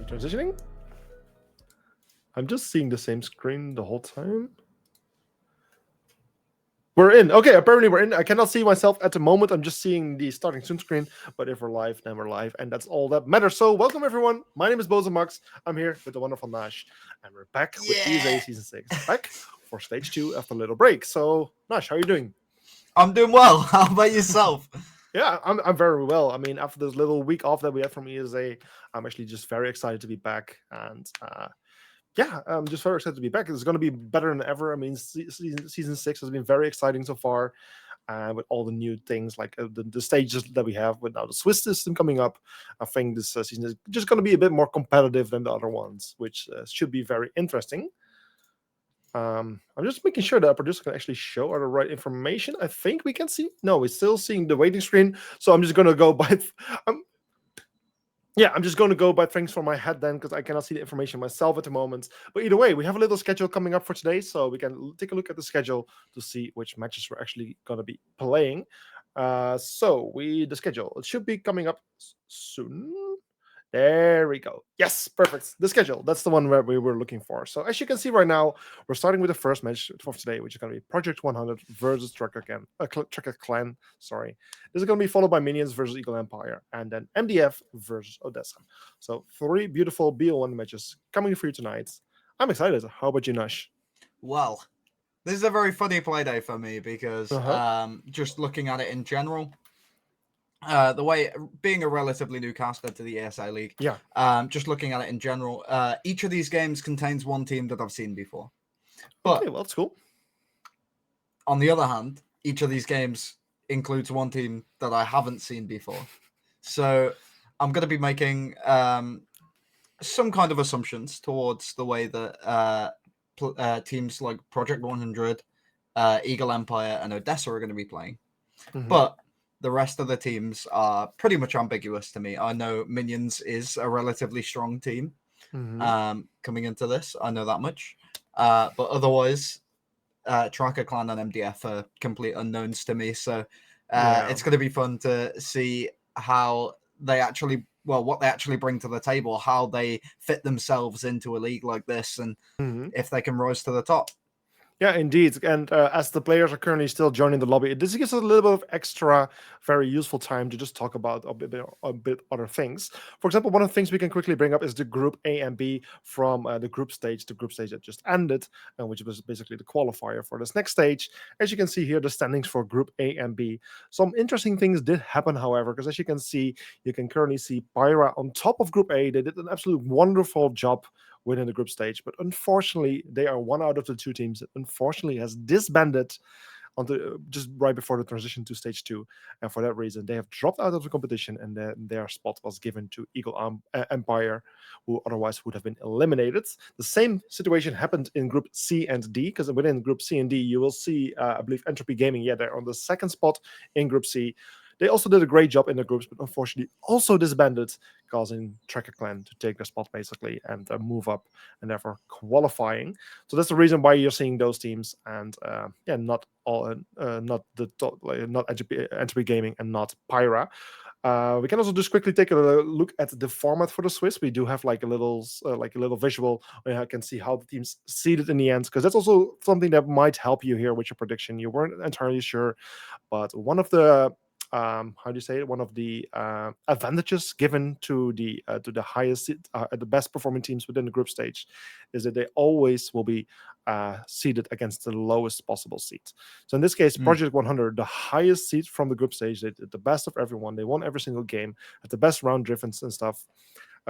Transitioning? I'm just seeing the same screen the whole time. We're in. Okay, apparently we're in. I cannot see myself at the moment. I'm just seeing the starting soon screen. But if we're live, then we're live. And that's all that matters. So welcome, everyone. My name is Bozo Max. I'm here with the wonderful Nash. And we're back with ESA Season 6. Back for Stage 2 after a little break. So, Nash, how are you doing? I'm doing well. How about yourself? Yeah, I'm very well. I mean, after this little week off that we had from ESA, I'm actually just very excited to be back. And yeah, I'm just very excited to be back. It's going to be better than ever. I mean, season 6 has been very exciting so far. With all the new things like the stages that we have with now the Swiss system coming up. I think this season is just going to be a bit more competitive than the other ones, which should be very interesting. I'm just making sure that our producer can actually show our right information. I think we can see. No, we're still seeing the waiting screen. So I'm just going to go by. I'm just going to go by things from my head then, because I cannot see the information myself at the moment. But either way, we have a little schedule coming up for today, so we can take a look at the schedule to see which matches we're actually going to be playing. The schedule, it should be coming up soon. There we go. Yes, perfect. The schedule. That's the one where we were looking for. So as you can see right now, we're starting with the first match for today, which is going to be Project 100 versus Tracker Clan. Sorry. This is going to be followed by Minions versus Eagle Empire, and then MDF versus Odessa. So 3 beautiful BO1 matches coming for you tonight. I'm excited. How about you, Nash? Well, this is a very funny play day for me because just looking at it in general, the way being a relatively new caster to the ESA League, just looking at it in general, each of these games contains one team that I've seen before. But okay, well, that's cool. On the other hand, each of these games includes one team that I haven't seen before. So I'm going to be making some kind of assumptions towards the way that teams like Project 100, Eagle Empire, and Odessa are going to be playing. Mm-hmm. But the rest of the teams are pretty much ambiguous to me. I know Minions is a relatively strong team coming into this. I know that much. But otherwise, Tracker Clan and MDF are complete unknowns to me. So it's going to be fun to see how they actually, what they actually bring to the table, how they fit themselves into a league like this, and if they can rise to the top. Yeah, indeed. And as the players are currently still joining the lobby, this gives us a little bit of extra, very useful time to just talk about a bit other things. For example, one of the things we can quickly bring up is the Group A and B from the group stage that just ended, which was basically the qualifier for this next stage. As you can see here, the standings for Group A and B. Some interesting things did happen, however, because as you can see, you can currently see Pyra on top of Group A. They did an absolute wonderful job within the group stage, but unfortunately they are one out of the 2 teams that unfortunately has disbanded just right before the transition to stage 2, and for that reason they have dropped out of the competition, and then their spot was given to Eagle Empire, who otherwise would have been eliminated. The same situation happened in Group C and D, because within Group C and D you will see I believe Entropy Gaming, they're on the 2nd spot in Group C. They also did a great job in the groups, but unfortunately also disbanded, causing Tracker Clan to take their spot basically and move up, and therefore qualifying. So that's the reason why you're seeing those teams, and not all, not Entropy Gaming and not Pyra. We can also just quickly take a look at the format for the Swiss. We do have like a little visual where I can see how the teams seeded in the end, because that's also something that might help you here with your prediction. You weren't entirely sure, but one of the one of the advantages given to the highest, the best performing teams within the group stage is that they always will be seeded against the lowest possible seed. So in this case, Project 100, the highest seed from the group stage, they did the best of everyone. They won every single game, had the best round difference and stuff.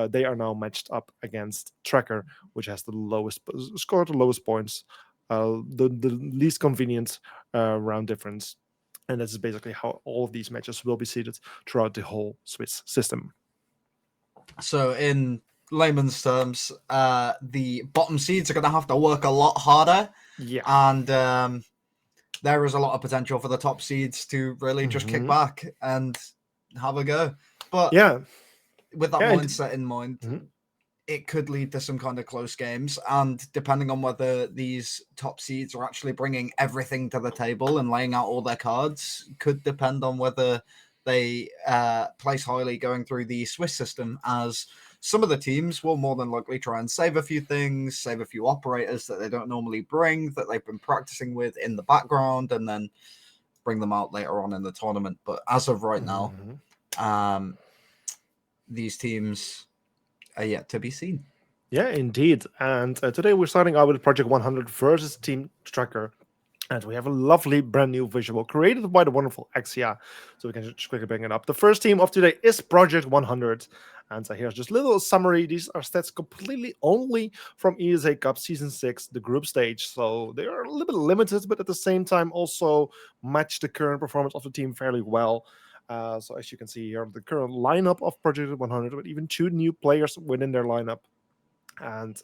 They are now matched up against Tracker, which has the lowest scored, the lowest points, the least convenient round difference. And this is basically how all of these matches will be seeded throughout the whole Swiss system. So in layman's terms, the bottom seeds are going to have to work a lot harder. Yeah. And there is a lot of potential for the top seeds to really just kick back and have a go. But with that mindset in mind, it could lead to some kind of close games, and depending on whether these top seeds are actually bringing everything to the table and laying out all their cards, could depend on whether they place highly going through the Swiss system, as some of the teams will more than likely try and save a few things, save a few operators that they don't normally bring, that they've been practicing with in the background, and then bring them out later on in the tournament. But as of right now, these teams are yet to be seen. Yeah, indeed. And today we're starting out with Project 100 versus Team Tracker. And we have a lovely brand new visual created by the wonderful Axia. So we can just quickly bring it up. The first team of today is Project 100. And here's just a little summary. These are stats completely only from ESA Cup Season 6, the group stage. So they are a little bit limited, but at the same time also match the current performance of the team fairly well. So as you can see here, the current lineup of Project 100, with even 2 new players within their lineup. And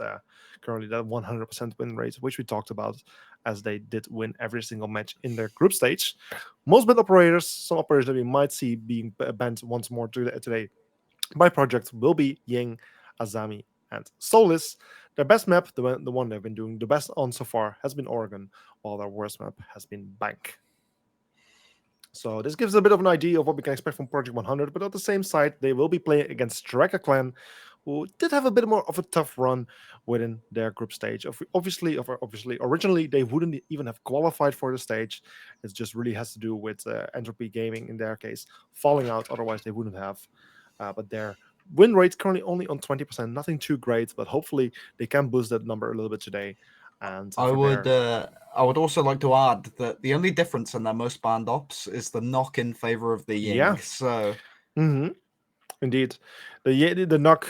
currently that 100% win rate, which we talked about, as they did win every single match in their group stage. Most bid operators, some operators that we might see being banned once more today by Project, will be Ying, Azami, and Solis. Their best map, the one they've been doing the best on so far, has been Oregon, while their worst map has been Bank. So this gives a bit of an idea of what we can expect from Project 100, but at the same side, they will be playing against Tracker Clan, who did have a bit more of a tough run within their group stage. Obviously, originally they wouldn't even have qualified for the stage. It just really has to do with Entropy Gaming in their case falling out. Otherwise, they wouldn't have. But their win rate currently only on 20%, nothing too great, but hopefully they can boost that number a little bit today. And I would also like to add that the only difference in their most banned ops is the knock in favor of the Ying. Yeah. So Indeed, the knock,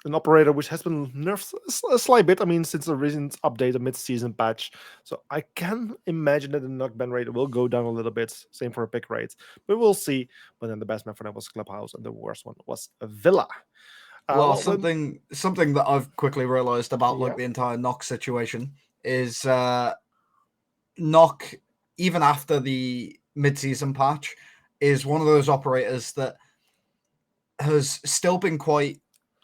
an operator which has been nerfed a slight bit. I mean, since the recent update, a mid-season patch, so I can imagine that the knock ban rate will go down a little bit. Same for a pick rate, but we'll see. But then the best map for that was Clubhouse, and the worst one was Villa. something that I've quickly realized about Yeah. the entire knock situation is knock, even after the mid-season patch, is one of those operators that has still been quite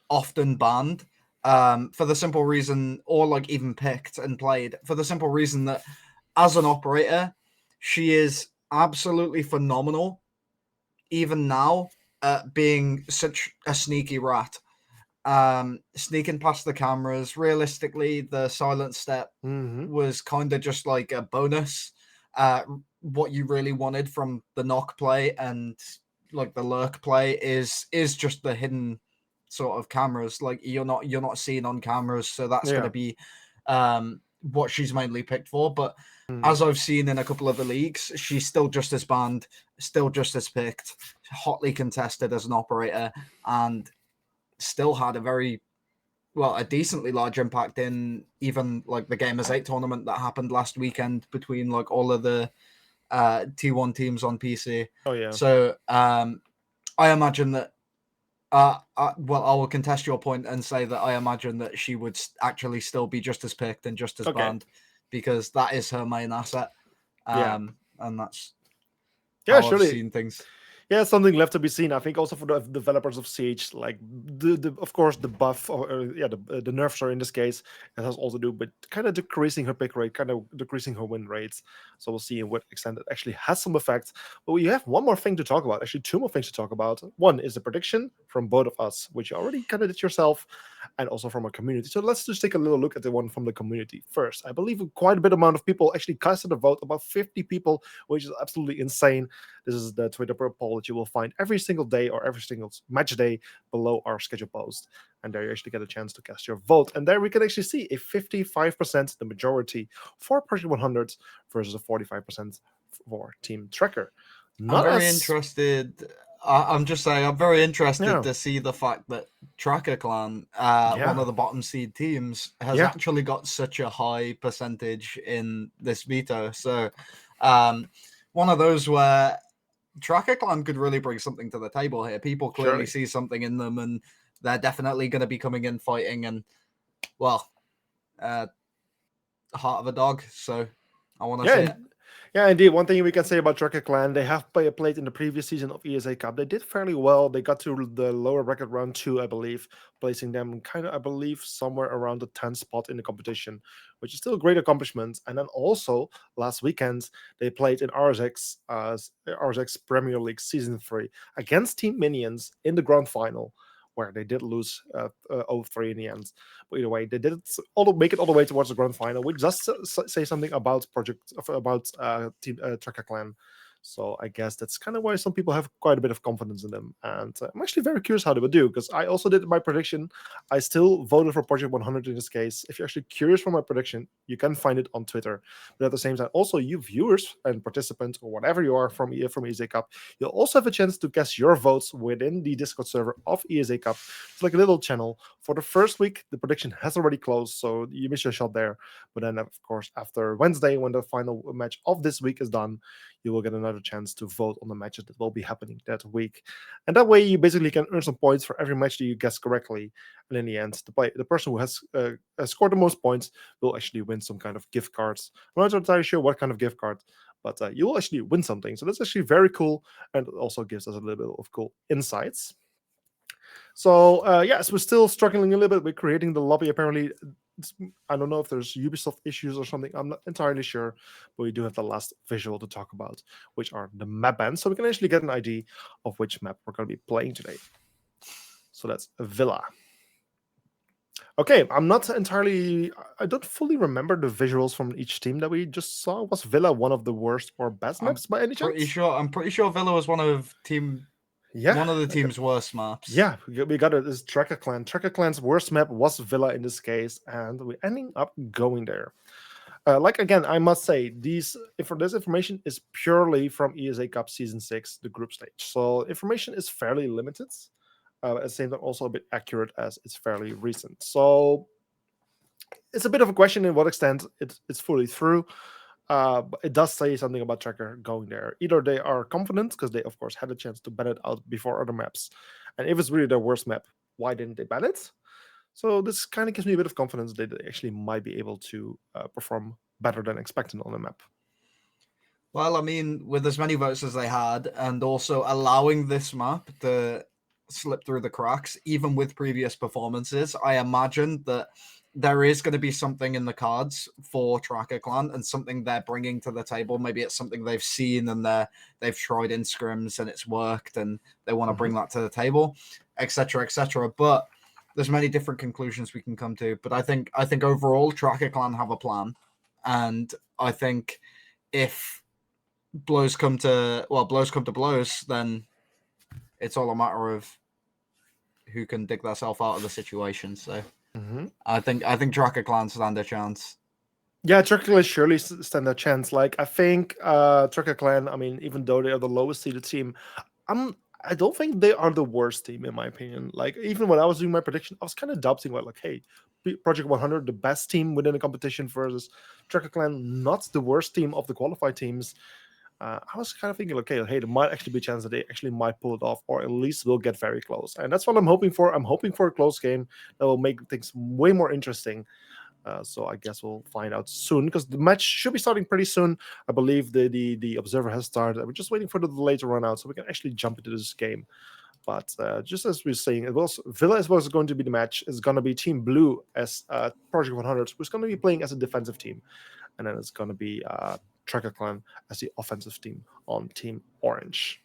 often banned, for the simple reason, or even picked and played, for the simple reason that as an operator, she is absolutely phenomenal, even now, at being such a sneaky rat. Sneaking past the cameras. Realistically, the silent step was kind of just like a bonus. What you really wanted from the knock play and the lurk play is just the hidden sort of cameras. Like you're not seen on cameras, so that's going to be what she's mainly picked for. But as I've seen in a couple of the leagues, she's still just as banned, still just as picked, hotly contested as an operator, and still had a decently large impact in even the Gamers 8 tournament that happened last weekend between all of the T1 teams on PC. Oh yeah. So I imagine that I will contest your point and say that I imagine that she would actually still be just as picked and just as banned, because that is her main asset. And that's how I've seen things. Yeah, something left to be seen. I think also for the developers of Siege, like the of course the buff the nerfs are in this case. It has also to do with kind of decreasing her pick rate, kind of decreasing her win rates. So we'll see in what extent it actually has some effect. But we have one more thing to talk about. Actually, 2 more things to talk about. One is the prediction from both of us, which you already kind of did yourself, and also from our community. So let's just take a little look at the one from the community first. I believe quite a bit amount of people actually casted a vote, about 50 people, which is absolutely insane. This is the Twitter poll that you will find every single day or every single match day below our schedule post. And there you actually get a chance to cast your vote. And there we can actually see a 55%, the majority, for Project 100 versus a 45% for Team Tracker. I'm very interested. I'm just saying, I'm very interested to see the fact that Tracker Clan, one of the bottom seed teams, has actually got such a high percentage in this veto. So, one of those where Tracker Clan could really bring something to the table here. People clearly see something in them, and they're definitely going to be coming in fighting. And heart of a dog. So I want to see it. Yeah, indeed. One thing we can say about Tracker Clan, they have played in the previous season of ESA Cup. They did fairly well. They got to the lower bracket round 2, I believe, placing them kind of, I believe, somewhere around the 10th spot in the competition, which is still a great accomplishment. And then also last weekend, they played in RSX Premier League Season 3 against Team Minions in the grand final, where they did lose 0-3 in the end. But either way, they did make it all the way towards the grand final, which does say something about Team Tracker Clan. So I guess that's kind of why some people have quite a bit of confidence in them. And I'm actually very curious how they would do, because I also did my prediction. I still voted for Project 100 in this case. If you're actually curious for my prediction, you can find it on Twitter. But at the same time, also you viewers and participants or whatever you are from ESA Cup, you'll also have a chance to cast your votes within the Discord server of ESA Cup. It's like a little channel. For the first week, the prediction has already closed, so you missed your shot there. But then, of course, after Wednesday, when the final match of this week is done, you will get another chance to vote on the matches that will be happening that week. And that way, you basically can earn some points for every match that you guess correctly. And in the end, the person who has scored the most points will actually win some kind of gift cards. I'm not entirely sure what kind of gift card, but you will actually win something. So that's actually very cool, and it also gives us a little bit of cool insights. So yes, we're still struggling a little bit with creating the lobby. Apparently, I don't know if there's Ubisoft issues or something. I'm not entirely sure, but we do have the last visual to talk about, which are the map bands. So we can actually get an idea of which map we're going to be playing today. So that's Villa. Okay, I don't fully remember the visuals from each team that we just saw. Was Villa one of the worst or best maps by any chance? I'm pretty sure Villa was one of the team's worst maps. Yeah, we got it. This Tracker Clan. Tracker Clan's worst map was Villa in this case, and we're ending up going there. Again, I must say, this information is purely from ESA Cup Season 6, the group stage. So information is fairly limited. At the same time, also a bit accurate as it's fairly recent. So it's a bit of a question in what extent it's fully through. But it does say something about Tracker going there. Either they are confident because they, of course, had a chance to ban it out before other maps. And if it's really their worst map, why didn't they ban it? So this kind of gives me a bit of confidence that they actually might be able to perform better than expected on the map. Well, I mean, with as many votes as they had, and also allowing this map to slip through the cracks, even with previous performances, I imagine that there is going to be something in the cards for Tracker Clan and something they're bringing to the table. Maybe it's something they've seen and they've tried in scrims and it's worked and they want to bring that to the table, etc., etc. But there's many different conclusions we can come to. But I think overall Tracker Clan have a plan, and I think if blows come to blows, then it's all a matter of who can dig themselves out of the situation. So I think Tracker Clan stand a chance. Yeah, Tracker Clan surely stand a chance. I think Tracker Clan, I mean, even though they are the lowest seeded team, I don't think they are the worst team in my opinion. Even when I was doing my prediction, I was kind of doubting hey, Project 100, the best team within the competition versus Tracker Clan, not the worst team of the qualified teams. I was kind of thinking, hey, there might actually be a chance that they actually might pull it off, or at least will get very close. And that's what I'm hoping for. I'm hoping for a close game that will make things way more interesting. So I guess we'll find out soon, because the match should be starting pretty soon. I believe the observer has started. We're just waiting for the delay to run out so we can actually jump into this game. But just as we were saying, Villa was going to be the match. It's going to be Team Blue as Project 100, who's going to be playing as a defensive team. And then it's going to be Tracker Clan as the offensive team on Team Orange.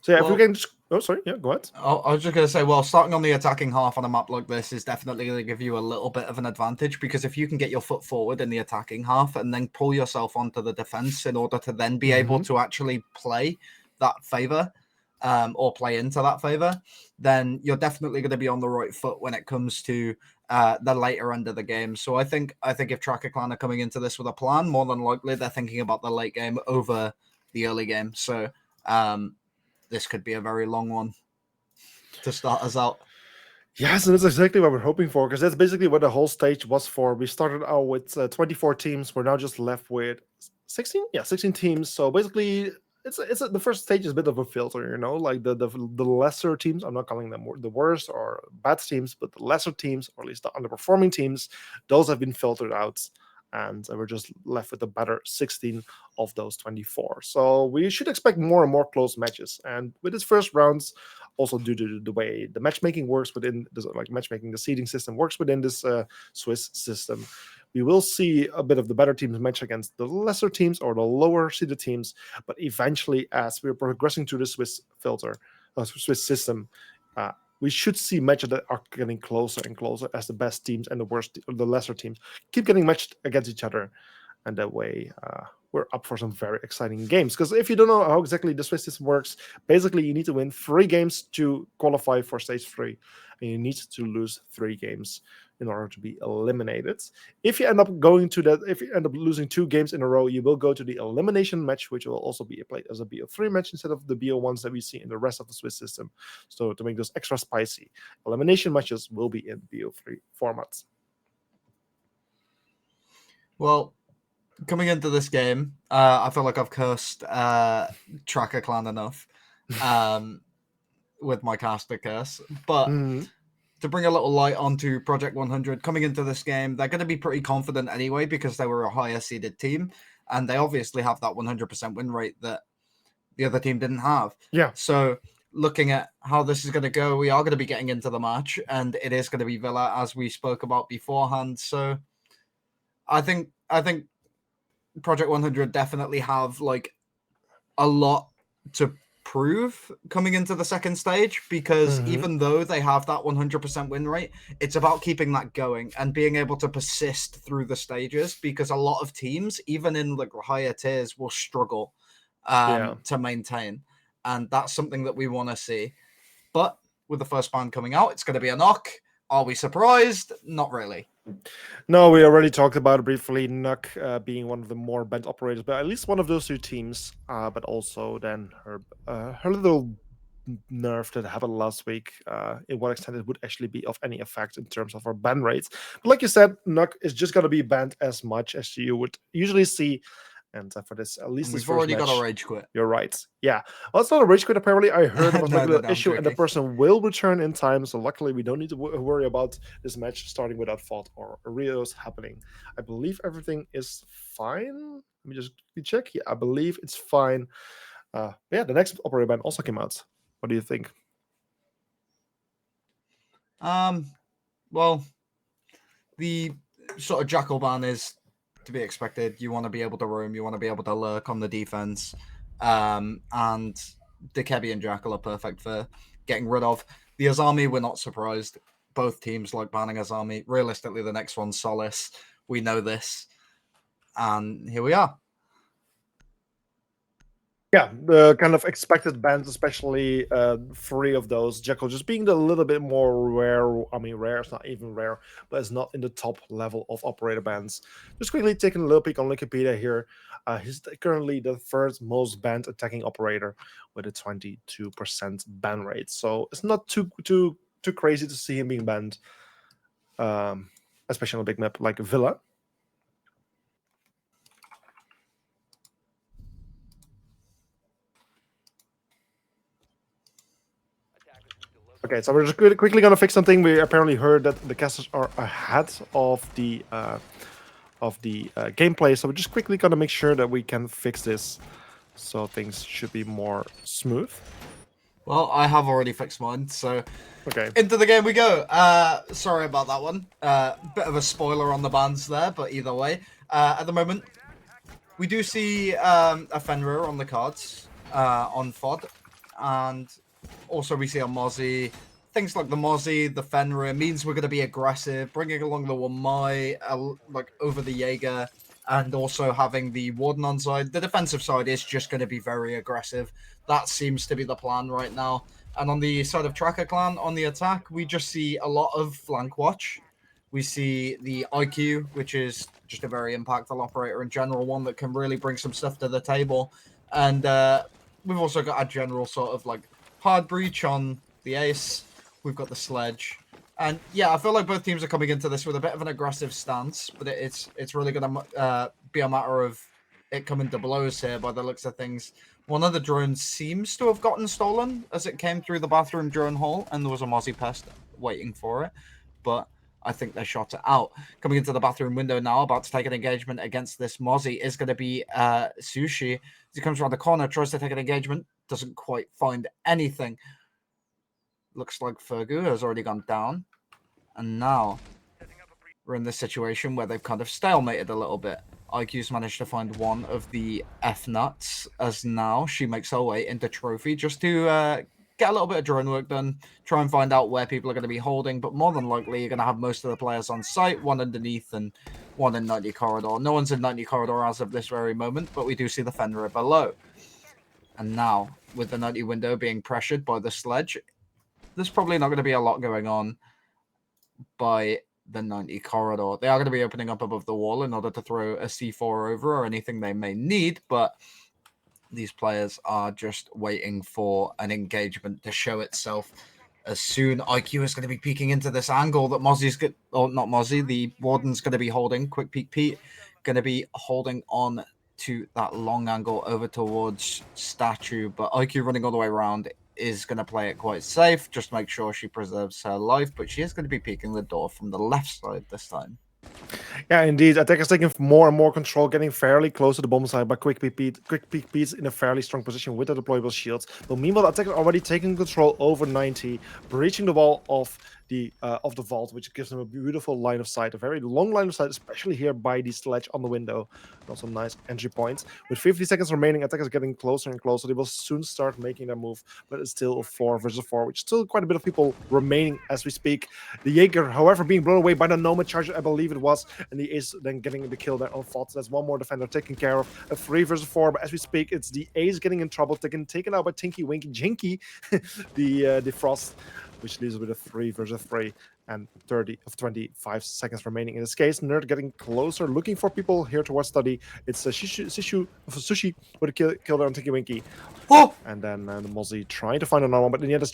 So yeah, if we can just... Oh, sorry. Yeah, go ahead. I was just going to say, starting on the attacking half on a map like this is definitely going to give you a little bit of an advantage, because if you can get your foot forward in the attacking half and then pull yourself onto the defense in order to then be able to actually play that favor or play into that favor, then you're definitely going to be on the right foot when it comes to the later end of the game. So I think if Tracker Clan are coming into this with a plan, more than likely they're thinking about the late game over the early game. So this could be a very long one to start us out. Yes, and that's exactly what we're hoping for, because that's basically what the whole stage was for. We started out with 24 teams. We're now just left with 16? Yeah, 16 teams. So basically, the first stage is a bit of a filter, the lesser teams. I'm not calling them the worst or bad teams, but the lesser teams, or at least the underperforming teams, those have been filtered out. And we're just left with the better 16 of those 24. So we should expect more and more close matches. And with this first rounds, also due to the way the matchmaking works within this, the seeding system works within this Swiss system, we will see a bit of the better teams match against the lesser teams or the lower seeded teams. But eventually, as we're progressing through the Swiss filter, Swiss system, We should see matches that are getting closer and closer as the best teams and the lesser teams keep getting matched against each other, and that way we're up for some very exciting games. Because if you don't know how exactly the Swiss system works, basically you need to win 3 games to qualify for stage 3, and you need to lose 3 games in order to be eliminated. If you end up losing 2 games in a row, you will go to the elimination match, which will also be played as a BO3 match instead of the BO1s that we see in the rest of the Swiss system. So to make this extra spicy, elimination matches will be in BO3 formats. Well, coming into this game, I feel like I've cursed Tracker Clan enough with my caster curse. But to bring a little light onto Project 100, coming into this game, they're going to be pretty confident anyway because they were a higher seeded team. And they obviously have that 100% win rate that the other team didn't have. Yeah. So looking at how this is going to go, we are going to be getting into the match. And it is going to be Villa, as we spoke about beforehand. So I think Project 100 definitely have like a lot to prove coming into the second stage, because even though they have that 100% win rate, it's about keeping that going and being able to persist through the stages, because a lot of teams, even in like higher tiers, will struggle to maintain, and that's something that we want to see. But with the first band coming out, it's going to be a knock. Are we surprised? Not really. No, we already talked about it briefly. Nuck being one of the more bent operators, but at least one of those 2 teams. But also then her little nerf that happened last week. In what extent it would actually be of any effect in terms of our ban rates? But like you said, Nuck is just going to be banned as much as you would usually see. And for this, at least And this we've already first match, got a rage quit. You're right. Yeah. Well, it's not a rage quit. Apparently, I heard there was like a little I'm issue, and the joking. person will return in time. So luckily, we don't need to worry about this match starting without fault or Rios happening. I believe everything is fine. Let me just check. Yeah, I believe it's fine. Yeah, the next operator ban also came out. What do you think? Well, the sort of Jackal ban is to be expected. You want to be able to roam, you want to be able to lurk on the defense, and the Kebby and Jackal are perfect for getting rid of. The Azami, we're not surprised. Both teams like banning Azami. Realistically, the next one's Solace. We know this, and here we are. Yeah, the kind of expected bans, especially 3 of those. Jekyll just being a little bit more rare. I mean, rare is not even rare, but it's not in the top level of operator bans. Just quickly taking a little peek on Wikipedia here. He's currently the third most banned attacking operator with a 22% ban rate. So it's not too crazy to see him being banned, especially on a big map like Villa. Okay, so we're just quickly gonna fix something. We apparently heard that the casters are ahead of the gameplay, so we're just quickly gonna make sure that we can fix this, so things should be more smooth. Well, I have already fixed mine, so okay, into the game we go. Sorry about that one. Bit of a spoiler on the bans there, but either way, at the moment we do see a Fenrir on the cards on FOD, and also we see a Mozzie. Things like the Mozzie, the Fenrir means we're going to be aggressive, bringing along the Wamai, like over the Jaeger, and also having the Warden on side. The defensive side is just going to be very aggressive. That seems to be the plan right now. And on the side of Tracker Clan, on the attack, we just see a lot of flank watch. We see the IQ, which is just a very impactful operator in general, one that can really bring some stuff to the table. And we've also got a general sort of like hard breach on the ace. We've got the sledge. And yeah, I feel like both teams are coming into this with a bit of an aggressive stance, but it's really going to be a matter of it coming to blows here by the looks of things. One of the drones seems to have gotten stolen as it came through the bathroom drone hole, and there was a Mozzie pest waiting for it. But I think they shot it out. Coming into the bathroom window now, about to take an engagement against this Mozzie is going to be Sushi. As he comes around the corner, tries to take an engagement, doesn't quite find anything. Looks like Fergu has already gone down. And now we're in this situation where they've kind of stalemated a little bit. IQ's managed to find one of the F-nuts, as now she makes her way into trophy just to get a little bit of drone work done, try and find out where people are going to be holding, but more than likely you're going to have most of the players on site, one underneath and one in 90 corridor. No one's in 90 corridor as of this very moment, but we do see the Fenrir below. And now, with the 90 window being pressured by the sledge, there's probably not going to be a lot going on by the 90 corridor. They are going to be opening up above the wall in order to throw a C4 over or anything they may need, but these players are just waiting for an engagement to show itself. As soon IQ is going to be peeking into this angle that Mozzie's got, or not Mozzie, the Warden's going to be holding. Quick peek Pete going to be holding on to that long angle over towards Statue, but IQ running all the way around is going to play it quite safe. Just make sure she preserves her life, but she is going to be peeking the door from the left side this time. Yeah, indeed. Attack is taking more and more control, getting fairly close to the bomb side by quick peek Pete's in a fairly strong position with the deployable shields. But meanwhile, Attack is already taking control over 90, breaching the wall of the vault, which gives them a beautiful line of sight, a very long line of sight, especially here by the sledge on the window. And also nice entry points. With 50 seconds remaining, Attack is getting closer and closer. They will soon start making their move, but it's still a 4 versus 4, which is still quite a bit of people remaining as we speak. The Jaeger, however, being blown away by the Nomad charger, I believe it was, and the Ace then getting the kill there on vods. That's one more defender taken care of. A 3 versus 4, but as we speak, it's the Ace getting in trouble, taken out by Tinky Winky Jinky, the Frost, which leaves us with a 3 versus 3 and 25 seconds remaining. In this case, Nerd getting closer, looking for people here towards study. It's Sushi with a kill there on Tinky Winky. Oh! And then the Mozzie trying to find another one, but in the end,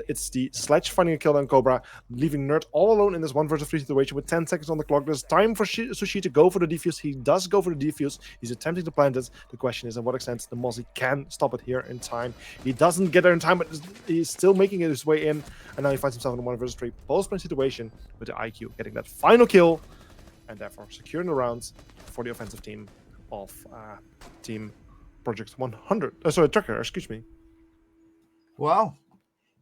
it's the Sledge finding a kill on Cobra, leaving Nerd all alone in this 1 versus 3 situation with 10 seconds on the clock. There's time for Sushi to go for the defuse. He does go for the defuse. He's attempting to plant it. The question is, to what extent the Mozzie can stop it here in time. He doesn't get there in time, but he's still making his way in, and now he finds himself in a 1 versus 3 post-play situation with the IQ getting that final kill, and therefore securing the rounds for the offensive team of Team Project 100. Tracker, excuse me. Well,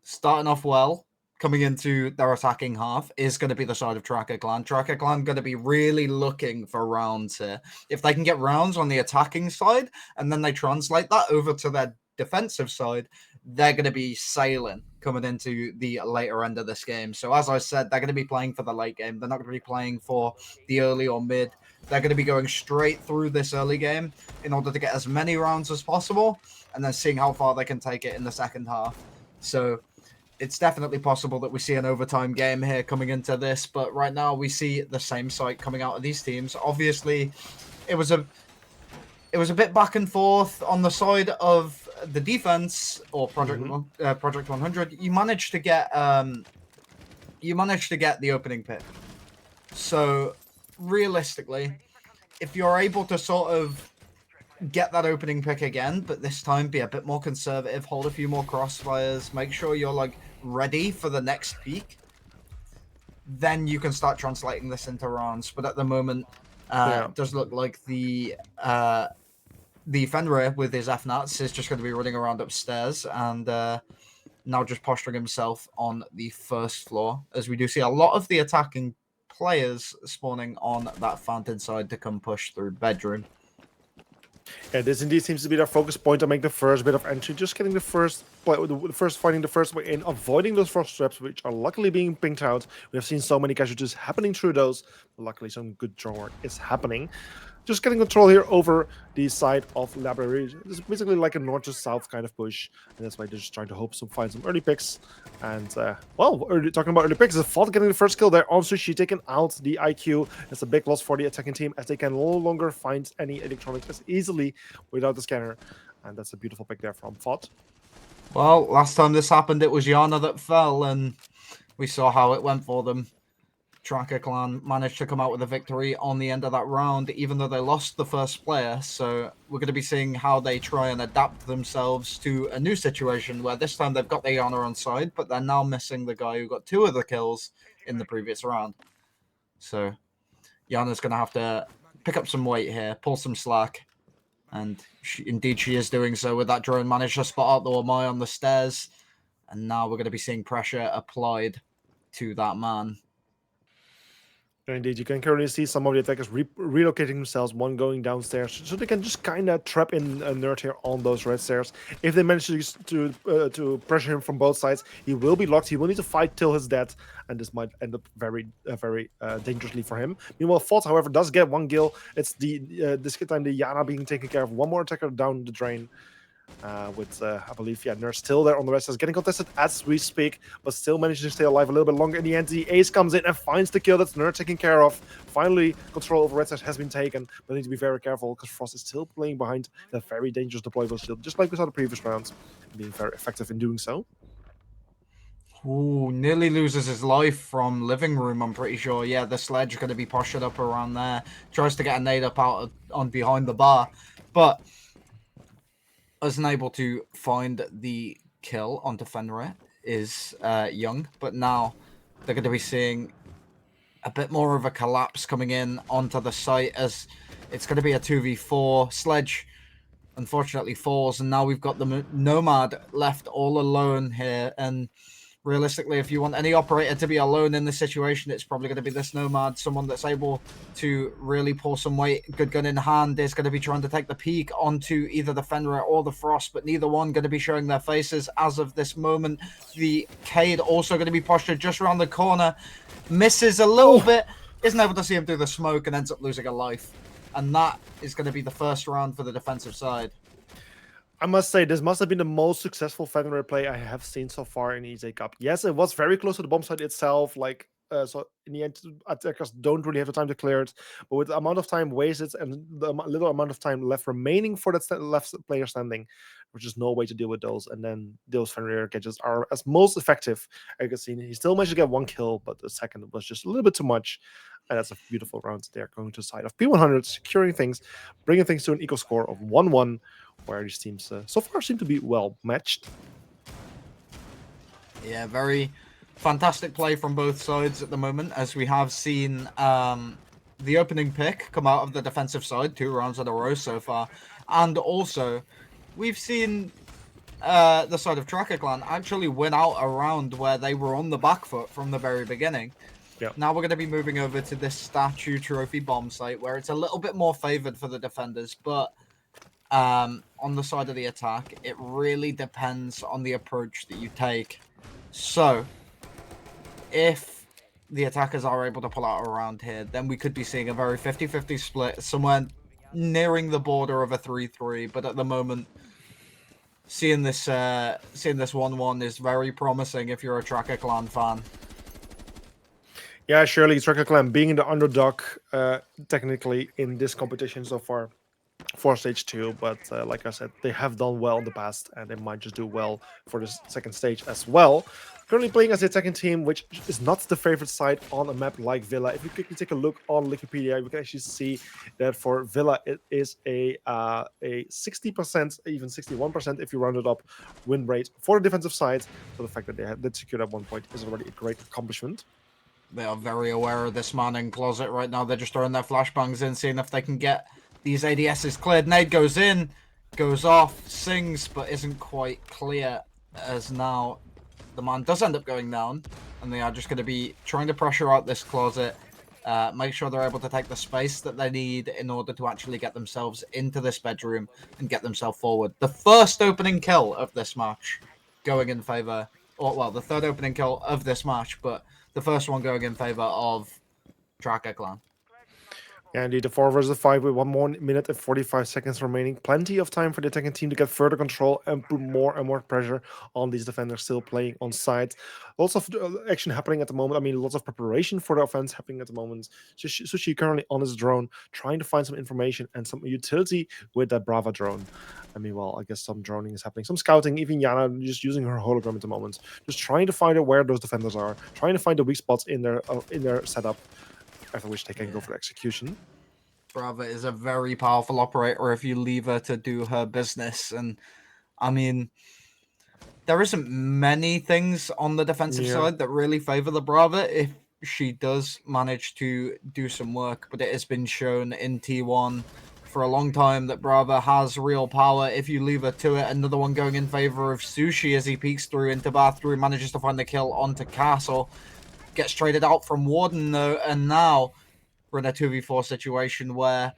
starting off well, coming into their attacking half is going to be the side of Tracker Clan. Tracker Clan going to be really looking for rounds here. If they can get rounds on the attacking side, and then they translate that over to their defensive side, they're going to be sailing coming into the later end of this game. So as I said, they're going to be playing for the late game. They're not going to be playing for the early or mid. They're going to be going straight through this early game in order to get as many rounds as possible, and then seeing how far they can take it in the second half. So it's definitely possible that we see an overtime game here coming into this, but right now we see the same sight coming out of these teams. Obviously, it was a bit back and forth on the side of the defense or Project 100. You managed to get the opening pick. So realistically, if you're able to sort of get that opening pick again, but this time be a bit more conservative, hold a few more crossfires, make sure you're like ready for the next peak, then you can start translating this into rounds. But at the moment, it does look like the Fenrir with his FNATs is just going to be running around upstairs and now just posturing himself on the first floor, as we do see a lot of the attacking players spawning on that fountain side to come push through bedroom. Yeah, this indeed seems to be their focus point to make the first bit of entry, just getting finding the first way in, avoiding those frost traps, which are luckily being pinged out. We have seen so many casualties happening through those, but luckily some good drone work is happening. Just getting control here over the side of library. This is basically like a north to south kind of push, and that's why they're just trying to find some early picks. And talking about early picks, VOD getting the first kill there on Sushi, taking out the IQ. That's a big loss for the attacking team, as they can no longer find any electronics as easily without the scanner. And that's a beautiful pick there from VOD. Well, last time this happened, it was Yana that fell, and we saw how it went for them. Tracker Clan managed to come out with a victory on the end of that round, even though they lost the first player. So we're going to be seeing how they try and adapt themselves to a new situation where this time they've got the Yana on side, but they're now missing the guy who got 2 of the kills in the previous round. So Yana's going to have to pick up some weight here, pull some slack. And she is doing so with that drone. Managed to spot out the Wamai on the stairs. And now we're going to be seeing pressure applied to that man. Indeed, you can currently see some of the attackers relocating themselves, one going downstairs, so they can just kind of trap in a nerd here on those red stairs. If they manage to pressure him from both sides, he will be locked. He will need to fight till his death, and this might end up very dangerously for him. Meanwhile, vods, however, does get one kill. It's this time the Yana being taken care of. One more attacker down the drain. With I believe Nurse still there on the rest is getting contested as we speak, but still managing to stay alive a little bit longer. In the end, the ace comes in and finds the kill. That's Nerd taken care of. Finally, control over red stairs has been taken, but need to be very careful because Frost is still playing behind that very dangerous deployable shield, just like we saw the previous rounds, being very effective in doing so. Ooh, nearly loses his life from living room, I'm pretty sure. Yeah, the sledge going to be postured up around there. Tries to get a nade up on behind the bar, but isn't able to find the kill onto Fenrir is Young. But now they're going to be seeing a bit more of a collapse coming in onto the site as it's going to be a 2v4. Sledge unfortunately falls, and now we've got the Nomad left all alone here. And realistically, if you want any operator to be alone in this situation, it's probably going to be this Nomad, someone that's able to really pull some weight. Good gun in hand is going to be trying to take the peak onto either the Fenrir or the Frost, but neither one going to be showing their faces as of this moment. The Cade also going to be postured just around the corner, misses a little bit, isn't able to see him through the smoke, and ends up losing a life. And that is going to be the first round for the defensive side. I must say, this must have been the most successful Fenrir play I have seen so far in ESA Cup. Yes, it was very close to the bomb site itself. So in the end, attackers don't really have the time to clear it. But with the amount of time wasted and the little amount of time left remaining for that left player standing, which is no way to deal with those. And then those Fenrir gadgets are as most effective. I can see he still managed to get one kill, but the second was just a little bit too much. And that's a beautiful round there, going to the side of P100, securing things, bringing things to an equal score of 1-1. Where these teams so far seem to be well matched. Yeah, very fantastic play from both sides at the moment, as we have seen the opening pick come out of the defensive side 2 rounds in a row so far. And also, we've seen the side of Tracker Clan actually win out a round where they were on the back foot from the very beginning. Yeah. Now we're going to be moving over to this statue trophy bomb site where it's a little bit more favored for the defenders, but on the side of the attack, it really depends on the approach that you take. So, if the attackers are able to pull out around here, then we could be seeing a very 50-50 split, somewhere nearing the border of a 3-3. But at the moment, seeing this 1-1 is very promising if you're a Tracker Clan fan. Yeah, surely Tracker Clan being the underdog technically in this competition so far for stage 2, but like I said, they have done well in the past and they might just do well for this second stage as well. Currently playing as the attacking team, which is not the favorite side on a map like Villa. If you quickly take a look on Wikipedia, you can actually see that for Villa it is a 60%, even 61% if you round it up, win rate for the defensive side. So the fact that they did secure that 1 point is already a great accomplishment. They are very aware of this man in closet right now. They're just throwing their flashbangs in, seeing if they can get these ADSs cleared. Nade goes in, goes off, sings, but isn't quite clear, as now the man does end up going down, and they are just going to be trying to pressure out this closet, make sure they're able to take the space that they need in order to actually get themselves into this bedroom and get themselves forward. The first opening kill of this match going in favor, or well, the third opening kill of this match, but the first one going in favor of Tracker Clan. Yeah, indeed, the 4 versus 5 with 1 minute and 45 seconds remaining. Plenty of time for the attacking team to get further control and put more and more pressure on these defenders still playing on site. Lots of action happening at the moment. I mean, lots of preparation for the offense happening at the moment. Sushi currently on his drone, trying to find some information and some utility with that Brava drone. I mean, well, I guess some droning is happening, some scouting. Even Yana just using her hologram at the moment, just trying to find out where those defenders are, trying to find the weak spots in their setup. After which they can go for execution. Brava is a very powerful operator if you leave her to do her business. And I mean, there isn't many things on the defensive side that really favor the Brava if she does manage to do some work. But it has been shown in T1 for a long time that Brava has real power if you leave her to it. Another one going in favor of Sushi as he peeks through into bathroom, manages to find the kill onto Castle. Gets traded out from Warden, though, and now we're in a 2v4 situation where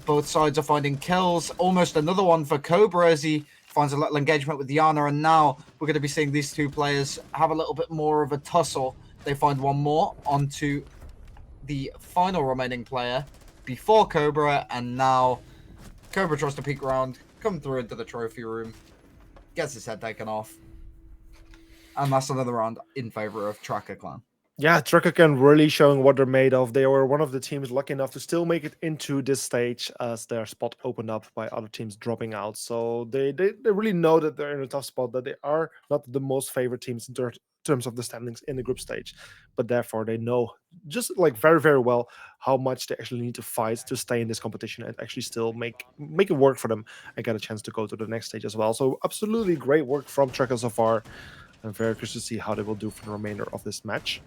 both sides are finding kills. Almost another one for Cobra as he finds a little engagement with Diana, and now we're going to be seeing these two players have a little bit more of a tussle. They find one more onto the final remaining player before Cobra, and now Cobra tries to peek around, come through into the trophy room, gets his head taken off, and that's another round in favor of Tracker Clan. Yeah, Truckercan really showing what they're made of. They were one of the teams lucky enough to still make it into this stage as their spot opened up by other teams dropping out. So they really know that they're in a tough spot, that they are not the most favored teams in terms of the standings in the group stage. But therefore, they know just like very, very well how much they actually need to fight to stay in this competition and actually still make it work for them and get a chance to go to the next stage as well. So absolutely great work from Trucker so far. I'm very curious to see how they will do for the remainder of this match.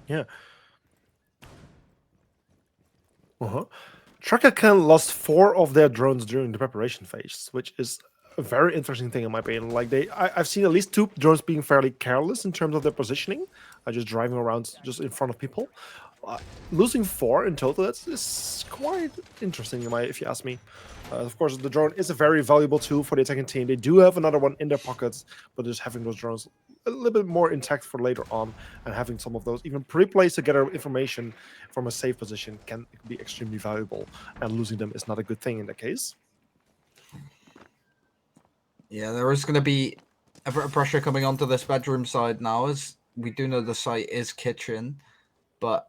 Yeah. Truckercan lost 4 of their drones during the preparation phase, which is a very interesting thing in my opinion. Like I've seen at least 2 drones being fairly careless in terms of their positioning, just driving around just in front of people. Losing 4 in total, is quite interesting if you ask me. Of course, the drone is a very valuable tool for the attacking team. They do have another one in their pockets, but just having those drones a little bit more intact for later on and having some of those even pre-placed to gather information from a safe position can be extremely valuable, and losing them is not a good thing in that case. Yeah, there is going to be a bit of pressure coming onto this bedroom side now, as we do know the site is kitchen, but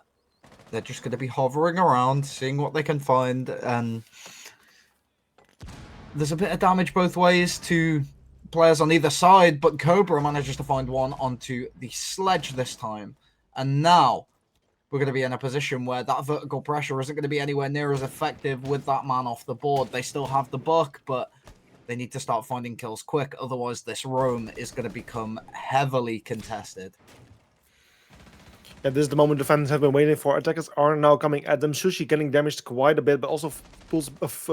they're just going to be hovering around, seeing what they can find, and there's a bit of damage both ways to players on either side, but Cobra manages to find one onto the sledge this time, and now we're going to be in a position where that vertical pressure isn't going to be anywhere near as effective with that man off the board. They still have the buck, but they need to start finding kills quick, otherwise this roam is going to become heavily contested. And this is the moment defenders have been waiting for. Attackers are now coming at them. Sushi getting damaged quite a bit, but also pulls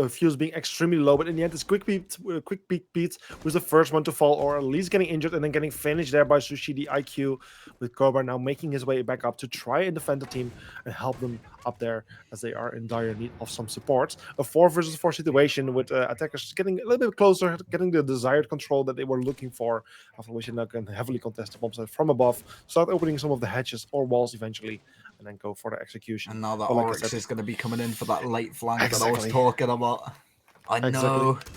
Fuse being extremely low. But in the end, it's Quick Peek Pete who's the first one to fall, or at least getting injured and then getting finished there by Sushi. The IQ with Cobra now making his way back up to try and defend the team and help them up there as they are in dire need of some support. A 4 versus 4 situation with attackers getting a little bit closer, getting the desired control that they were looking for. After which they now can heavily contest the bomb site from above, start opening some of the hatches or walls eventually, and then go for the execution. And now that Oryx is going to be coming in for that late flank that I was talking about. I know. Exactly.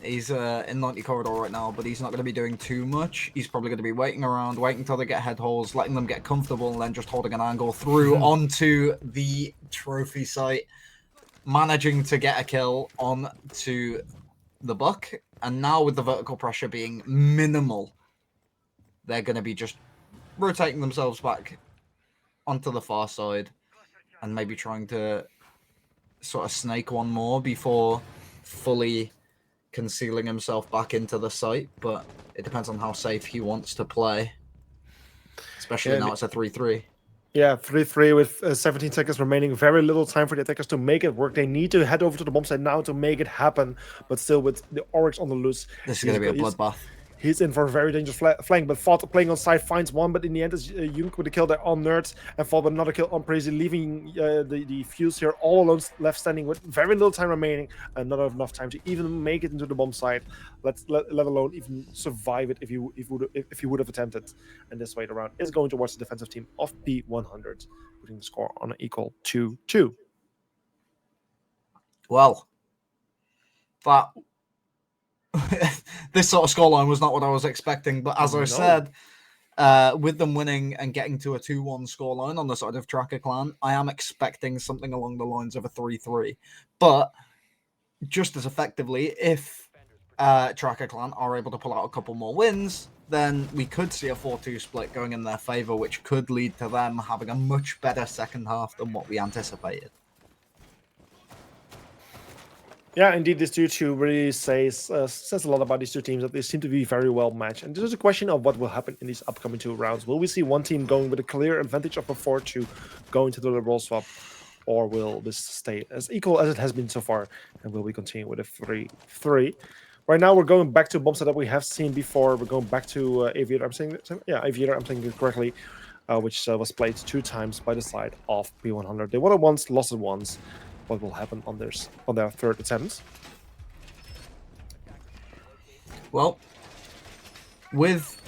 He's in 90 corridor right now, but he's not going to be doing too much. He's probably going to be waiting around, waiting until they get head holes, letting them get comfortable, and then just holding an angle through onto the trophy site, managing to get a kill onto the buck. And now with the vertical pressure being minimal, they're going to be just rotating themselves back onto the far side and maybe trying to sort of snake one more before fully concealing himself back into the site, but it depends on how safe he wants to play, especially now it's a 3-3. Yeah, 3-3 with 17 seconds remaining. Very little time for the attackers to make it work. They need to head over to the bomb site now to make it happen, but still with the Oryx on the loose. This is going to be a bloodbath. He's in for a very dangerous flank, but Fought playing on side finds one, but in the end it's Yunk with a kill there on Nerds, and Fought with another kill on Crazy, leaving the Fuse here all alone left standing with very little time remaining, and not enough time to even make it into the bomb site, let alone even survive it if you would have attempted. And this way around is going towards the defensive team of P100, putting the score on an equal 2-2. Well, that this sort of scoreline was not what I was expecting, but as I said, with them winning and getting to a 2-1 scoreline on the side of Tracker Clan, I am expecting something along the lines of a 3-3. But just as effectively, if Tracker Clan are able to pull out a couple more wins, then we could see a 4-2 split going in their favor, which could lead to them having a much better second half than what we anticipated. Yeah, indeed, this 2-2 really says a lot about these two teams, that they seem to be very well matched. And this is a question of what will happen in these upcoming 2 rounds. Will we see one team going with a clear advantage of a 4-2 going to the roll swap, or will this stay as equal as it has been so far, and will we continue with a 3-3? Right now, we're going back to a bomb set that we have seen before. We're going back to Aviator. Aviator, I'm saying it correctly, which was played 2 times by the side of P100. They won it once, lost it once. What will happen on their third attempt? Well, with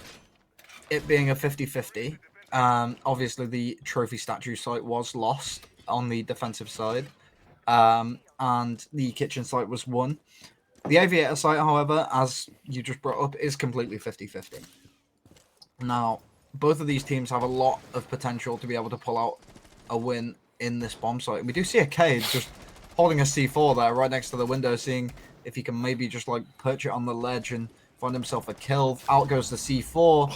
it being a 50-50, obviously the trophy statue site was lost on the defensive side, and the kitchen site was won. The aviator site, however, as you just brought up, is completely 50-50. Now, both of these teams have a lot of potential to be able to pull out a win in this bomb site. We do see a Cade just holding a C4 there right next to the window, seeing if he can maybe just like perch it on the ledge and find himself a kill. Out goes the C4.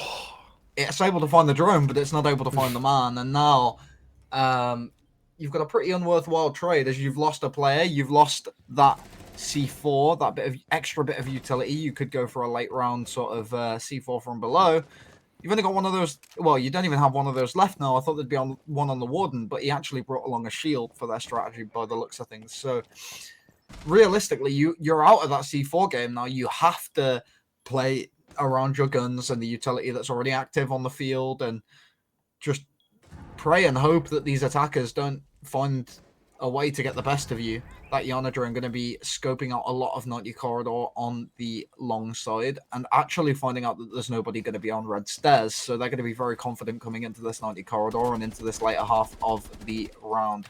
It's able to find the drone, but it's not able to find the man. And now you've got a pretty unworthwhile trade, as you've lost a player. You've lost that C4, that extra bit of utility. You could go for a late round sort of C4 from below. You've only got one of those. Well, you don't even have one of those left now. I thought there'd be one on the Warden, but he actually brought along a shield for their strategy by the looks of things. So realistically, you're out of that C4 game now. You have to play around your guns and the utility that's already active on the field, and just pray and hope that these attackers don't find a way to get the best of you. That Yanager are going to be scoping out a lot of 90 corridor on the long side and actually finding out that there's nobody going to be on red stairs. So they're going to be very confident coming into this 90 corridor and into this later half of the round.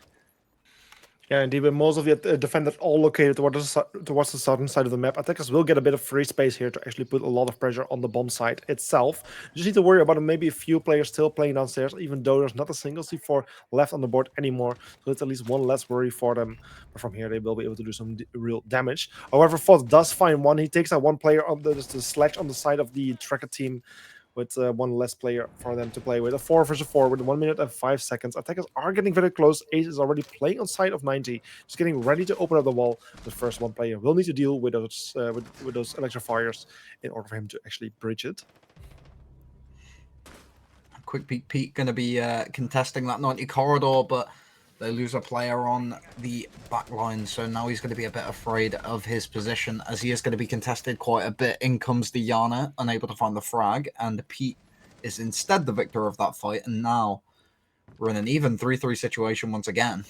Yeah, indeed, with most of the defenders all located towards the southern side of the map, attackers will get a bit of free space here to actually put a lot of pressure on the bomb site itself. You just need to worry about maybe a few players still playing downstairs, even though there's not a single C4 left on the board anymore. So it's at least one less worry for them. But from here, they will be able to do some real damage. However, vods does find one. He takes out one player on the sledge on the side of the tracker team, with one less player for them to play with. A 4 versus 4 with 1 minute and 5 seconds. Attackers are getting very close. Ace is already playing on side of 90. Just getting ready to open up the wall. The first one player will need to deal with those with those electrifiers in order for him to actually breach it. Quick Peek Pete going to be contesting that 90 corridor, but they lose a player on the back line, so now he's going to be a bit afraid of his position, as he is going to be contested quite a bit. In comes the Yana, unable to find the frag, and Pete is instead the victor of that fight, and now we're in an even 3-3 situation once again.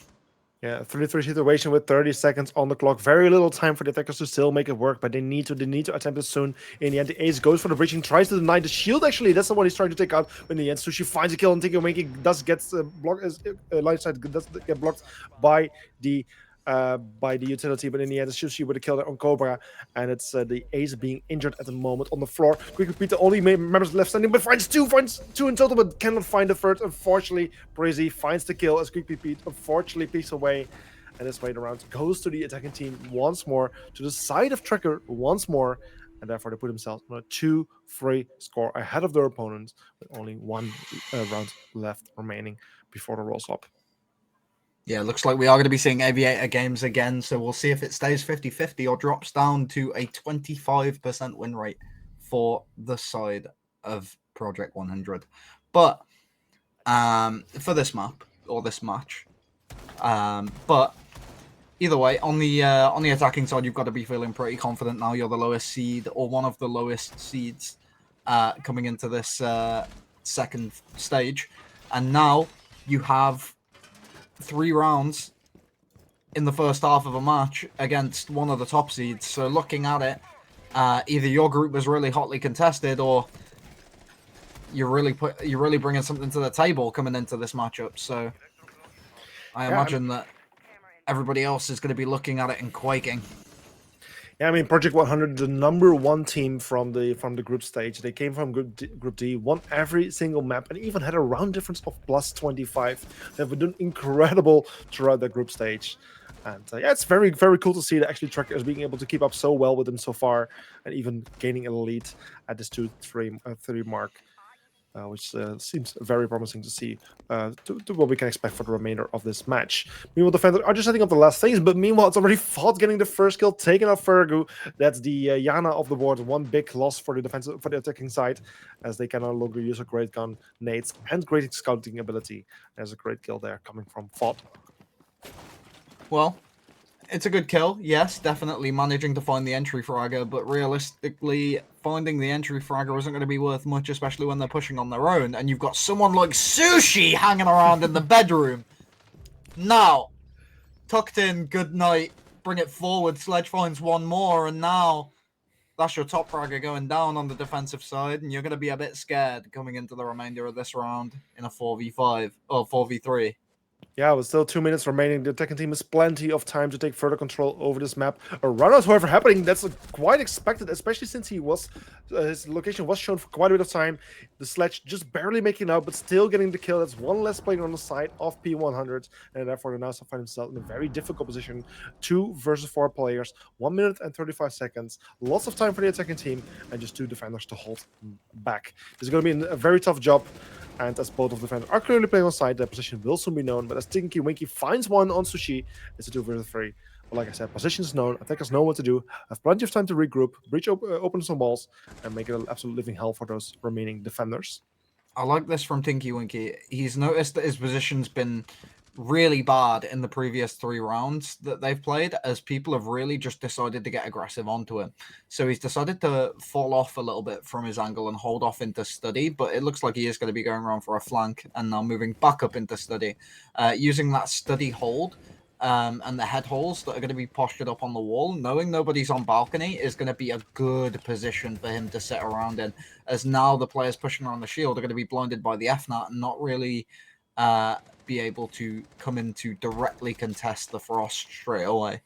Yeah, 3-3 situation with 30 seconds on the clock. Very little time for the attackers to still make it work, but they need to attempt it soon. In the end, the Ace goes for the breaching, tries to deny the shield. Actually, that's not what he's trying to take out. In the end, Sushi finds a kill, and Tinky does get blocked. Light side does get blocked by the utility, but in the end, it's Sushi with a kill there on Cobra, and it's the Ace being injured at the moment on the floor. Quick Repeat, the only members left standing, but finds two in total, but cannot find the third. Unfortunately, Breezy finds the kill as Quick Repeat unfortunately peeks away, and this way the round goes to the attacking team once more, to the side of Tracker once more, and therefore they put themselves on a 2-3 score ahead of their opponents, with only one round left remaining before the roll swap. Yeah, looks like we are going to be seeing Aviator games again, so we'll see if it stays 50-50 or drops down to a 25% win rate for the side of Project 100. But for this map, or this match, but either way, on the attacking side, you've got to be feeling pretty confident now. You're the lowest seed, or one of the lowest seeds, coming into this second stage, and now you have 3 rounds in the first half of a match against one of the top seeds. So looking at it, either your group was really hotly contested, or you're really bringing something to the table coming into this matchup. So I imagine that everybody else is going to be looking at it and quaking. Yeah, I mean Project 100, the number one team from the group stage. They came from Group D, won every single map, and even had a round difference of plus 25. They've been doing incredible throughout the group stage. And yeah, it's very, very cool to see that actually Trackers being able to keep up so well with them so far, and even gaining a lead at this 2-3 mark, which seems very promising to see, to what we can expect for the remainder of this match. Meanwhile, defenders are just setting up the last things, but meanwhile, it's already Fought getting the first kill, taking out Fergu. That's the Yana of the board. One big loss for the defensive, for the attacking side, as they can no longer use a great gun, nades, and great scouting ability. There's a great kill there coming from Fought. Well, it's a good kill, yes, definitely managing to find the entry fragger, but realistically, finding the entry fragger isn't going to be worth much, especially when they're pushing on their own, and you've got someone like Sushi hanging around in the bedroom. Now, tucked in, good night, bring it forward, Sledge finds one more, and now that's your top fragger going down on the defensive side, and you're going to be a bit scared coming into the remainder of this round in a 4v5, or 4v3. Yeah, with still 2 minutes remaining, the attacking team has plenty of time to take further control over this map. A runout, however, happening. That's quite expected, especially since his location was shown for quite a bit of time. The Sledge just barely making out, but still getting the kill. That's one less player on the side of P100, and therefore they now find himself in a very difficult position. 2 versus 4 players, 1 minute and 35 seconds. Lots of time for the attacking team, and just 2 defenders to hold back. This is going to be a very tough job. And as both of the defenders are clearly playing on side, their position will soon be known. But as Tinky Winky finds one on Sushi, it's a 2 versus 3. But like I said, position is known. Attackers know what to do. Have plenty of time to regroup, open some walls, and make it an absolute living hell for those remaining defenders. I like this from Tinky Winky. He's noticed that his position's been really bad in the previous 3 rounds that they've played, as people have really just decided to get aggressive onto him. So he's decided to fall off a little bit from his angle and hold off into study, but it looks like he is going to be going around for a flank and now moving back up into study. Using that study hold and the head holes that are going to be postured up on the wall, knowing nobody's on balcony is going to be a good position for him to sit around in, as now the players pushing around the shield are going to be blinded by the FNAT and not really be able to come in to directly contest the Frost straight away.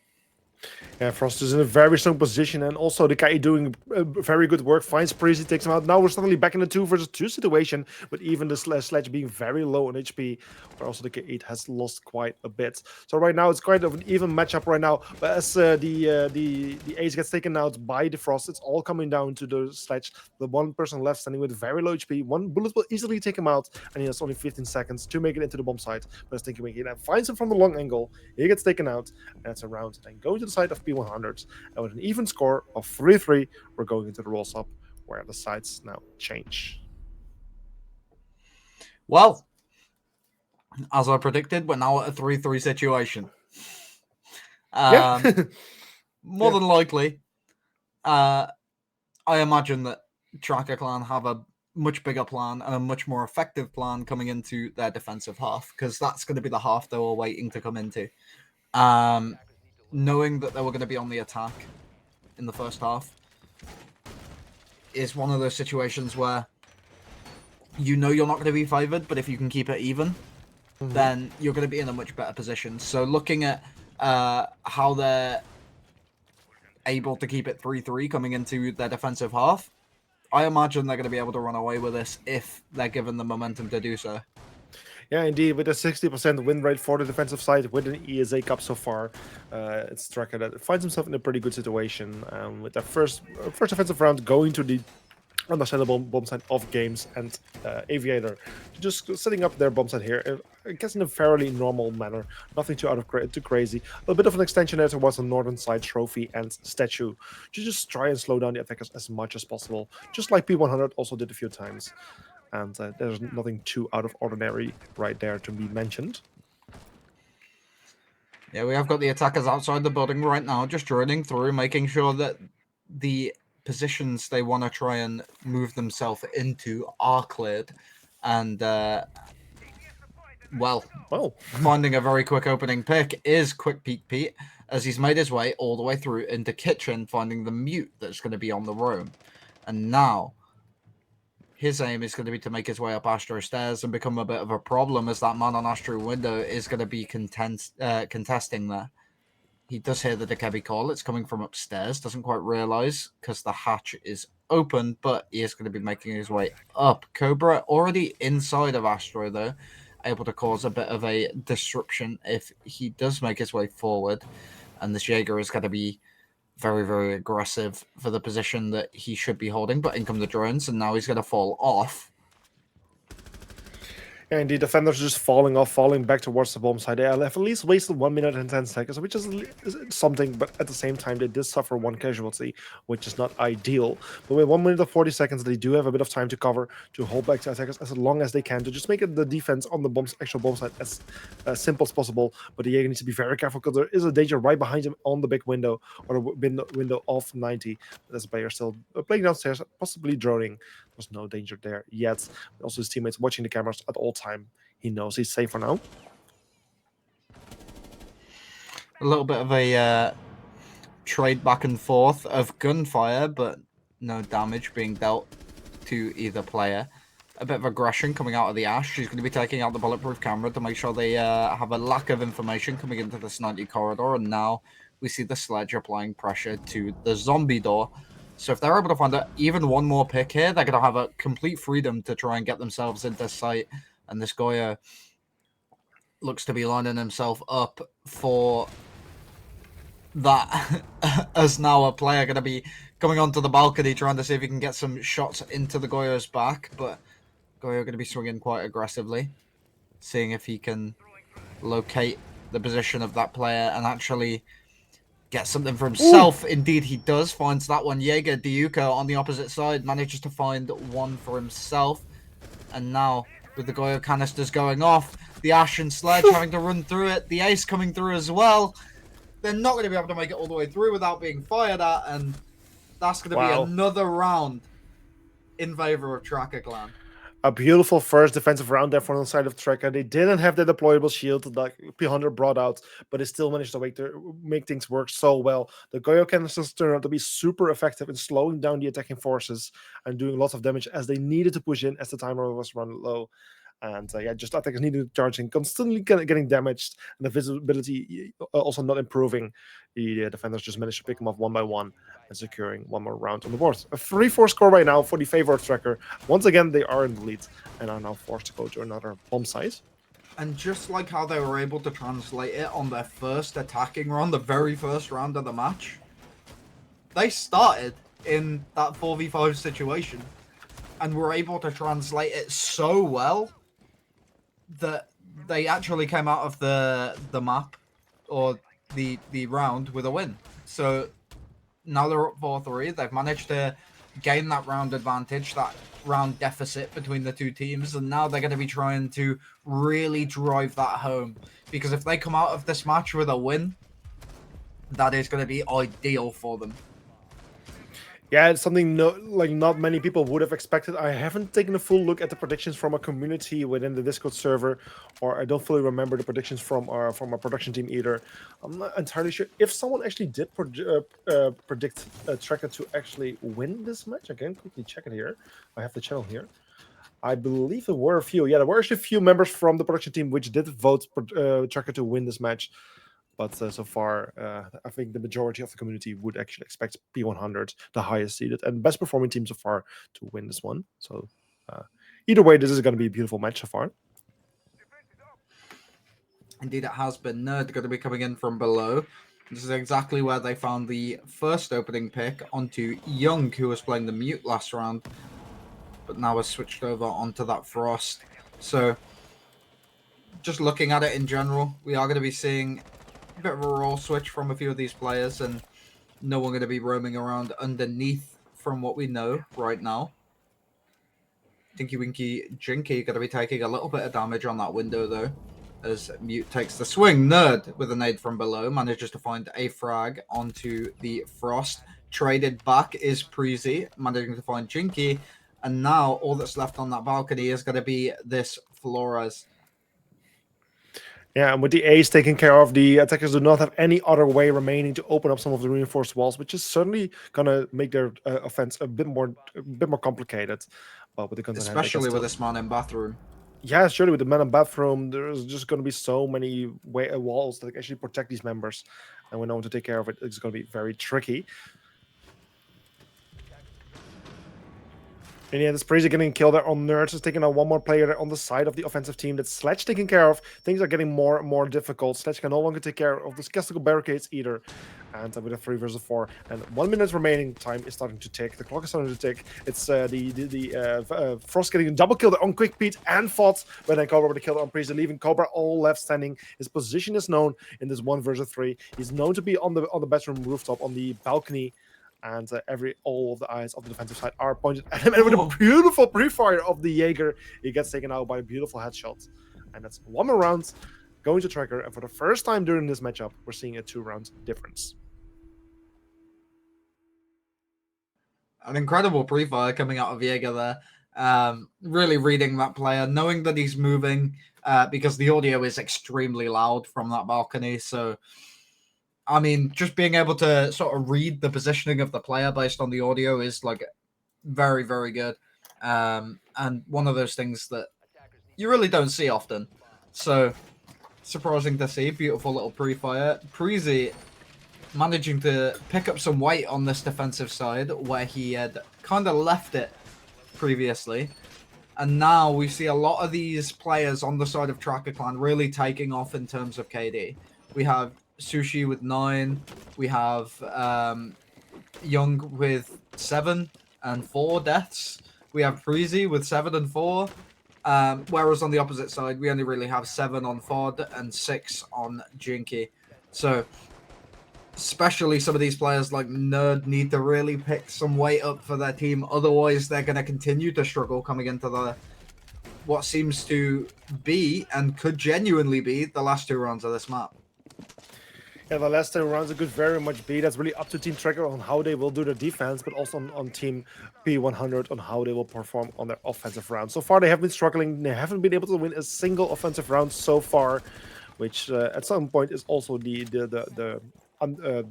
Yeah, Frost is in a very strong position, and also the guy doing very good work. Finds Breezy, takes him out. Now we're suddenly back in a 2 versus 2 situation, but even the Sledge being very low on HP, but also the K8 has lost quite a bit. So right now it's quite of an even matchup right now. But as the Ace gets taken out by the Frost, it's all coming down to the Sledge. The one person left standing with very low HP. One bullet will easily take him out, and he has only 15 seconds to make it into the bomb site. But as Tinky Winky finds him from the long angle, he gets taken out, and it's a round. And then going to the side of P100s, and with an even score of 3-3, we're going into the rolls up, where the sides now change. Well, as I predicted, we're now at a 3-3 situation. More than likely, I imagine that Tracker Clan have a much bigger plan and a much more effective plan coming into their defensive half, because that's going to be the half they were waiting to come into. Knowing that they were going to be on the attack in the first half is one of those situations where you know you're not going to be favored, but if you can keep it even, then you're going to be in a much better position. So looking at how they're able to keep it 3-3 coming into their defensive half, I imagine they're going to be able to run away with this if they're given the momentum to do so. Yeah, indeed. With a 60% win rate for the defensive side with an ESA Cup so far, it's Tracker that finds himself in a pretty good situation with their first offensive round going to the understandable bomb site of Games and Aviator, just setting up their bomb site here, I guess in a fairly normal manner, nothing too crazy. A little bit of an extension there towards the northern side trophy and statue to just try and slow down the attackers as much as possible, just like P100 also did a few times. And there's nothing too out of ordinary right there to be mentioned. Yeah, we have got the attackers outside the building right now, just running through, making sure that the positions they want to try and move themselves into are cleared. And, finding a very quick opening pick is Quick Peek Pete, as he's made his way all the way through into kitchen, finding the mute that's going to be on the roam. And now his aim is going to be to make his way up Astro Stairs and become a bit of a problem, as that man on Astro Window is going to be contesting there. he does hear the Dekebi call. It's coming from upstairs. Doesn't quite realize because the hatch is open, but he is going to be making his way up. Cobra already inside of Astro, though, able to cause a bit of a disruption if he does make his way forward. And this Jaeger is going to be very, very aggressive for the position that he should be holding. But in come the drones, and now he's going to fall off. And the defenders are just falling off, falling back towards the bomb side. They have at least wasted 1 minute and 10 seconds, which is something, but at the same time, they did suffer one casualty, which is not ideal. But with 1 minute and 40 seconds, they do have a bit of time to cover, to hold back the attackers as long as they can, to just make it the defense on the bombs, actual bomb side as simple as possible. But the Jaeger needs to be very careful because there is a danger right behind him on the big window, or the window of 90. There's a player still playing downstairs, possibly droning. There's no danger there yet. Also, his teammates watching the cameras at all time. He knows he's safe for now. A little bit of a trade back and forth of gunfire, but no damage being dealt to either player. A bit of aggression coming out of the Ash. She's going to be taking out the bulletproof camera to make sure they have a lack of information coming into this 90 corridor. And now we see the Sledge applying pressure to the zombie door. So if they're able to find even one more pick here, they're going to have a complete freedom to try and get themselves into sight. And this Goyo looks to be lining himself up for that as now a player going to be coming onto the balcony trying to see if he can get some shots into the Goyo's back. But Goyo going to be swinging quite aggressively, seeing if he can locate the position of that player and actually get something for himself. Ooh. Indeed, he does. Finds that one. Jaeger Diuka on the opposite side manages to find one for himself. And now, with the Goyo canisters going off, the Ash and Sledge having to run through it, the Ace coming through as well. They're not going to be able to make it all the way through without being fired at, and that's going to be another round in favor of Tracker Clan. A beautiful first defensive round there from the side of Tracker. They didn't have the deployable shield like P100 brought out, but they still managed to make things work so well. The Goyo canisters turned out to be super effective in slowing down the attacking forces and doing lots of damage as they needed to push in as the timer was run low. And just attackers needed to charge in, constantly getting damaged, and the visibility also not improving. The defenders just managed to pick them off one by one and securing one more round on the board. A 3-4 score right now for the favor of Tracker. Once again, they are in the lead and are now forced to go to another bomb site. And just like how they were able to translate it on their first attacking round, the very first round of the match, they started in that 4v5 situation and were able to translate it so well that they actually came out of the map or the round with a win. So now they're up 4-3. They've managed to gain that round advantage, that round deficit between the two teams, and now they're going to be trying to really drive that home. Because if they come out of this match with a win, that is going to be ideal for them. Yeah, it's something not many people would have expected. I haven't taken a full look at the predictions from a community within the Discord server, or I don't fully remember the predictions from our production team either. I'm not entirely sure if someone actually did predict Tracker to actually win this match. I can quickly check it here. I have the channel here. I believe there were a few. Yeah, there were actually a few members from the production team which did vote Tracker to win this match. But so far, I think the majority of the community would actually expect P100, the highest seeded and best performing team so far, to win this one. So either way, this is going to be a beautiful match so far. Indeed, it has been. Nerd going to be coming in from below. This is exactly where they found the first opening pick onto Young, who was playing the mute last round, but now has switched over onto that Frost. So just looking at it in general, we are going to be seeing a bit of a role switch from a few of these players, and no one going to be roaming around underneath from what we know right now. Tinky Winky Jinky going to be taking a little bit of damage on that window though, as Mute takes the swing. Nerd with a nade from below manages to find a frag onto the Frost. Traded back is Preezy, managing to find Jinky, and now all that's left on that balcony is going to be this Flores. Yeah, and with the Ace taking care of, the attackers do not have any other way remaining to open up some of the reinforced walls, which is certainly gonna make their offense a bit more complicated. But with the guns especially with this man in bathroom. Yeah, surely with the man in bathroom, there's just gonna be so many walls that actually protect these members. and when no one to take care of it, it's going to be very tricky. And yeah, this Breezy getting killed there on Nerds is taking out one more player there on the side of the offensive team. That's Sledge taking care of. Things are getting more and more difficult. Sledge can no longer take care of the Skestical barricades either. And with a 3 versus 4 and 1 minute remaining, time is starting to tick. The clock is starting to tick. It's Frost getting a double kill on Quick Pete and vods, but then Cobra with a kill on Breezy, leaving Cobra all left standing. His position is known in this 1 versus 3. He's known to be on the bedroom rooftop, on the balcony, and all of the eyes of the defensive side are pointed at him. And with a beautiful pre-fire of the Jaeger, he gets taken out by a beautiful headshot. And that's 1 more round going to Tracker. And for the first time during this matchup, we're seeing a 2-round difference. An incredible pre-fire coming out of Jaeger there. Really reading that player, knowing that he's moving, because the audio is extremely loud from that balcony. So I mean, just being able to sort of read the positioning of the player based on the audio is like very, very good. And one of those things that you really don't see often. So surprising to see. Beautiful little pre-fire. Preezy managing to pick up some weight on this defensive side where he had kind of left it previously. And now we see a lot of these players on the side of Tracker Clan really taking off in terms of KD. We have Sushi with 9. We have Young with 7 and 4 deaths. We have Freezy with 7 and 4. Whereas on the opposite side, we only really have 7 on Fod and 6 on Jinky. So, especially some of these players like Nerd need to really pick some weight up for their team. Otherwise, they're going to continue to struggle coming into what seems to be and could genuinely be the last 2 rounds of this map. Yeah, the last 10 rounds could very much be. That's really up to Team Tracker on how they will do their defense, but also on Team P100 on how they will perform on their offensive round. So far, they have been struggling. They haven't been able to win a single offensive round so far, which at some point is also the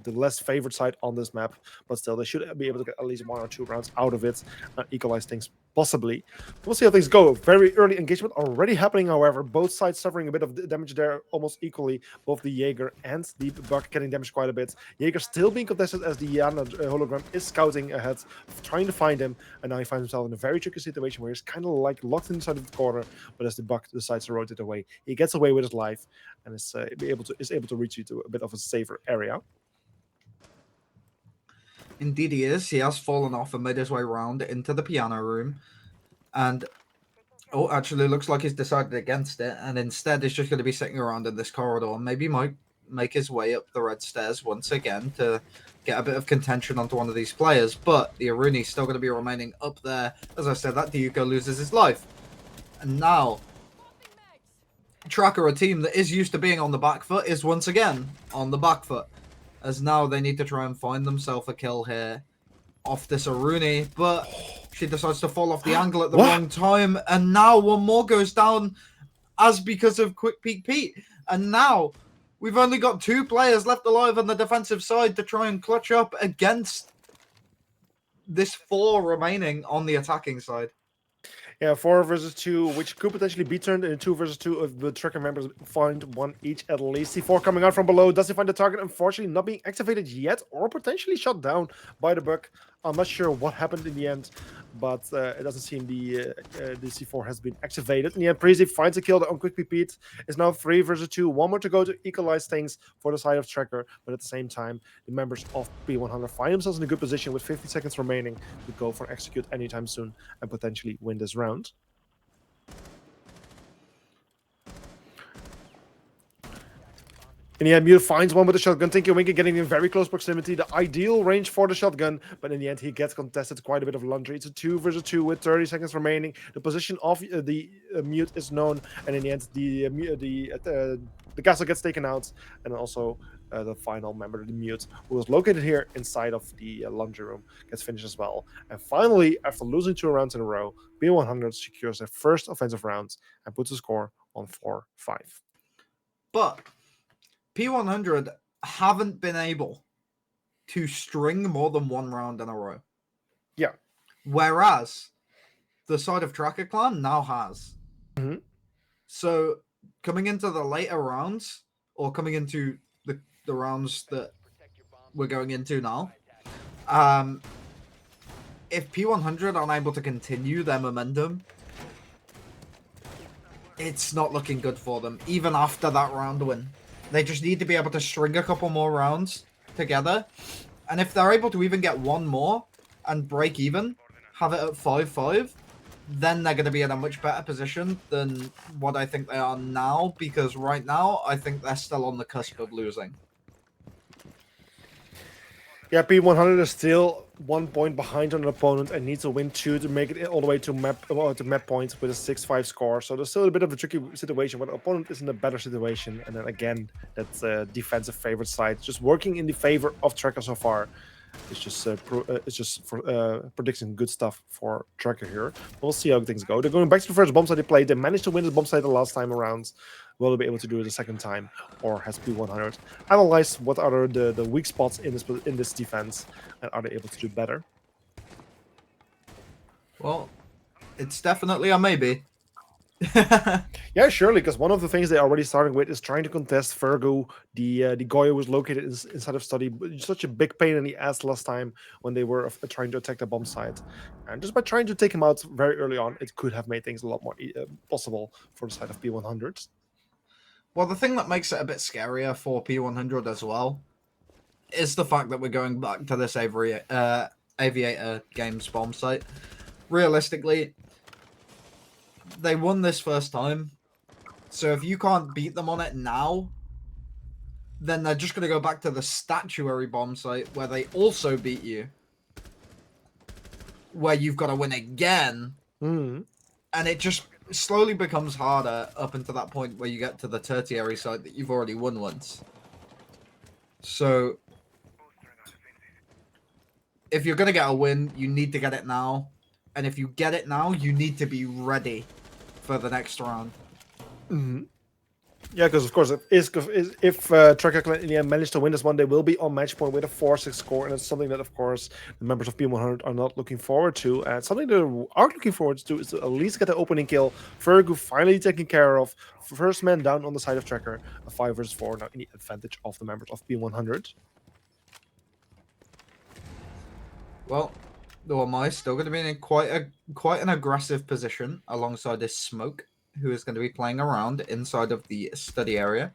less favored side on this map. But still, they should be able to get at least 1 or 2 rounds out of it, equalize things possibly. We'll see how things go. Very early engagement already happening, however. Both sides suffering a bit of damage there almost equally. Both the Jaeger and the Buck getting damaged quite a bit. Jaeger still being contested as the Yana hologram is scouting ahead, trying to find him. And now he finds himself in a very tricky situation where he's kind of like locked inside of the corner. But as the Buck decides to rotate away, he gets away with his life and is able to reach you to a bit of a safer area. Indeed he is. He has fallen off and made his way around into the piano room. And, actually looks like he's decided against it. And instead is just going to be sitting around in this corridor. Maybe might make his way up the red stairs once again to get a bit of contention onto one of these players. But the Aruni's still going to be remaining up there. As I said, that Diuko loses his life. And now, Tracker, a team that is used to being on the back foot, is once again on the back foot. As now they need to try and find themselves a kill here off this Aruni, but she decides to fall off the angle at the wrong time, and now one more goes down as because of Quick Peek Pete. And now we've only got 2 players left alive on the defensive side to try and clutch up against this 4 remaining on the attacking side. Yeah, 4 versus 2, which could potentially be turned into 2 versus 2 if the Tracker members find 1 each at least. C4 coming out from below. Does he find the target? Unfortunately, not being activated yet, or potentially shot down by the Buck. I'm not sure what happened in the end, but it doesn't seem the C4 has been activated. In the end, Breezy finds a kill on Quick Pete. It's now 3 versus 2. 1 more to go to equalize things for the side of Tracker, but at the same time, the members of P100 find themselves in a good position with 50 seconds remaining to go for execute anytime soon and potentially win this round. In the end, Mute finds one with the shotgun. Tinky Winky getting in very close proximity. The ideal range for the shotgun. But in the end, he gets contested quite a bit of laundry. It's a 2 versus 2 with 30 seconds remaining. The position of the Mute is known. And in the end, the castle gets taken out. And also the final member of the Mute, who was located here inside of the laundry room, gets finished as well. And finally, after losing 2 rounds in a row, B100 secures their first offensive rounds and puts the score on 4-5. But P100 haven't been able to string more than 1 round in a row. Yeah. Whereas the side of Tracker Clan now has. Mm-hmm. So coming into the later rounds, or coming into the the rounds that we're going into now. If P100 aren't able to continue their momentum, it's not looking good for them, even after that round win. They just need to be able to string a couple more rounds together. And if they're able to even get one more and break even, have it at 5-5, then they're going to be in a much better position than what I think they are now, because right now, I think they're still on the cusp of losing. Yeah, P100 is still 1 point behind on an opponent and needs to win 2 to make it all the way to map points with a 6-5 score. So there's still a bit of a tricky situation where the opponent is in a better situation. And then again, that's defensive favorite side just working in the favor of Tracker so far. It's just predicting good stuff for Tracker here. We'll see how things go. They're going back to the first bomb site they played. They managed to win the bomb site the last time around. Will they be able to do it the second time, or has P100 analyzed what are the weak spots in this defense, and are they able to do better? Well, it's definitely a maybe. Yeah, surely, because one of the things they already starting with is trying to contest Virgo. The Goyo was located inside of study. Such a big pain in the ass last time when they were trying to attack the bomb site, and just by trying to take him out very early on, it could have made things a lot more possible for the side of P100. Well, the thing that makes it a bit scarier for P100 as well is the fact that we're going back to this Aviator Games bomb site. Realistically, they won this first time, so if you can't beat them on it now, then they're just going to go back to the statuary bomb site where they also beat you, where you've got to win again, and it just slowly becomes harder up until that point where you get to the tertiary site that you've already won once. So if you're going to get a win, you need to get it now. And if you get it now, you need to be ready for the next round. Yeah, because of course, if Tracker Clan India manage to win this one, they will be on match point with a 4-6 score, and it's something that, of course, the members of P100 are not looking forward to. And something they are looking forward to is to at least get the opening kill. Fergu finally taken care of. First man down on the side of Tracker. A 5 versus 4 now in the advantage of the members of P100. Well, though, am I still going to be in quite an aggressive position alongside this Smoke, who is going to be playing around inside of the study area.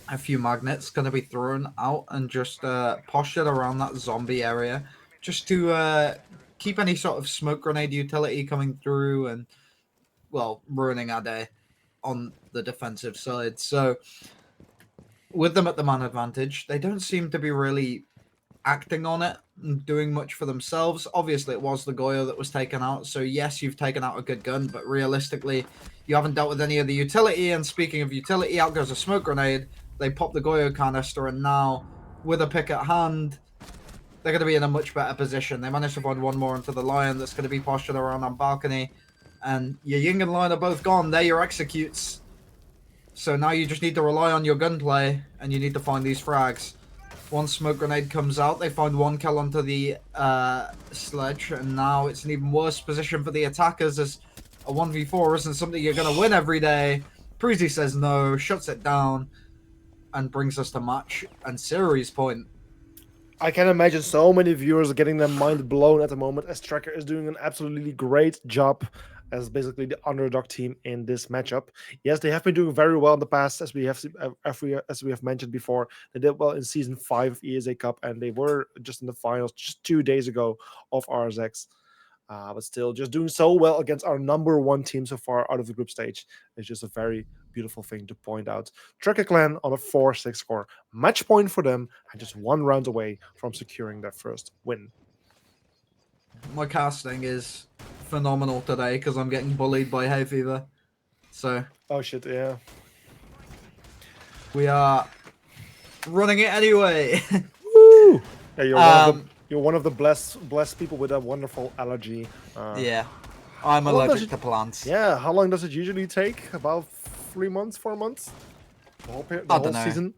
A few magnets going to be thrown out and just postured around that zombie area, just to keep any sort of smoke grenade utility coming through and, well, ruining our day on the defensive side. So, with them at the man advantage, they don't seem to be really acting on it and doing much for themselves. Obviously, it was the Goyo that was taken out, so yes, you've taken out a good gun, but realistically, you haven't dealt with any of the utility, and speaking of utility, out goes a smoke grenade, they pop the Goyo canister, and now, with a pick at hand, they're going to be in a much better position. They managed to find one more into the Lion that's going to be postured around on balcony, and your Ying and Lion are both gone. They're your executes. So now you just need to rely on your gunplay, and you need to find these frags. One smoke grenade comes out, they find one kill onto the sledge, and now it's an even worse position for the attackers as a 1v4 isn't something you're going to win every day. Prezi says no, shuts it down, and brings us to match and series point. I can imagine so many viewers getting their mind blown at the moment as Tracker is doing an absolutely great job as basically the underdog team in this matchup. Yes, they have been doing very well in the past, as we have mentioned before. They did well in Season 5 of ESA Cup, and they were just in the finals just 2 days ago of RSX. But still, just doing so well against our number 1 team so far out of the group stage is just a very beautiful thing to point out. Tracker Clan on a 4-6 score. Match point for them, and just 1 round away from securing their first win. My casting is phenomenal today because I'm getting bullied by hay fever. So. Oh shit! Yeah. We are running it anyway. Woo! Yeah, you're one of the blessed people with a wonderful allergy. Yeah, I'm allergic to plants. Yeah, how long does it usually take? About 3 months, 4 months? The whole season?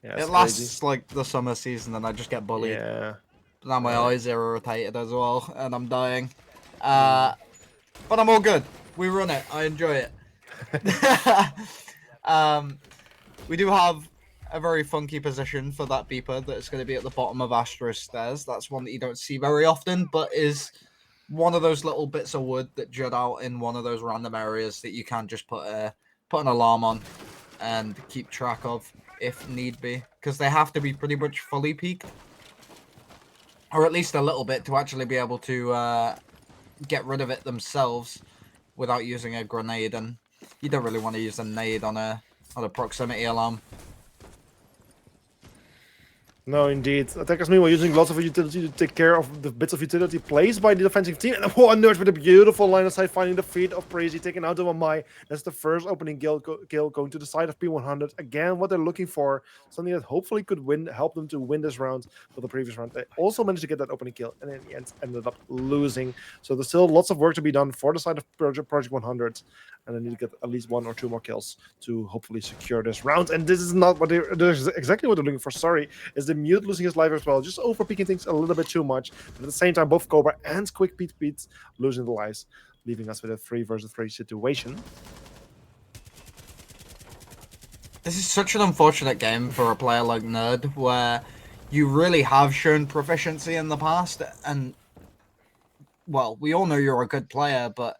Yeah, it lasts like the summer season and I just get bullied. Yeah. Now my eyes are irritated as well and I'm dying. But I'm all good. We run it. I enjoy it. We do have a very funky position for that beeper that's going to be at the bottom of Astra's stairs. That's one that you don't see very often, but is one of those little bits of wood that jut out in one of those random areas that you can just put an alarm on and keep track of if need be, because they have to be pretty much fully peaked, or at least a little bit, to actually be able to get rid of it themselves without using a grenade. And you don't really want to use a nade on a proximity alarm. No, indeed. Attackers meanwhile using lots of utility to take care of the bits of utility placed by the defensive team. And oh, Nerd with a beautiful line of sight, finding the feet of Crazy, taking out the Mai. That's the first opening kill going to the side of P100. Again, what they're looking for, something that hopefully could help them to win this round. For the previous round, they also managed to get that opening kill, and in the end ended up losing. So there's still lots of work to be done for the side of Project 100, and they need to get at least 1 or 2 more kills to hopefully secure this round. And this is not what this is exactly what they're looking for. Sorry, is the Mute losing his life as well, just overpeaking things a little bit too much. But at the same time, both Cobra and Quick Pete losing the lives, leaving us with a 3 versus 3 situation. This is such an unfortunate game for a player like Nerd, where you really have shown proficiency in the past, and well, we all know you're a good player, but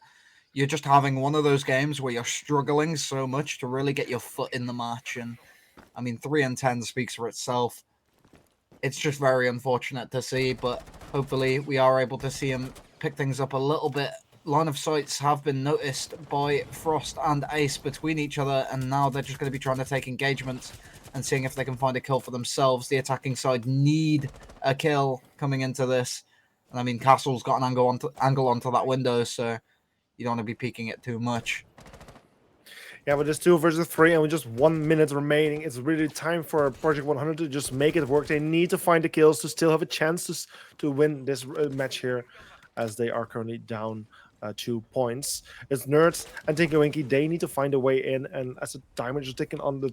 you're just having one of those games where you're struggling so much to really get your foot in the match. And I mean, 3-10 speaks for itself. It's just very unfortunate to see, but hopefully we are able to see him pick things up a little bit. Line of sights have been noticed by Frost and Ace between each other, and now they're just going to be trying to take engagement and seeing if they can find a kill for themselves. The attacking side need a kill coming into this. And I mean, Castle's got an angle onto that window, so you don't want to be peeking it too much. Yeah, but there's 2 versus 3, and with just 1 minute remaining, it's really time for Project 100 to just make it work. They need to find the kills to still have a chance to win this match here, as they are currently down 2 points. It's Nerds and Tinky Winky. They need to find a way in, and as the timer is ticking on, the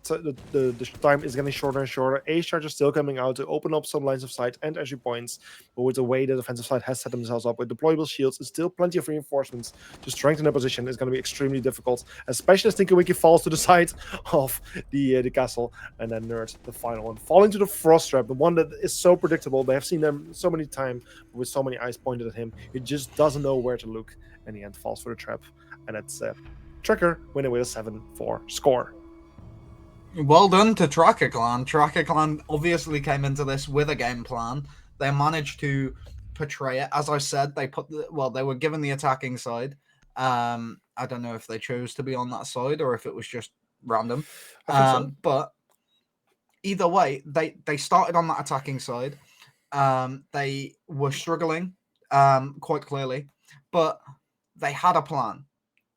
time is getting shorter and shorter. Ace charge is still coming out to open up some lines of sight and entry points, but with the way the defensive side has set themselves up with deployable shields, it's still plenty of reinforcements to strengthen their position. Is going to be extremely difficult, especially as Tinky Winky falls to the side of the castle, and then Nerd, the final one, falling to the Frost Trap, the one that is so predictable. They have seen them so many times with so many eyes pointed at him. He just doesn't know where to look. In the end, falls for the trap, and it's Tracker winning with a 7-4 score. Well done to Tracker Clan. Tracker Clan obviously came into this with a game plan. They managed to portray it. As I said, they were given the attacking side. I don't know if they chose to be on that side or if it was just random. I think so. But either way, they started on that attacking side. They were struggling quite clearly, but they had a plan,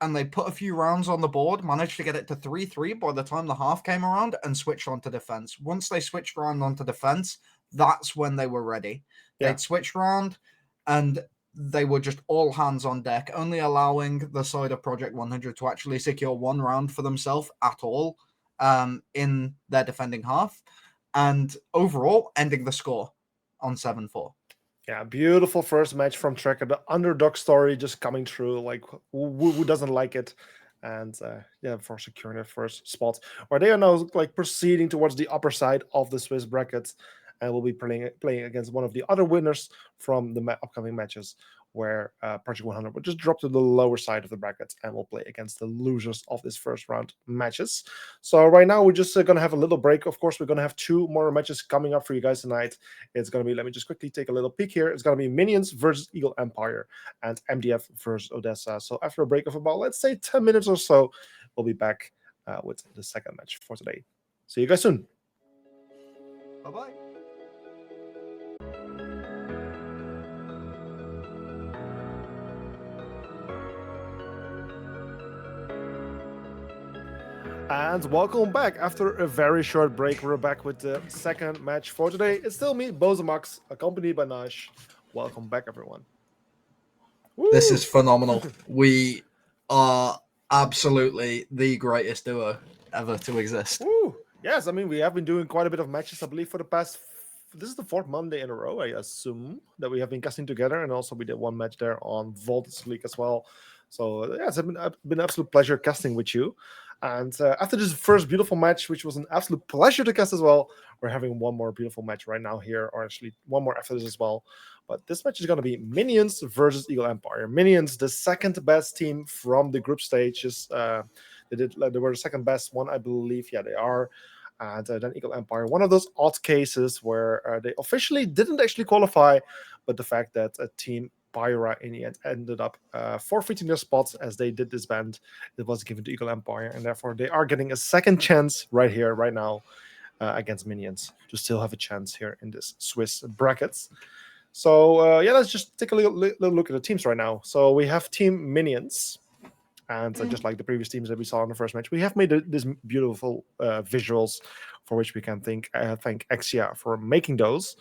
and they put a few rounds on the board, managed to get it to 3-3 by the time the half came around, and switched onto defense. Once they switched around onto defense, that's when they were ready. Yeah. They'd switched around, and they were just all hands on deck, only allowing the side of Project 100 to actually secure 1 round for themselves at all in their defending half, and overall ending the score on 7-4. Yeah, beautiful first match from Tracker. The underdog story just coming through. Like, who doesn't like it? And yeah, for securing their first spot, where they are now like proceeding towards the upper side of the Swiss brackets, and will be playing against one of the other winners from the upcoming matches, where Project 100 will just drop to the lower side of the brackets and will play against the losers of this first round matches. So right now we're just going to have a little break. Of course, we're going to have 2 more matches coming up for you guys tonight. It's going to be, let me just quickly take a little peek here. It's going to be Minions versus Eagle Empire and MDF versus Odessa. So after a break of about, let's say 10 minutes or so, we'll be back with the second match for today. See you guys soon. Bye-bye. And welcome back. After a very short break, we're back with the second match for today. It's still me, Bozamax, accompanied by Nash. Welcome back, everyone. Woo! This is phenomenal. We are absolutely the greatest duo ever to exist. Woo! Yes, I mean, we have been doing quite a bit of matches, I believe, for the past... This is the 4th Monday in a row, I assume, that we have been casting together. And also we did 1 match there on Voltage League as well. So yeah, it's been an absolute pleasure casting with you. And after this first beautiful match, which was an absolute pleasure to cast as well, we're having one more beautiful match right now here, or actually one more after this as well. But this match is going to be Minions versus Eagle Empire. Minions, the second best team from the group stages. They were the second best one, I believe. Yeah, they are. And then Eagle Empire, one of those odd cases where they officially didn't actually qualify, but the fact that a team Pyra in the end ended up forfeiting their spots as they did disband, it was given to Eagle Empire, and therefore they are getting a second chance right here, right now, against Minions to still have a chance here in this Swiss brackets. So yeah, let's just take a little look at the teams right now. So we have Team Minions, and just like the previous teams that we saw in the first match, we have made this beautiful visuals for which we can thank Exia for making those.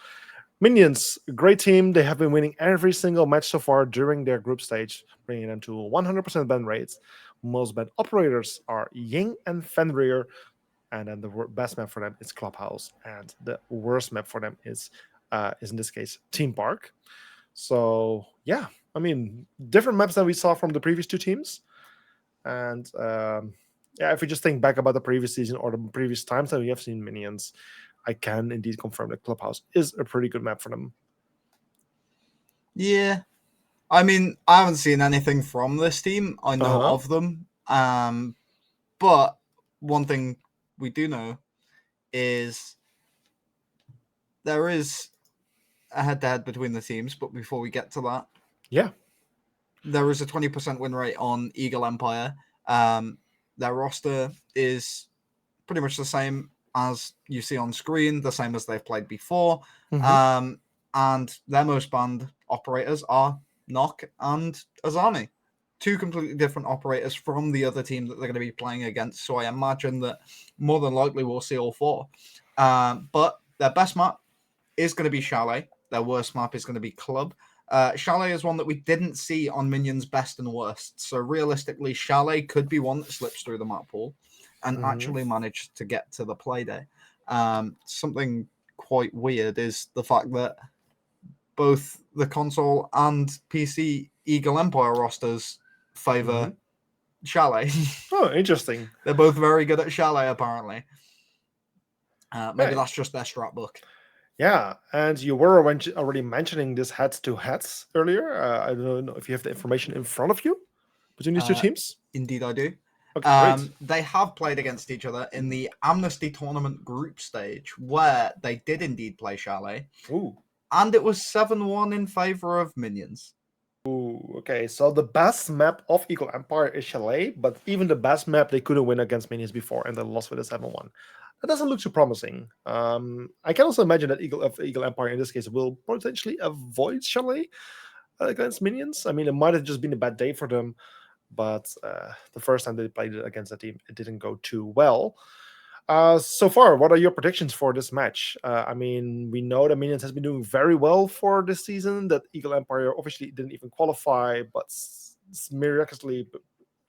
Minions, great team. They have been winning every single match so far during their group stage, bringing them to 100% ban rates. Most banned operators are Ying and Fenrir, and then the best map for them is Clubhouse, and the worst map for them is in this case Team Park. So yeah, I mean, different maps than we saw from the previous two teams. And yeah, if we just think back about the previous season or the previous times that we have seen Minions, I can indeed confirm that Clubhouse is a pretty good map for them. Yeah. I mean, I haven't seen anything from this team. I know of them. But one thing we do know is there is a head-to-head between the teams. But before we get to that, yeah, there is a 20% win rate on Eagle Empire. Their roster is pretty much the same as you see on screen, the same as they've played before. And their most banned operators are Nock and Azami, two completely different operators from the other team that they're going to be playing against. So I imagine that more than likely we'll see all four. But their best map is going to be Chalet. Their worst map is going to be Club. Chalet is one that we didn't see on Minions' best and worst. So realistically, Chalet could be one that slips through the map pool and actually manage to get to the play day. Something quite weird is the fact that both the console and PC Eagle Empire rosters favor Chalet. Oh, interesting. They're both very good at Chalet, apparently. Maybe that's just their strat book. Yeah, and you were already mentioning this heads-to-heads earlier. I don't know if you have the information in front of you between these two teams. Indeed, I do. Okay, great. They have played against each other in the Amnesty Tournament group stage, where they did indeed play Chalet. Ooh. And it was 7-1 in favor of Minions. Ooh, okay, so the best map of Eagle Empire is Chalet, but even the best map they couldn't win against Minions before, and they lost with a 7-1. That doesn't look too promising. I can also imagine that Eagle Empire in this case will potentially avoid Chalet against Minions. I mean, it might have just been a bad day for them, but the first time they played it against the team, it didn't go too well. So far, what are your predictions for this match? I mean, we know that Minions has been doing very well for this season, that Eagle Empire obviously didn't even qualify, but miraculously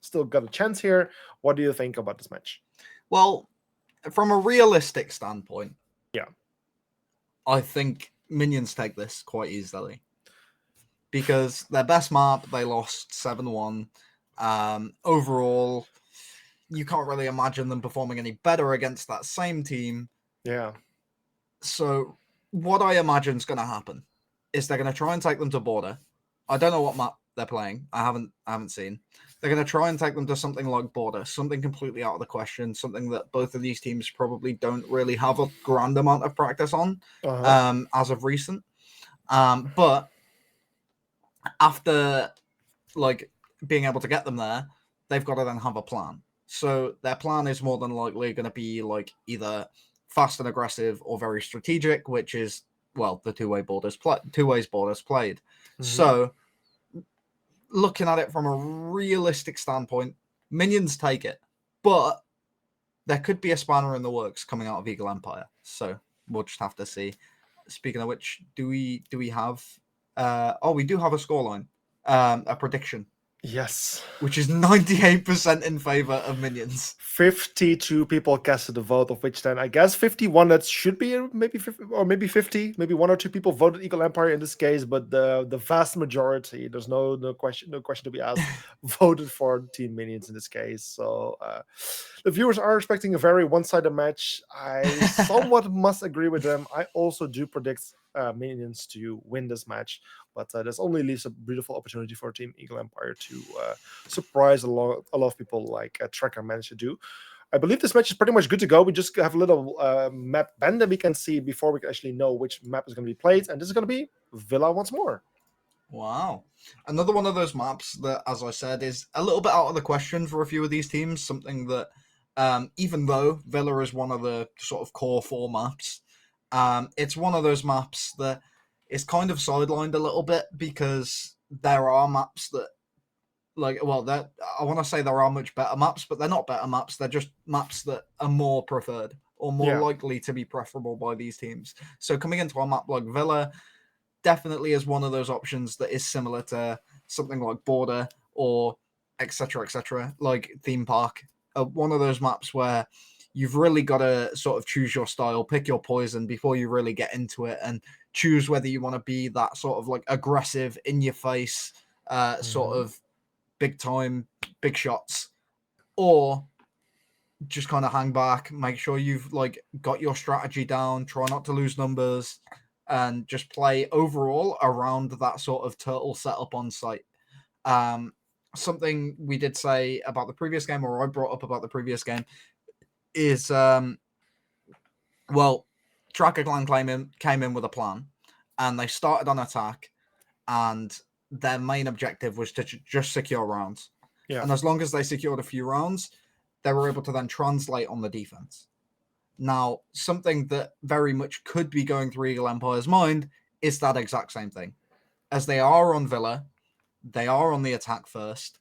still got a chance here. What do you think about this match? Well, from a realistic standpoint, yeah, I think Minions take this quite easily. Because their best map, they lost 7-1. Overall, you can't really imagine them performing any better against that same team. Yeah. So what I imagine is going to happen is they're going to try and take them to border. I don't know what map they're playing. I haven't seen. They're going to try and take them to something like border, something completely out of the question, something that both of these teams probably don't really have a grand amount of practice on as of recent. But after like being able to get them there, they've got to then have a plan. So their plan is more than likely going to be like either fast and aggressive or very strategic, which is, well, the two ways borders played. So looking at it from a realistic standpoint, Minions take it, but there could be a spanner in the works coming out of Eagle Empire. So we'll just have to see. Speaking of which, do we have? We do have a scoreline, a prediction. Yes. which is 98% in favor of minions. 52 people casted the vote, of which then I guess 51 that should be maybe 50, or maybe 50, maybe one or two people voted Eagle Empire in this case, but the vast majority, there's no question to be asked, voted for Team Minions in this case. So the viewers are expecting a very one-sided match. I somewhat must agree with them. I also do predict Minions to win this match, but this only leaves a beautiful opportunity for Team Eagle Empire to surprise a lot of people like Trekker managed to do. I believe this match is pretty much good to go. We just have a little map bend that we can see before we can actually know which map is going to be played, and this is going to be Villa once more. Wow. Another one of those maps that, as I said, is a little bit out of the question for a few of these teams. Something that, even though Villa is one of the sort of core four maps, it's one of those maps that is kind of sidelined a little bit because there are maps that, like, well, that I want to say there are much better maps, but they're not better maps. They're just maps that are more preferred or more Yeah. likely to be preferable by these teams. So coming into a map like Villa definitely is one of those options that is similar to something like Border or etc., like Theme Park. One of those maps where you've really got to sort of choose your style, pick your poison before you really get into it, and choose whether you want to be that sort of like aggressive, in your face, sort Mhm. of big time, big shots, or just kind of hang back, make sure you've like got your strategy down, try not to lose numbers, and just play overall around that sort of turtle setup on site. Um, Something we did say about the previous game, or I brought up about the previous game, is well, Tracker Clan came in with a plan, and they started on attack, and their main objective was to just secure rounds. Yeah. And as long as they secured a few rounds, they were able to then translate on the defense. Now, something that very much could be going through Eagle Empire's mind is that exact same thing. As they are on Villa, they are on the attack first,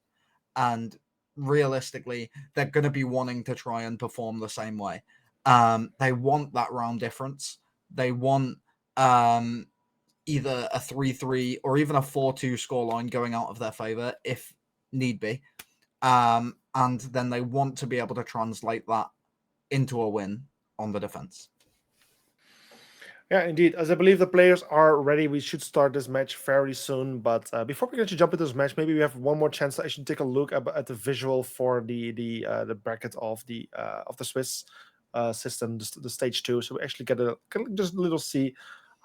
and realistically, they're going to be wanting to try and perform the same way. They want that round difference. They want either a 3-3 or even a 4-2 scoreline going out of their favor if need be. And then they want to be able to translate that into a win on the defense. Yeah, indeed. As I believe the players are ready, we should start this match very soon. But before we actually jump into this match, maybe we have one more chance to actually take a look at the visual for the bracket of the Swiss system, the stage two. So we actually get just a little see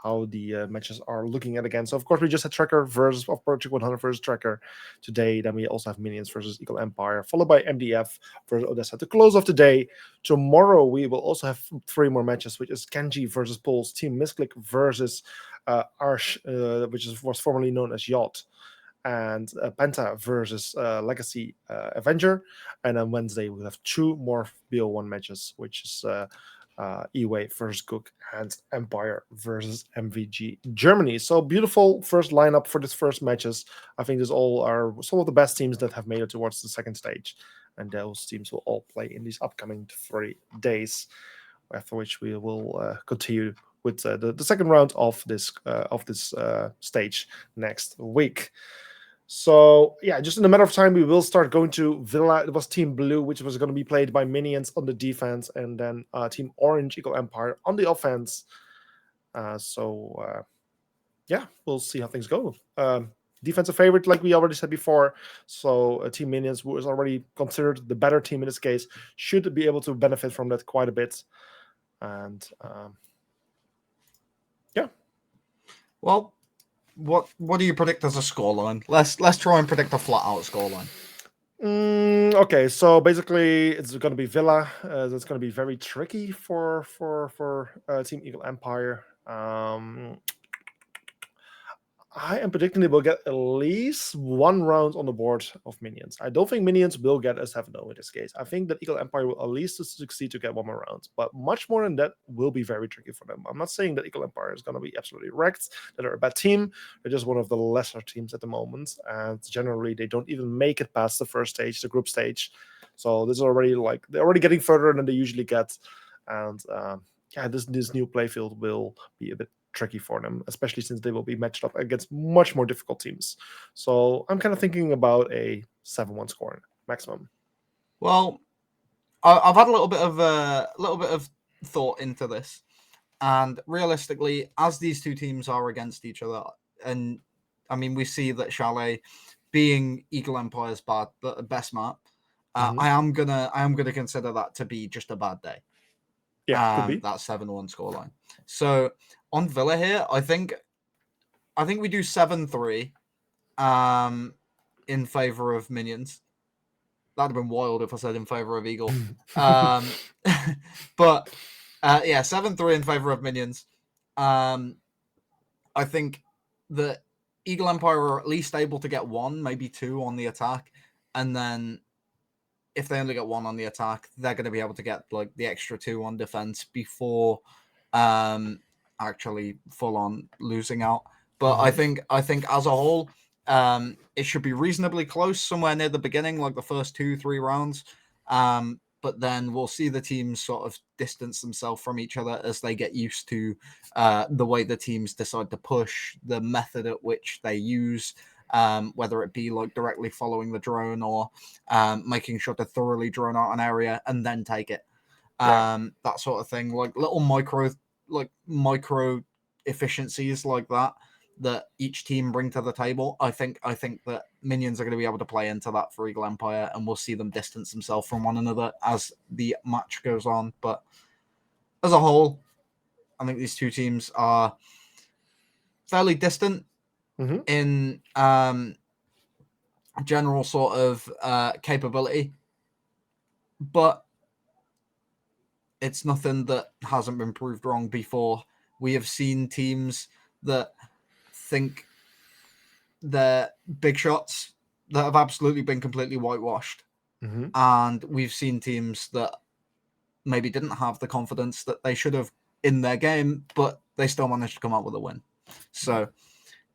how the matches are looking at again. So of course we just had Tracker versus of Project 100 versus Tracker today. Then we also have Minions versus Eagle Empire, followed by MDF versus Odessa to close off the day. Tomorrow we will also have three more matches, which is Kenji versus Pulse, Team Misclick versus Arsh, which was formerly known as Yacht, and Penta versus Legacy Avenger. And on Wednesday we'll have two more BO1 matches, which is Eway versus Cook and Empire versus MVG Germany. So beautiful first lineup for this first matches. I think these all are some of the best teams that have made it towards the second stage, and those teams will all play in these upcoming 3 days. After which we will continue with the second round of this stage next week. So yeah, just in a matter of time, we will start going to Villa. It was Team Blue, which was going to be played by Minions on the defense, and then Team Orange, Eagle Empire on the offense. Yeah, we'll see how things go. Defensive favorite, like we already said before. So Team Minions, who is already considered the better team in this case, should be able to benefit from that quite a bit. And yeah. Well, what do you predict as a scoreline? Let's try and predict a flat out scoreline. Okay, so basically, it's going to be Villa. That's going to be very tricky for Team Eagle Empire. I am predicting they will get at least one round on the board of Minions. I don't think Minions will get a 7-0 in this case. I think that Eagle Empire will at least succeed to get one more round, but much more than that will be very tricky for them. I'm not saying that Eagle Empire is going to be absolutely wrecked, that they're a bad team. They're just one of the lesser teams at the moment, and generally they don't even make it past the first stage, the group stage. So this is already like they're already getting further than they usually get, and yeah, this new playfield will be a bit tricky for them, especially since they will be matched up against much more difficult teams. So I'm kind of thinking about a 7-1 scoring maximum. Well, I've had a little bit of thought into this, and realistically, as these two teams are against each other, and I mean we see that Chalet, being Eagle Empire's best map, I am gonna consider that to be just a bad day. Yeah, could be. That 7-1 scoreline. So on Villa here, I think we do 7-3 in favor of Minions. That'd have been wild if I said in favor of Eagle. But yeah, 7-3 in favor of Minions. I think that Eagle Empire are at least able to get 1, maybe 2 on the attack, and then if they only get 1 on the attack, they're going to be able to get like the extra 2 on defense before actually full on losing out. But I think as a whole, it should be reasonably close somewhere near the beginning, like the first 2-3 rounds. But then we'll see the teams sort of distance themselves from each other as they get used to the way the teams decide to push, the method at which they use, whether it be like directly following the drone or making sure to thoroughly drone out an area and then take it. That sort of thing, like little micro efficiencies like that each team bring to the table. I think that Minions are going to be able to play into that for Eagle Empire, and we'll see them distance themselves from one another as the match goes on. But as a whole, I think these two teams are fairly distant in general sort of capability, but it's nothing that hasn't been proved wrong before. We have seen teams that think they're big shots that have absolutely been completely whitewashed. And we've seen teams that maybe didn't have the confidence that they should have in their game, but they still managed to come out with a win. So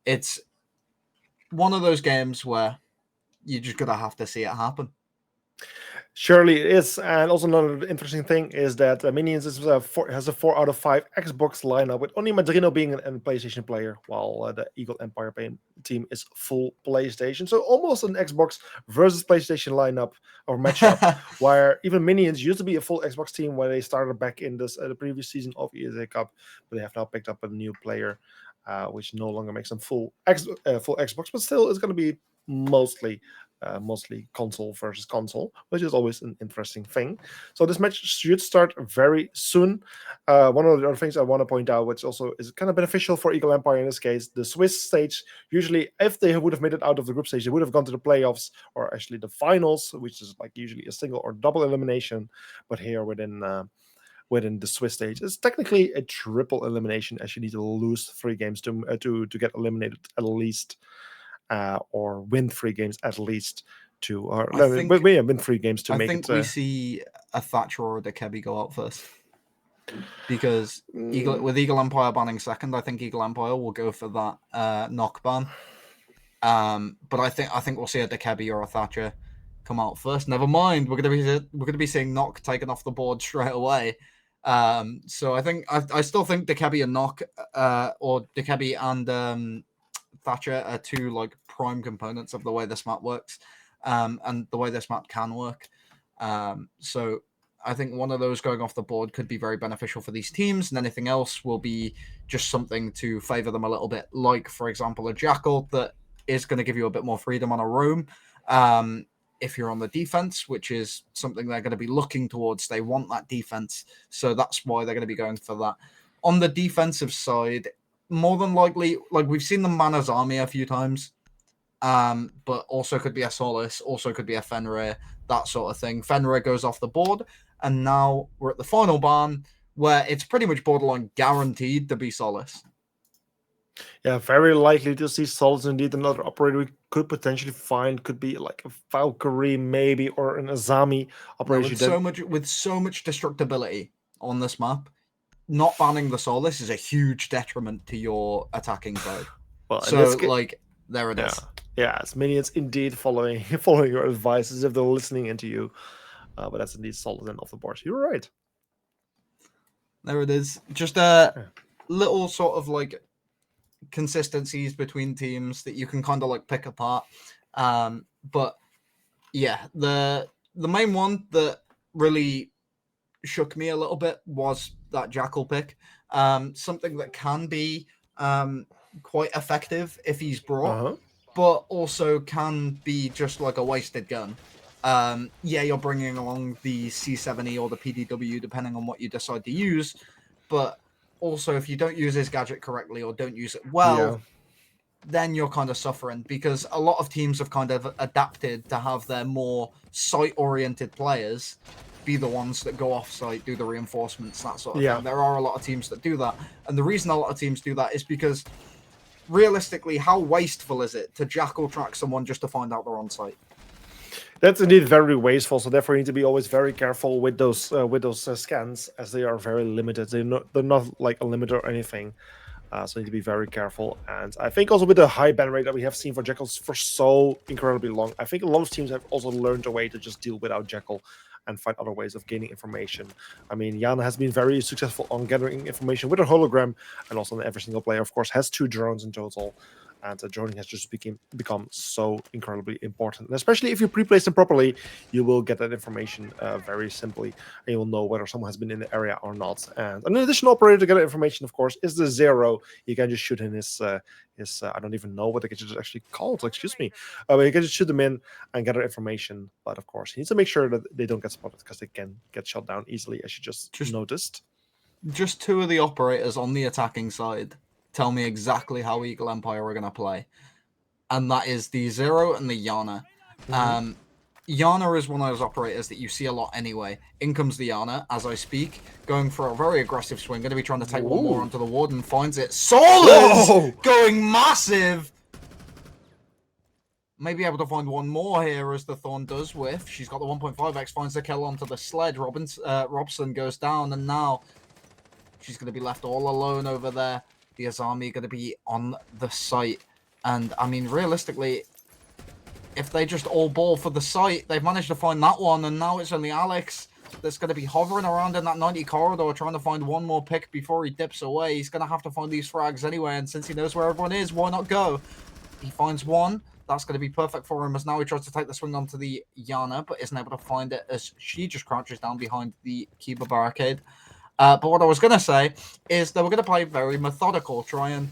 it's one of those games where you just gotta have to see it happen. Surely it is. And also another interesting thing is that Minions has a 4 out of 5 Xbox lineup, with only Madrino being a PlayStation player, while the Eagle Empire team is full PlayStation. So almost an Xbox versus PlayStation lineup or matchup, where even Minions used to be a full Xbox team when they started back in this the previous season of ESA Cup, but they have now picked up a new player, which no longer makes them full Xbox, but still is going to be mostly console versus console, which is always an interesting thing. So this match should start very soon. One of the other things I want to point out, which also is kind of beneficial for Eagle Empire in this case, the Swiss stage, usually if they would have made it out of the group stage, they would have gone to the playoffs, or actually the finals, which is like usually a single or double elimination. But here within the Swiss stage, it's technically a triple elimination, as you need to lose 3 games to get eliminated at least. Or win 3 games at least win 3 games to make it. I think we see a Thatcher or a Dekebi go out first, because with Eagle Empire banning second, I think Eagle Empire will go for that knock ban. But I think we'll see a Dekebi or a Thatcher come out first. Never mind, we're gonna be seeing knock taken off the board straight away. So I still think Dekebi and knock or Dekebi and Thatcher are 2 like prime components of the way this map works, and the way this map can work. So I think one of those going off the board could be very beneficial for these teams, and anything else will be just something to favor them a little bit. Like, for example, a Jackal that is going to give you a bit more freedom on a roam. If you're on the defense, which is something they're going to be looking towards. They want that defense, so that's why they're going to be going for that. On the defensive side, more than likely, like we've seen them man Azami a few times, but also could be a Solace, also could be a Fenrir, that sort of thing. Fenrir goes off the board, and now we're at the final ban where it's pretty much borderline guaranteed to be Solace. Yeah, very likely to see Solace. Indeed, another operator we could potentially find could be like a Valkyrie, maybe, or an Azami operator. With so much destructibility on this map, not banning the Solace is a huge detriment to your attacking side. Well, so there it is. Yeah, it's Minions indeed following your advice as if they're listening into you. But that's indeed Solace and off the board. You're right. There it is. Just a little sort of like consistencies between teams that you can kind of like pick apart. But Yeah, the main one that really shook me a little bit was that Jackal pick. Something that can be quite effective if he's brought, Uh-huh. but also can be just like a wasted gun. Yeah, you're bringing along the C70 or the PDW, depending on what you decide to use, but also if you don't use his gadget correctly or don't use it well, Yeah. then you're kind of suffering, because a lot of teams have kind of adapted to have their more site-oriented players be the ones that go off-site, do the reinforcements, that sort of Yeah. thing. There are a lot of teams that do that, and the reason a lot of teams do that is because realistically, how wasteful is it to jackal track someone just to find out they're on site? That's indeed very wasteful. So therefore, you need to be always very careful with those scans, as they are very limited. They're not like unlimited or anything. So you need to be very careful. And I think also with the high ban rate that we have seen for Jackals for so incredibly long, I think a lot of teams have also learned a way to just deal without Jackal and find other ways of gaining information. I mean, Yana has been very successful on gathering information with her hologram, and also every single player, of course, has 2 drones in total. And droning has just become so incredibly important. And especially if you pre-place them properly, you will get that information very simply, and you will know whether someone has been in the area or not. And an additional operator to get that information, of course, is the Zero. You can just shoot in his I don't even know what the gadget is actually called. Excuse me. But you can just shoot them in and gather information. But of course, you need to make sure that they don't get spotted, because they can get shot down easily, as you just noticed. Just 2 of the operators on the attacking side tell me exactly how Eagle Empire are going to play, and that is the Zero and the Yana. Yana is one of those operators that you see a lot anyway. In comes the Yana, as I speak, going for a very aggressive swing, going to be trying to take one more onto the ward, and finds it. Solas going massive! Maybe able to find one more here, as the Thorn does whiff. She's got the 1.5x, finds the kill onto the sled. Robson goes down, and now she's going to be left all alone over there. The Azami going to be on the site. And, I mean, realistically, if they just all ball for the site, they've managed to find that one, and now it's only Alex that's going to be hovering around in that 90 corridor, trying to find one more pick before he dips away. He's going to have to find these frags anyway, and since he knows where everyone is, why not go? He finds one. That's going to be perfect for him, as now he tries to take the swing onto the Yana, but isn't able to find it, as she just crouches down behind the Kiba barricade. But what I was going to say is that we're going to play very methodical, try and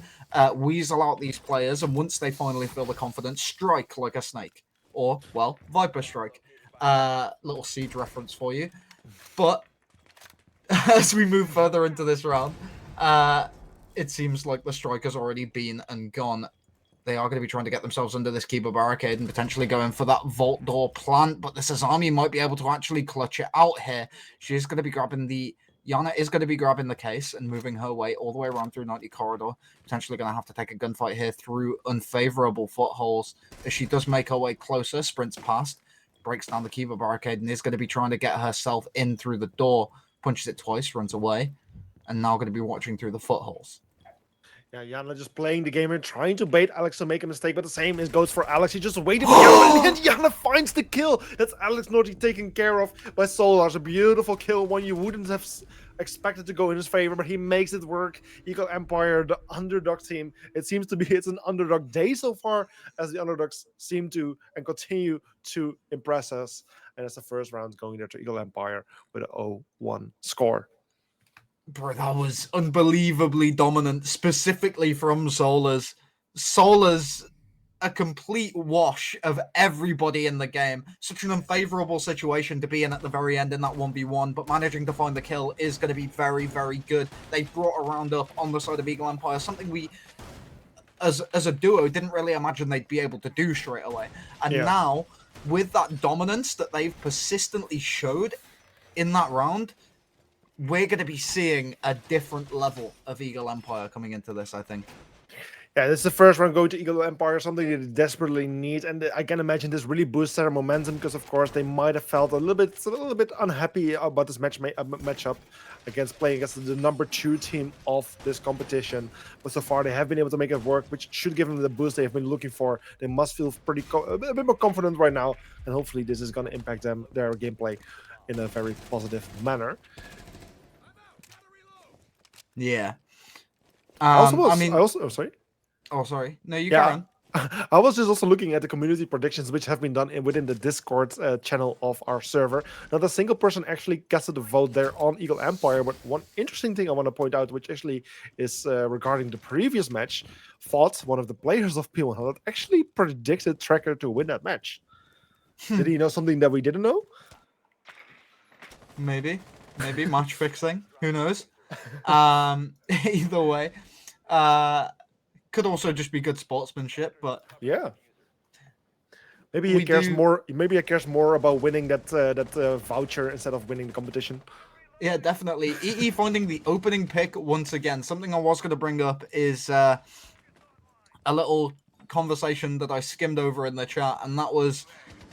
weasel out these players, and once they finally feel the confidence, strike like a snake. Or, well, Viper Strike. Little Siege reference for you. But as we move further into this round, it seems like the strike has already been and gone. They are going to be trying to get themselves under this Kiba barricade and potentially going for that vault door plant, but the Sazami might be able to actually clutch it out here. She is going to be grabbing the... Yana is going to be grabbing the case and moving her way all the way around through 90 corridor. Potentially going to have to take a gunfight here through unfavorable footholds. As she does make her way closer, sprints past, breaks down the Kiba barricade, and is going to be trying to get herself in through the door. Punches it twice, runs away, and now going to be watching through the footholes. Yeah, Yana just playing the game and trying to bait Alex to make a mistake, but the same goes for Alex. He just waited for Yana, and Yana finds the kill. That's Alex Naughty taken care of by Solar's. A beautiful kill, one you wouldn't have expected to go in his favor, but he makes it work. Eagle Empire, the underdog team. It seems to be it's an underdog day so far, as the underdogs seem to and continue to impress us. And it's the first round going there to Eagle Empire with a 0-1 score. Bro, that was unbelievably dominant, specifically from Solas. Solas, a complete wash of everybody in the game. Such an unfavorable situation to be in at the very end in that 1v1, but managing to find the kill is going to be very, very good. They brought a round up on the side of Eagle Empire, something we, as a duo, didn't really imagine they'd be able to do straight away. And now, with that dominance that they've persistently showed in that round, we're going to be seeing a different level of Eagle Empire coming into this, I think. Yeah, this is the first round going to Eagle Empire, something they desperately need, and I can imagine this really boosts their momentum, because of course they might have felt a little bit unhappy about this matchup playing against the number 2 team of this competition. But so far they have been able to make it work, which should give them the boost they have been looking for. They must feel a bit more confident right now, and hopefully this is going to impact their gameplay in a very positive manner. Yeah. Oh, sorry. Oh, sorry. No, you Yeah, carry on. I was just also looking at the community predictions which have been done within the Discord channel of our server. Not a single person actually casted a vote there on Eagle Empire, but one interesting thing I want to point out, which actually is regarding the previous match, Vods, one of the players of P100, actually predicted Tracker to win that match. Did he know something that we didn't know? Maybe match fixing. Who knows? Either way, could also just be good sportsmanship, but Yeah. Maybe he we cares do. more. Maybe he cares more about winning that voucher instead of winning the competition. Yeah, definitely. EE finding the opening pick once again. Something I was going to bring up is a little conversation that I skimmed over in the chat, and that was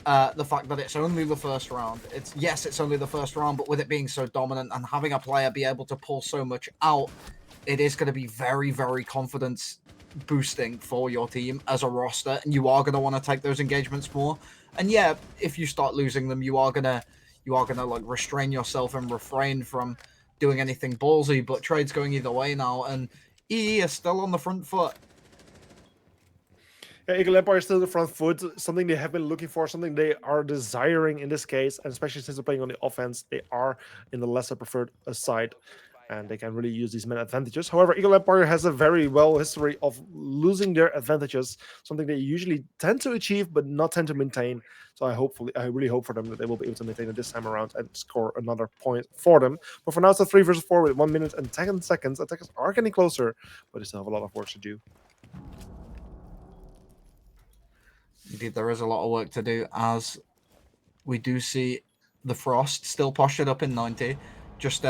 the fact that it's only the first round. It's only the first round, but with it being so dominant and having a player be able to pull so much out, it is going to be very, very confidence boosting for your team as a roster, and you are going to want to take those engagements more. And yeah, if you start losing them, you are gonna like restrain yourself and refrain from doing anything ballsy. But trade's going either way now, and EE is still on the front foot. Yeah, Eagle Empire is still the front foot, something they have been looking for, something they are desiring in this case, and especially since they're playing on the offense, they are in the lesser preferred side, and they can really use these main advantages. However, Eagle Empire has a very well history of losing their advantages, something they usually tend to achieve but not tend to maintain. So I really hope for them that they will be able to maintain it this time around and score another point for them. But for now, it's a 3 versus 4 with 1 minute and 10 seconds. Attackers are getting closer, but they still have a lot of work to do. Indeed, there is a lot of work to do, as we do see the Frost still postured up in 90, just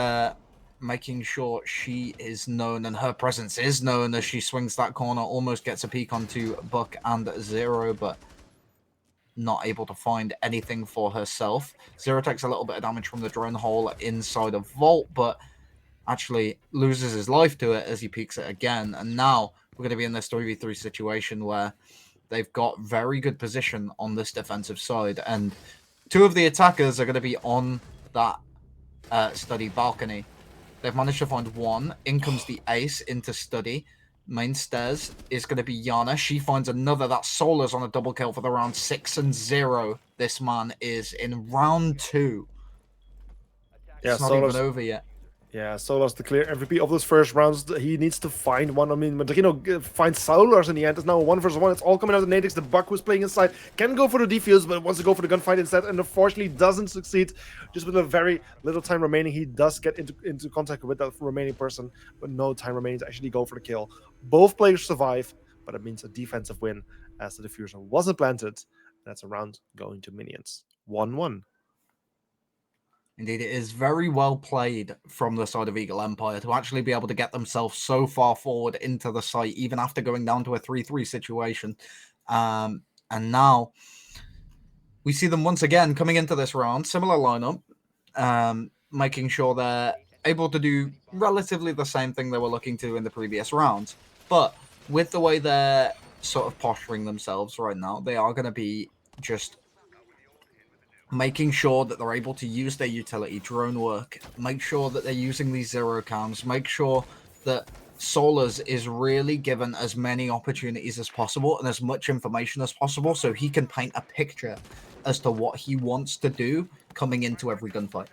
making sure she is known and her presence is known as she swings that corner, almost gets a peek onto Buck and Zero, but not able to find anything for herself. Zero takes a little bit of damage from the drone hole inside of Vault, but actually loses his life to it as he peeks it again. And now we're going to be in this 3v3 situation where they've got very good position on this defensive side, and two of the attackers are going to be on that study balcony. They've managed to find one. In comes the ace into study. Main stairs is going to be Yana. She finds another. That Solar's on a double kill for the round 6 and 0. This man is in round 2. Yeah, It's not even over yet. Yeah, Solar's the clear MVP of those first rounds. He needs to find one. I mean, Madrino finds Solar's in the end. It's now 1 versus 1. It's all coming out of the Natix. The Buck who's playing inside can go for the defuse, but wants to go for the gunfight instead, and unfortunately doesn't succeed. Just with a very little time remaining, he does get into contact with that remaining person, but no time remaining to actually go for the kill. Both players survive, but it means a defensive win as the diffuser wasn't planted. That's a round going to minions. 1-1. Indeed, it is very well played from the side of Eagle Empire to actually be able to get themselves so far forward into the site, even after going down to a 3-3 situation. And now we see them once again coming into this round, similar lineup, making sure they're able to do relatively the same thing they were looking to in the previous rounds. But with the way they're sort of posturing themselves right now, they are going to be just making sure that they're able to use their utility drone work, make sure that they're using these zero cams, make sure that Solars is really given as many opportunities as possible and as much information as possible so he can paint a picture as to what he wants to do coming into every gunfight.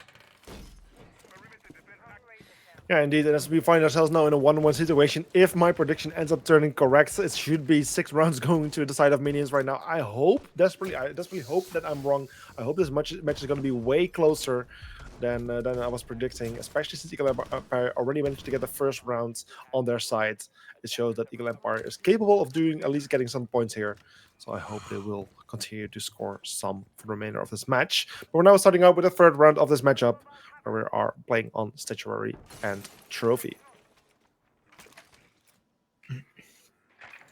Yeah, indeed. And as we find ourselves now in a 1-1 situation, if my prediction ends up turning correct, it should be 6 rounds going to the side of minions right now. I desperately hope that I'm wrong. I hope this match is going to be way closer than I was predicting, especially since Eagle Empire already managed to get the first rounds on their side. It shows that Eagle Empire is capable of doing at least getting some points here. So I hope they will continue to score some for the remainder of this match. But we're now starting out with the third round of this matchup, where we are playing on Statuary and Trophy.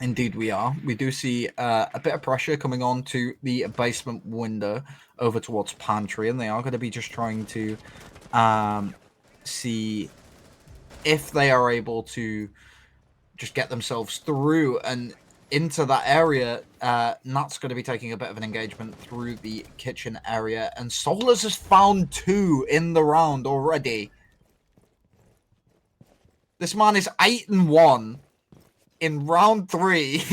Indeed, we are. We do see a bit of pressure coming on to the basement window over towards Pantry, and they are going to be just trying to see if they are able to just get themselves through and into that area. Nat's going to be taking a bit of an engagement through the kitchen area, and Solars has found 2 in the round already. This man is 8-1 in round 3.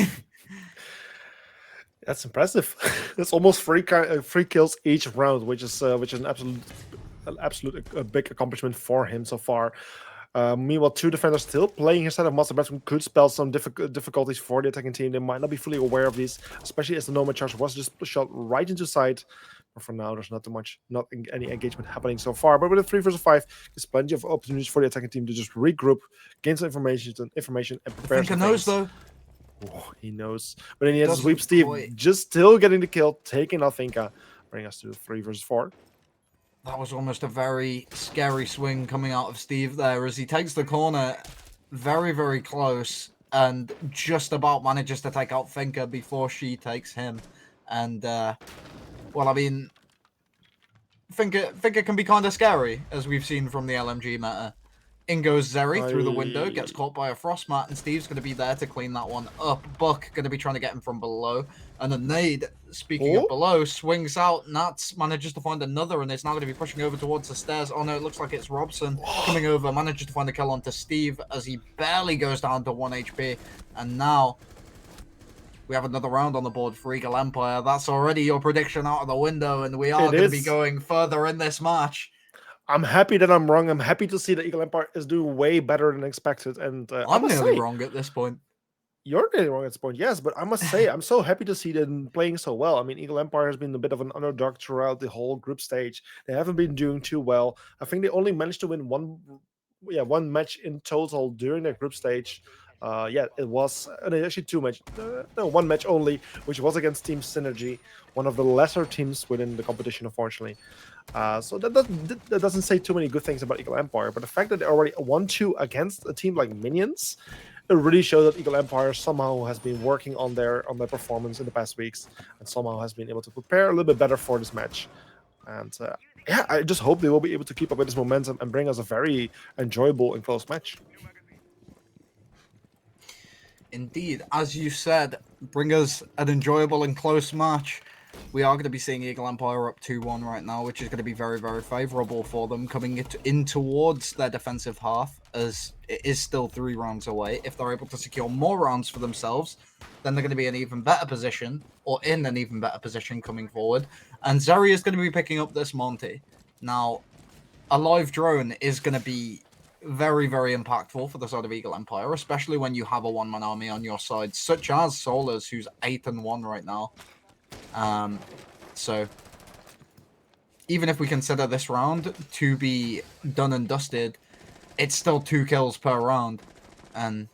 That's impressive. It's almost three kills each round, which is an absolute big accomplishment for him so far. Meanwhile, two defenders still playing instead of Master Bedroom could spell some difficulties for the attacking team. They might not be fully aware of these, especially as the Nomad charge was just shot right into sight. But for now, there's not any engagement happening so far. But with a 3 versus 5, there's plenty of opportunities for the attacking team to just regroup, gain some information, and prepare Finka some knows things. though. Oh, he knows. But then he has to Doesn't sweep Steve, quite. just still getting the kill, taking out Finka, bring us to 3 versus 4. That was almost a very scary swing coming out of Steve there as he takes the corner very, very close and just about manages to take out Finka before she takes him. And, well, I mean, Finka can be kind of scary, as we've seen from the LMG meta. In goes Zeri through the window, gets caught by a frost mat, and Steve's going to be there to clean that one up. Buck going to be trying to get him from below. And the nade, speaking of below, swings out. Nats manages to find another, and it's now going to be pushing over towards the stairs. Oh no, it looks like it's Robson coming over, manages to find a kill onto Steve as he barely goes down to 1 HP. And now we have another round on the board for Eagle Empire. That's already your prediction out of the window, and we are going to be going further in this match. I'm happy that I'm wrong. I'm happy to see that Eagle Empire is doing way better than expected. And I'm nearly wrong at this point. You're nearly wrong at this point, yes. But I must say, I'm so happy to see them playing so well. I mean, Eagle Empire has been a bit of an underdog throughout the whole group stage. They haven't been doing too well. I think they only managed to win one match in total during their group stage. It was actually one match only, which was against Team Synergy, one of the lesser teams within the competition, unfortunately. So that doesn't say too many good things about Eagle Empire, but the fact that they already 1-2 against a team like Minions, it really shows that Eagle Empire somehow has been working on their performance in the past weeks, and somehow has been able to prepare a little bit better for this match. And I just hope they will be able to keep up with this momentum and bring us a very enjoyable and close match. Indeed, as you said, bring us an enjoyable and close match. We are going to be seeing Eagle Empire up 2-1 right now, which is going to be very, very favourable for them coming in towards their defensive half, as it is still 3 rounds away. If they're able to secure more rounds for themselves, then they're going to be in an even better position, or in an even better position coming forward. And Zeri is going to be picking up this Monty. Now, a live drone is going to be very, very impactful for the side of Eagle Empire, especially when you have a one-man army on your side, such as Solas, who's 8-1 right now. So even if we consider this round to be done and dusted, it's still 2 kills per round. And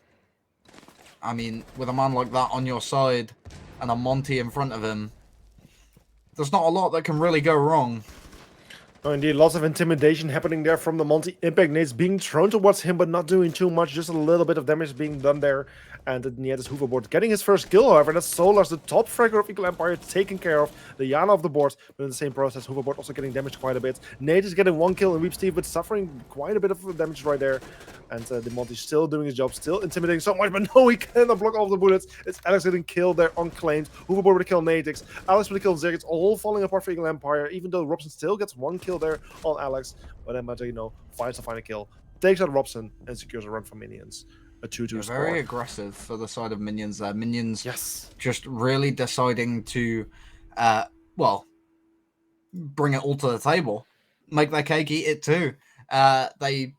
I mean, with a man like that on your side and a Monty in front of him, there's not a lot that can really go wrong. Oh, indeed, lots of intimidation happening there from the multi-impact nades being thrown towards him, but not doing too much, just a little bit of damage being done there. And in the end, is Hoverboard getting his first kill, however. That's Solar's, the top fragger of Eagle Empire, taken care of. The Yana of the board, but in the same process, Hoverboard also getting damaged quite a bit. Nate is getting 1 kill, and Weep Steve, but suffering quite a bit of damage right there. And the Monty still doing his job, still intimidating so much, but no, he cannot block all of the bullets. It's Alex getting killed there, unclaimed. Hoverboard with a kill Natix. Alex with a kill Zerg. It's all falling apart for Eagle Empire, even though Robson still gets 1 kill there on Alex. But then Magic, finds to find a kill. Takes out Robson and secures a run for Minions. A 2-2 score. Very aggressive for the side of Minions there. Minions yes, just really deciding to, bring it all to the table. Make their cake, eat it too. They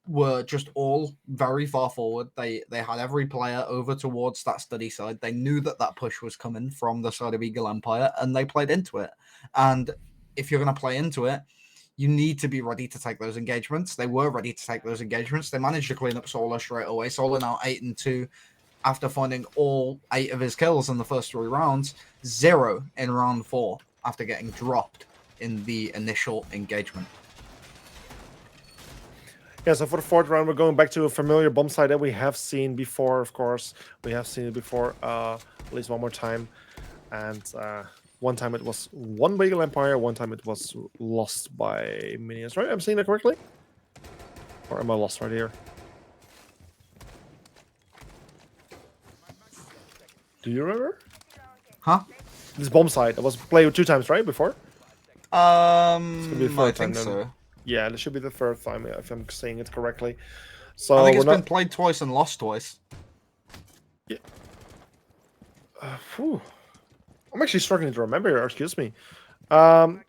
were just all very far forward. They had every player over towards that study side. They knew that push was coming from the side of Eagle Empire, and they played into it. And if you're going to play into it, you need to be ready to take those engagements. They were ready to take those engagements. They managed to clean up Solar straight away. Solar now 8-2 after finding all 8 of his kills in the first 3 rounds. 0 in round 4 after getting dropped in the initial engagement. Yeah, so for the 4th round, we're going back to a familiar bomb site that we have seen before, of course. We have seen it before at least one more time. And one time it was won by Eagle Empire, one time it was lost by Minions, right? I'm seeing that correctly? Or am I lost right here? Do you remember? Huh? This bomb site, it was played 2 times, right, before? I I think so. Yeah, this should be the 3rd time, if I'm saying it correctly. So I think it's been played twice and lost twice. Yeah. I'm actually struggling to remember here. Excuse me. Um,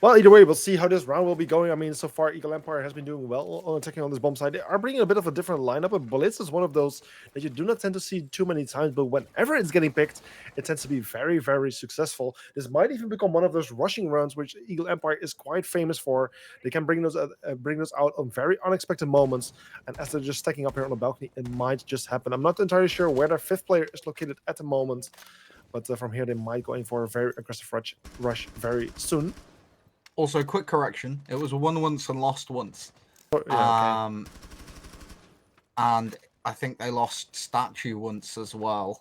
Well, either way, we'll see how this round will be going. I mean, so far, Eagle Empire has been doing well on attacking on this bomb side. They are bringing a bit of a different lineup, and Blitz is one of those that you do not tend to see too many times, but whenever it's getting picked, it tends to be very, very successful. This might even become one of those rushing rounds, which Eagle Empire is quite famous for. They can bring those out on very unexpected moments, and as they're just stacking up here on the balcony, it might just happen. I'm not entirely sure where their fifth player is located at the moment, but from here, they might go in for a very aggressive rush very soon. Also, quick correction: it was won once and lost once. Yeah, okay. And I think they lost statue once as well.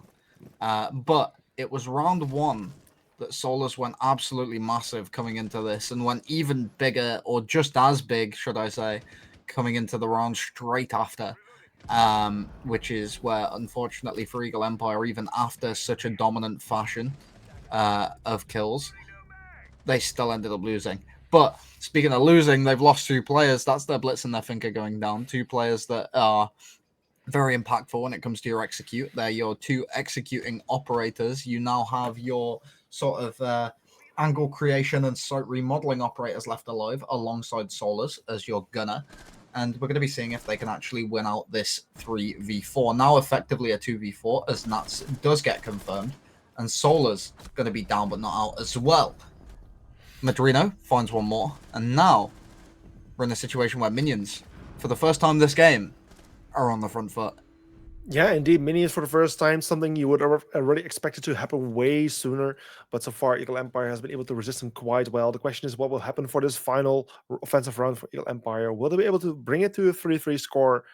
But it was round one that Solus went absolutely massive coming into this, and went even bigger, or just as big, should I say, coming into the round straight after. Which is where, unfortunately for Eagle Empire, even after such a dominant fashion of kills, they still ended up losing. But speaking of losing, they've lost 2 players. That's their Blitz and their Finker going down. 2 players that are very impactful when it comes to your execute. They're your 2 executing operators. You now have your sort of angle creation and site remodeling operators left alive alongside Solus as your gunner. And we're going to be seeing if they can actually win out this 3v4. Now effectively a 2v4 as Nats does get confirmed. And Solus going to be down but not out as well. Madrino finds one more. And now we're in a situation where minions, for the first time this game, are on the front foot. Yeah, indeed. Minions for the first time, something you would already expect it to happen way sooner. But so far, Eagle Empire has been able to resist them quite well. The question is what will happen for this final offensive round for Eagle Empire? Will they be able to bring it to a 3-3 score?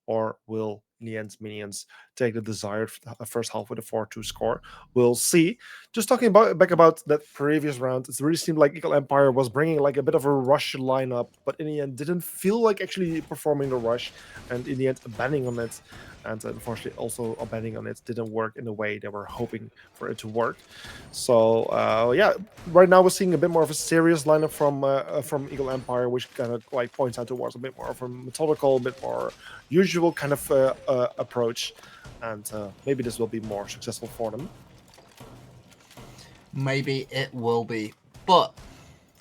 Or will in the end minions take the desired first half with a 4-2 score? We'll see. Just talking back about that previous round, it really seemed like Eagle Empire was bringing like a bit of a rush lineup, but in the end didn't feel like actually performing the rush, and in the end abandoning on it. And unfortunately, also abandoning on it didn't work in the way they were hoping for it to work. So yeah, right now we're seeing a bit more of a serious lineup from Eagle Empire, which kind of like points out towards a bit more of a methodical, a bit more usual kind of approach, and maybe this will be more successful for them. Maybe it will be, but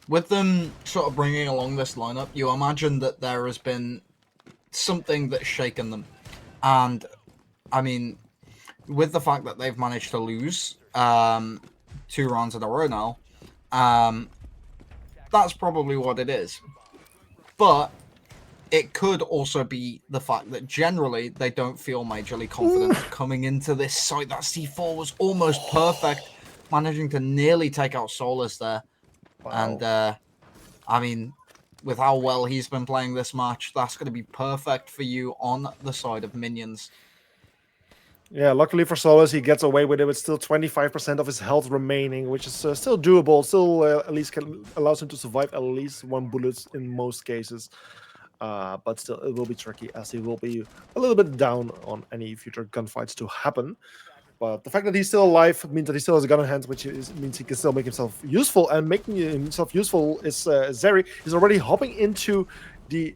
with them sort of bringing along this lineup, you imagine that there has been something that's shaken them. And I mean, with the fact that they've managed to lose 2 rounds in a row now, that's probably what it is. But it could also be the fact that generally they don't feel majorly confident coming into this site. That C4 was almost perfect, managing to nearly take out Solus there. Wow. And I mean, with how well he's been playing this match, that's going to be perfect for you on the side of minions. Yeah, luckily for Solus, he gets away with it with still 25% of his health remaining, which is still doable. Still, at least allows him to survive at least 1 bullet in most cases. But still, it will be tricky as he will be a little bit down on any future gunfights to happen. But the fact that he's still alive means that he still has a gun in hand, which means he can still make himself useful. And making himself useful is Zeri. He's already hopping into the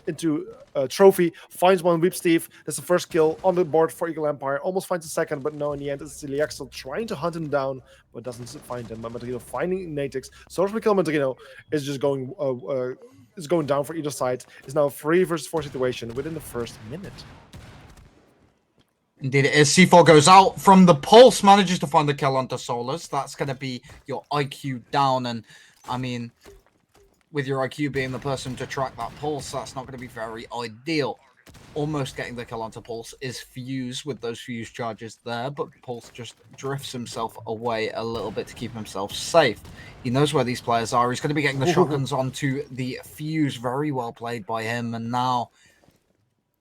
into trophy, finds one Whip Steve. That's the first kill on the board for Eagle Empire. Almost finds a second, but no, in the end, it's Celiaxel trying to hunt him down, but doesn't find him. Madrino finding Natix. So to kill Madrino is just going down for either side. It's now a 3 versus 4 situation within the first minute. Indeed it is. C4 goes out from the pulse, manages to find the kill onto Solus. That's going to be your IQ down. And I mean, with your IQ being the person to track that pulse, that's not going to be very ideal. Almost getting the kill onto Pulse is Fuse with those Fuse charges there, but Pulse just drifts himself away a little bit to keep himself safe. He knows where these players are. He's going to be getting the shotguns onto the Fuse. Very well played by him. And now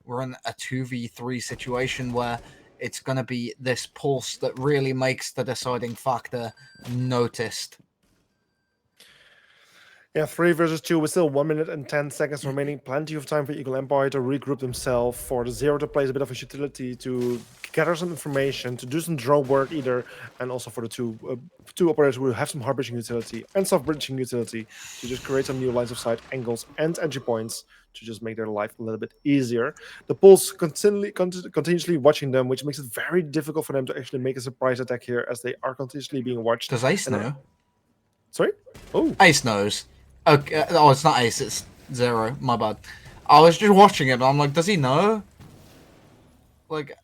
we're in a 2v3 situation where it's going to be this Pulse that really makes the deciding factor noticed. Yeah, 3 versus 2 with still 1 minute and 10 seconds remaining. Plenty of time for Eagle Empire to regroup themselves, for the Zero to place a bit of his utility to gather some information, to do some drone work either, and also for the two operators who have some hard bridging utility and soft bridging utility to just create some new lines of sight, angles, and entry points to just make their life a little bit easier. The Pulse continuously watching them, which makes it very difficult for them to actually make a surprise attack here, as they are continuously being watched. Does Ace And know? sorry? Oh. Ace knows. Okay. Oh, it's not Ace. It's Zero. My bad. I was just watching him. And I'm like, does he know? Like,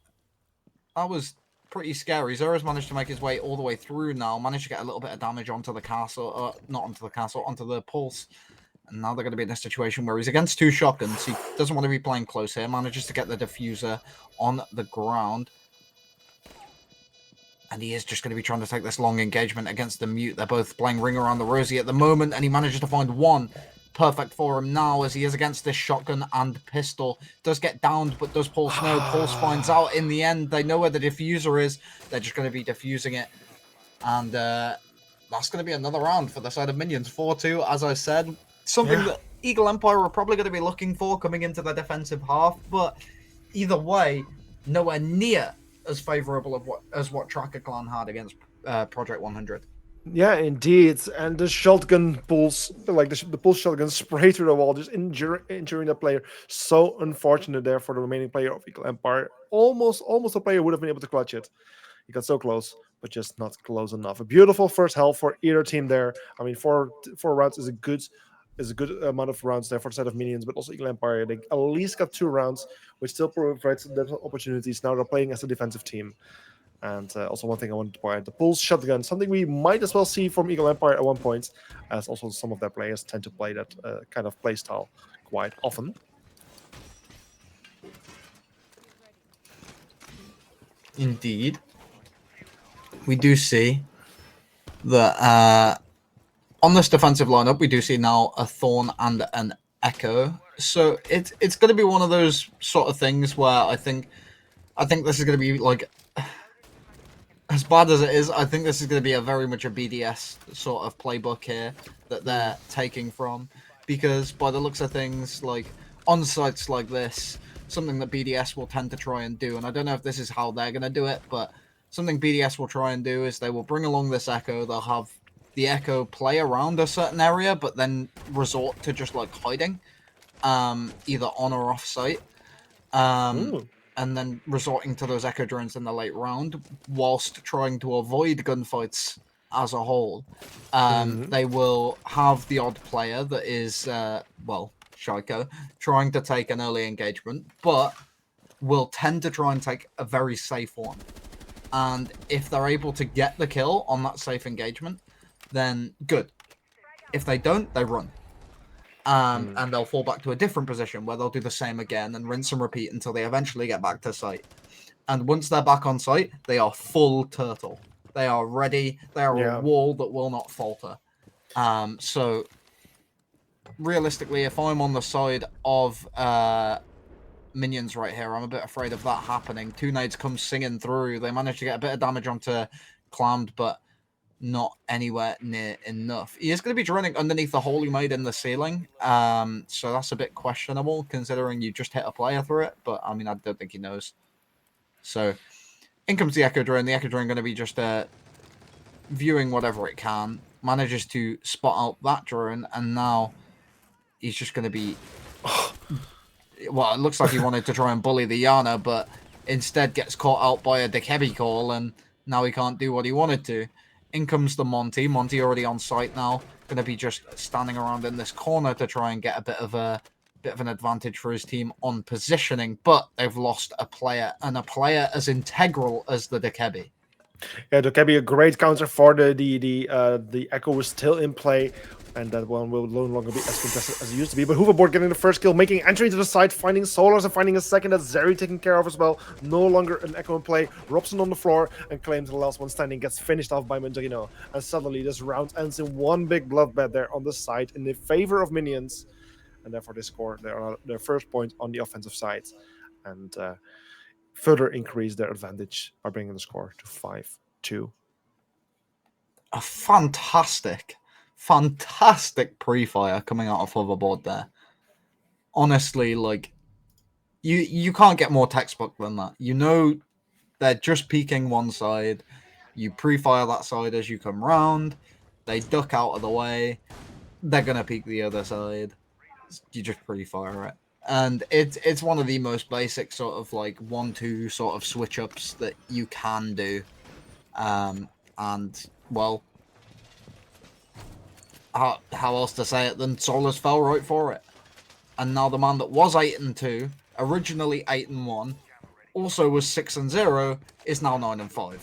that was pretty scary. Zero's managed to make his way all the way through now. Managed to get a little bit of damage onto the castle. Not onto the castle, onto the Pulse. And now they're going to be in a situation where he's against 2 shotguns. He doesn't want to be playing close here. Manages to get the diffuser on the ground. And he is just going to be trying to take this long engagement against the Mute. They're both playing Ring Around the Rosie at the moment, and he manages to find one. Perfect for him now, as he is against this shotgun and pistol. Does get downed, but does Pulse know? Pulse finds out in the end. They know where the diffuser is. They're just going to be diffusing it. And that's going to be another round for the side of Minions. 4-2, as I said. Something that Eagle Empire are probably going to be looking for coming into the defensive half. But either way, nowhere near as favorable as what Tracker Clan had against Project 100. Yeah, indeed. And the shotgun pulse, like the pulse shotgun spray through the wall, just injuring the player. So unfortunate there for the remaining player of Eagle Empire. Almost a player would have been able to clutch it. He got so close, but just not close enough. A beautiful first health for either team there. I mean, four rounds is a good amount of rounds there for the side of Minions, but also Eagle Empire. They at least got 2 rounds, which still provides them opportunities. Now they're playing as a defensive team. And also one thing I wanted to point out, the Pulse Shotgun, something we might as well see from Eagle Empire at one point, as also some of their players tend to play that kind of play style quite often. Indeed. We do see that on this defensive lineup, we do see now a Thorn and an Echo. So it's going to be one of those sort of things where I think this is going to be like, as bad as it is, I think this is going to be very much a BDS sort of playbook here that they're taking from, because by the looks of things, like on sites like this, something that BDS will tend to try and do, and I don't know if this is how they're going to do it, but something BDS will try and do is they will bring along this Echo. They'll have the Echo play around a certain area, but then resort to just like hiding, either on or off site. And then resorting to those Echo drones in the late round, whilst trying to avoid gunfights as a whole. They will have the odd player that is, Shaiko, trying to take an early engagement, but will tend to try and take a very safe one. And if they're able to get the kill on that safe engagement, then good. If they don't, they run. And they'll fall back to a different position where they'll do the same again and rinse and repeat until they eventually get back to site. And once they're back on site, they are full turtle. They are ready. They are a wall that will not falter. So realistically, if I'm on the side of Minions right here, I'm a bit afraid of that happening. 2 nades come singing through. They manage to get a bit of damage onto Clammed, but not anywhere near enough. He is going to be droning underneath the hole he made in the ceiling. So that's a bit questionable, considering you just hit a player through it. But, I mean, I don't think he knows. So, in comes the Echo Drone. The Echo Drone going to be just viewing whatever it can. Manages to spot out that drone. And now he's just going to be... Well, it looks like he wanted to try and bully the Yana, but instead gets caught out by a Dekebi call. And now he can't do what he wanted to. In comes the Monty. Monty already on site now. Going to be just standing around in this corner to try and get a bit of an advantage for his team on positioning. But they've lost a player, and a player as integral as the Dekebi. Yeah, Dekebi, a great counter for the Echo was still in play. And that one will no longer be as contested as it used to be. But Hoverboard getting the first kill, making entry to the site, finding Solars and finding a second. That's Zeri taken care of as well. No longer an Echo in play. Robson on the floor and claims the last one standing. Gets finished off by Mandino. And suddenly this round ends in one big bloodbath there on the side in the favor of Minions. And therefore they score their first point on the offensive side. And further increase their advantage by bringing the score to 5-2. A fantastic fantastic pre-fire coming out of hoverboard there. Honestly, like, you can't get more textbook than that. You know they're just peeking one side. You pre-fire that side as you come round. They duck out of the way. They're gonna peek the other side. You just pre-fire it. And it's one of the most basic sort of like 1-2 sort of switch ups that you can do. And well, how else to say it than Solus fell right for it. And now the man that was 8-2, originally 8-1, also was 6-0, is now 9-5.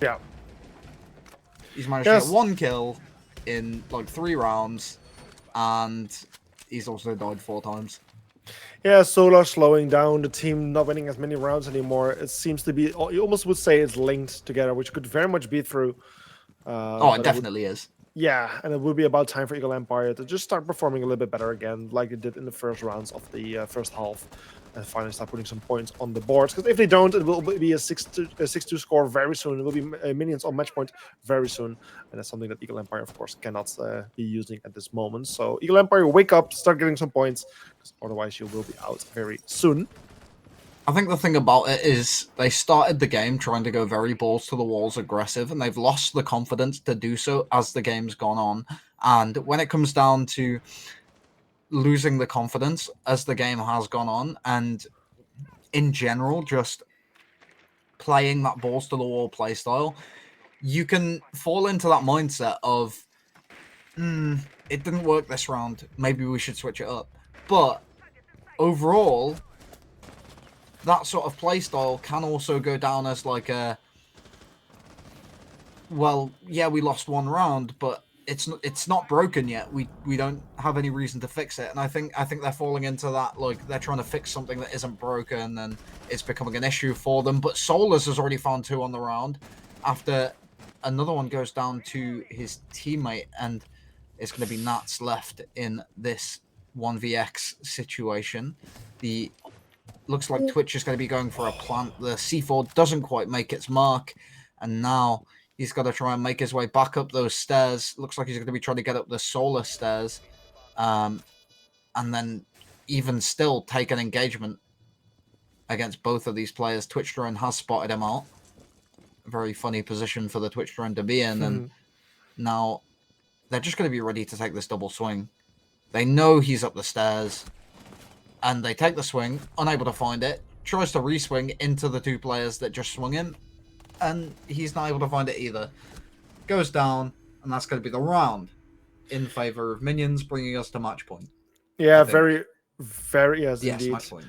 Yeah. He's managed to get 1 kill in like 3 rounds, and he's also died 4 times. Yeah, Solar slowing down, the team not winning as many rounds anymore. It seems to be, you almost would say it's linked together, which could very much be true. It definitely is. Yeah, and it would be about time for Eagle Empire to just start performing a little bit better again, like it did in the first rounds of the first half, and finally start putting some points on the boards. Because if they don't, it will be a 6-2 score very soon. It will be minions on match point very soon, and that's something that Eagle Empire, of course, cannot be using at this moment. So Eagle Empire, wake up, start getting some points, because otherwise you will be out very soon. I think the thing about it is they started the game trying to go very balls to the walls aggressive, and they've lost the confidence to do so as the game's gone on. And when it comes down to losing the confidence as the game has gone on, and in general just playing that balls to the wall play style, you can fall into that mindset of, it didn't work this round, maybe we should switch it up. But overall, that sort of playstyle can also go down as like a, well, yeah, we lost 1 round, but it's not broken yet. We don't have any reason to fix it. And I think they're falling into that, like they're trying to fix something that isn't broken, and it's becoming an issue for them. But Solus has already found 2 on the round after another one goes down to his teammate, and it's going to be Nats left in this 1vx situation. Looks like Twitch is going to be going for a plant. The C4 doesn't quite make its mark, and now he's got to try and make his way back up those stairs. Looks like he's going to be trying to get up the solar stairs, and then even still take an engagement against both of these players. Twitch drone has spotted him out. A very funny position for the Twitch drone to be in, and now they're just going to be ready to take this double swing. They know he's up the stairs, and they take the swing, unable to find it, tries to re-swing into the 2 players that just swung him, and he's not able to find it either. Goes down, and that's going to be the round in favor of minions, bringing us to match point. Yeah, very, yes, indeed. Match point.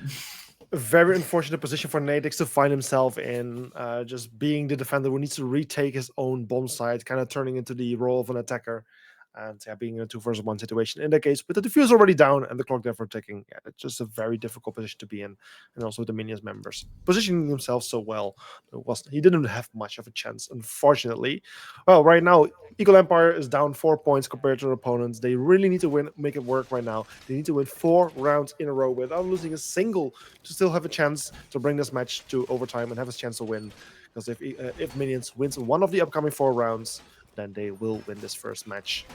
A very unfortunate position for Nadix to find himself in, just being the defender who needs to retake his own bomb site, kind of turning into the role of an attacker, and being in a 2 versus 1 situation in that case, with the diffuse already down and the clock therefore ticking. Yeah, it's just a very difficult position to be in, and also the minions members positioning themselves so well. He didn't have much of a chance, unfortunately. Well, right now Eagle Empire is down 4 points compared to their opponents. They really need to win, make it work right now. They need to win 4 rounds in a row without losing a single to still have a chance to bring this match to overtime and have a chance to win. Because if minions wins one of the upcoming 4 rounds, then they will win this first match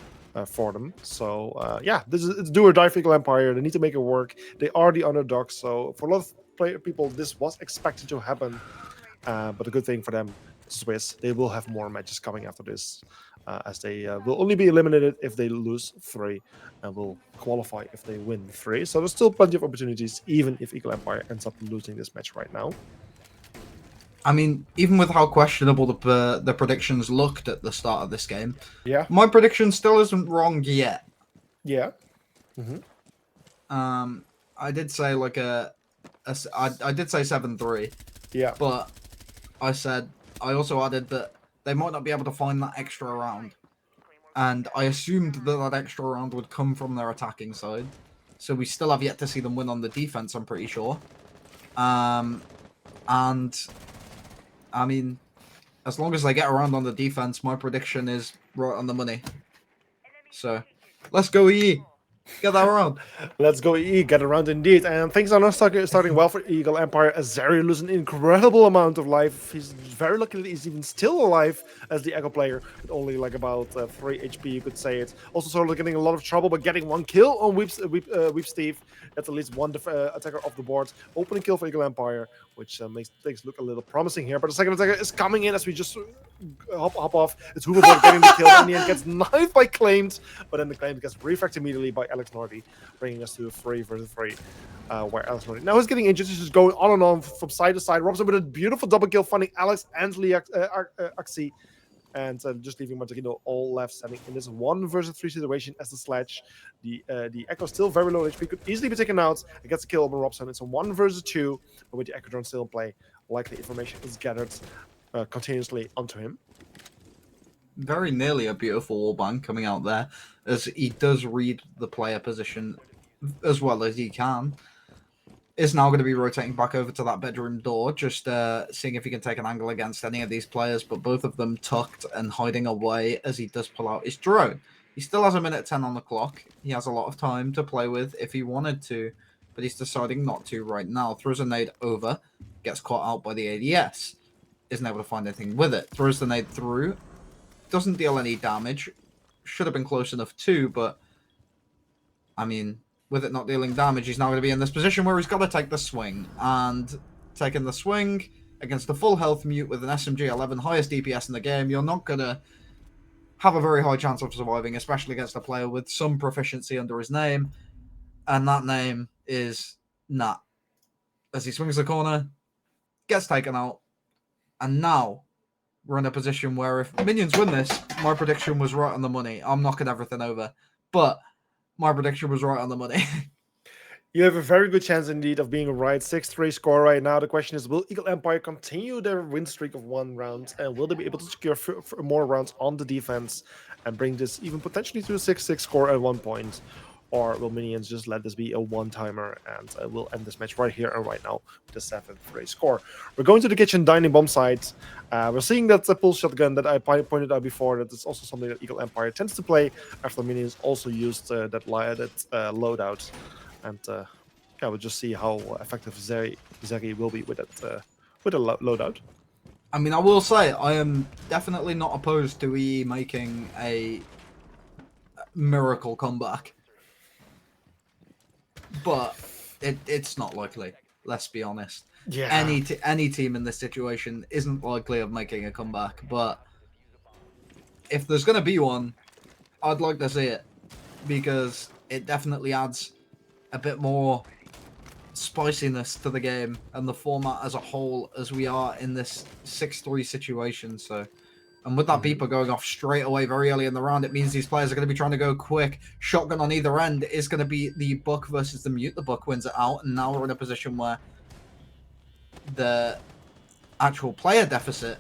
for them. So yeah, it's do or die for Eagle Empire. They need to make it work. They are the underdogs, so for a lot of people, this was expected to happen. But a good thing for them, Swiss, they will have more matches coming after this, as they will only be eliminated if they lose 3, and will qualify if they win 3. So there's still plenty of opportunities, even if Eagle Empire ends up losing this match right now. I mean, even with how questionable the predictions looked at the start of this game, yeah, my prediction still isn't wrong yet. Yeah. I did say like I did say 7-3. Yeah. But I also added that they might not be able to find that extra round, and I assumed that extra round would come from their attacking side. So we still have yet to see them win on the defense, I'm pretty sure. And I mean, as long as they get around on the defense, my prediction is right on the money. So, let's go, E! Get that around. Let's go, E. Get around indeed. And things are not starting well for Eagle Empire. Azari loses an incredible amount of life. He's very lucky that he's even still alive as the Echo player, with only like about 3 HP, you could say it. Also, sort of getting a lot of trouble, but getting one kill on Weep Steve. That's at least one attacker off the board. Opening kill for Eagle Empire, which makes things look a little promising here. But the second attacker is coming in as we just hop off. It's Hooverboard getting the kill. In the end, gets knifed by Claimed, but then the Claimed gets refract immediately by Alex Nordy, bringing us to a 3 versus 3, where Alex Nordy now is getting injured. He's just going on and on from side to side. Robson with a beautiful double kill, finding Alex and Axie, and just leaving Montequino all left standing in this 1 versus 3 situation as the Sledge. The Echo still very low HP, could easily be taken out. It gets a kill over Robson. It's a 1 versus 2, but with the Echo drone still in play, likely information is gathered continuously onto him. Very nearly a beautiful wallbang coming out there, as he does read the player position as well as he can. Is now going to be rotating back over to that bedroom door, just seeing if he can take an angle against any of these players, but both of them tucked and hiding away as he does pull out his drone. He still has 1:10 on the clock. He has a lot of time to play with if he wanted to, but he's deciding not to right now. Throws a nade over, gets caught out by the ADS. Isn't able to find anything with it. Throws the nade through. Doesn't deal any damage. Should have been close enough too, but I mean, with it not dealing damage, he's now going to be in this position where he's got to take the swing. And taking the swing against a full health mute with an SMG-11, highest DPS in the game, you're not going to have a very high chance of surviving, especially against a player with some proficiency under his name. And that name is Nat. As he swings the corner, gets taken out, and now we're in a position where if Minions win this, my prediction was right on the money. I'm knocking everything over, but my prediction was right on the money. You have a very good chance indeed of being right. 6-3 score right now. The question is, will Eagle Empire continue their win streak of 1 round? And will they be able to secure more rounds on the defense and bring this even potentially to a 6-6 score at one point? Or will Minions just let this be a one-timer and we'll end this match right here and right now with a 7-3 score? We're going to the kitchen dining bomb site. We're seeing that the pulse shotgun that I pointed out before, that is also something that Eagle Empire tends to play after Minions also used that loadout. And yeah, we'll just see how effective Zeri will be with that with a loadout. I mean, I will say, I am definitely not opposed to EE making a miracle comeback. But it's not likely, let's be honest. Yeah. Any team in this situation isn't likely of making a comeback, but if there's going to be one, I'd like to see it, because it definitely adds a bit more spiciness to the game and the format as a whole, as we are in this 6-3 situation. So, and with that beeper going off straight away very early in the round, it means these players are going to be trying to go quick. Shotgun on either end is going to be the Buck versus the Mute. The Buck wins it out, and now we're in a position where the actual player deficit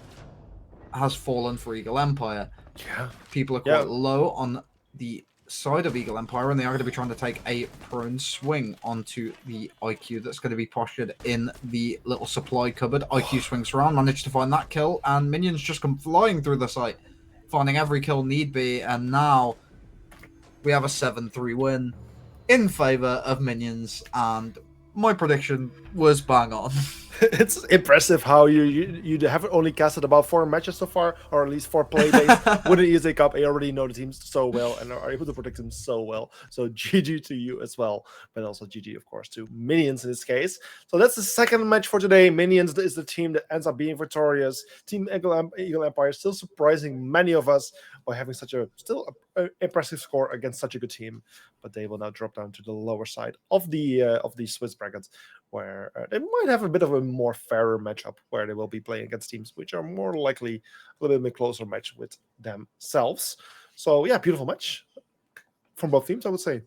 has fallen for Eagle Empire. Yeah. People are quite low on the side of Eagle Empire, and they are going to be trying to take a prone swing onto the IQ that's going to be postured in the little supply cupboard. IQ swings around, managed to find that kill, and Minions just come flying through the site, finding every kill need be, and now we have a 7-3 win in favor of Minions, and my prediction was bang on. It's impressive how you haven't only casted about 4 matches so far, or at least 4 play days with an ESA Cup. You already know the teams so well and are able to predict them so well. So GG to you as well, but also GG, of course, to Minions in this case. So that's the second match for today. Minions is the team that ends up being victorious. Team Eagle Empire still surprising many of us by having such a impressive score against such a good team, but they will now drop down to the lower side of the Swiss brackets, where they might have a bit of a more fairer matchup, where they will be playing against teams which are more likely a little bit closer match with themselves. So yeah, beautiful match from both teams, I would say.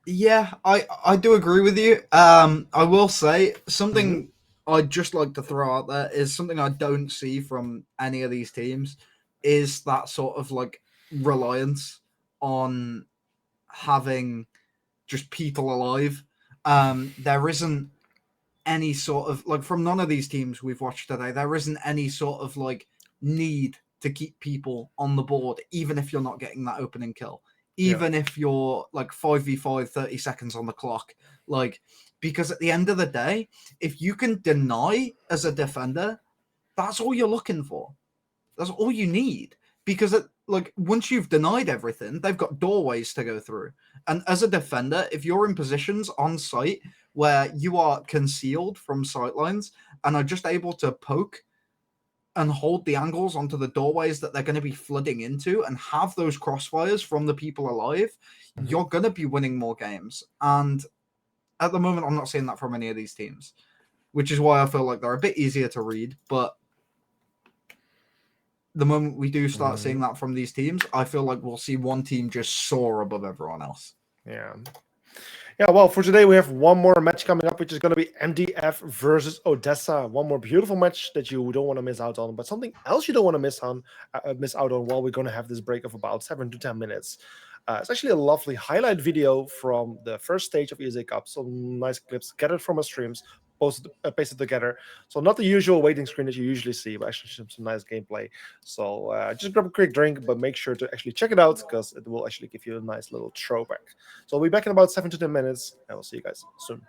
Yeah, I do agree with you. I will say something I'd just like to throw out there is something I don't see from any of these teams, is that sort of like reliance on having just people alive. There isn't any sort of, like, from none of these teams we've watched today, there isn't any sort of like need to keep people on the board, even if you're not getting that opening kill. even if you're like 5v5, 30 seconds on the clock. Like, because at the end of the day, if you can deny as a defender, that's all you're looking for. That's all you need. Because like once you've denied everything, they've got doorways to go through. And as a defender, if you're in positions on site where you are concealed from sightlines and are just able to poke and hold the angles onto the doorways that they're going to be flooding into and have those crossfires from the people alive, you're going to be winning more games. And at the moment, I'm not seeing that from any of these teams, which is why I feel like they're a bit easier to read. But the moment we do start seeing that from these teams, I feel like we'll see one team just soar above everyone else. Yeah. Yeah, well, for today we have one more match coming up, which is going to be MDF versus Odessa. One more beautiful match that you don't want to miss out on, but something else you don't want to miss out on while we're going to have this break of about 7 to 10 minutes. It's actually a lovely highlight video from the first stage of ESA Cup. Some nice clips gathered from our streams, pasted together. So not the usual waiting screen that you usually see, but actually some nice gameplay. So just grab a quick drink, but make sure to actually check it out because it will actually give you a nice little throwback. So we'll be back in about 7 to 10 minutes, and we'll see you guys soon.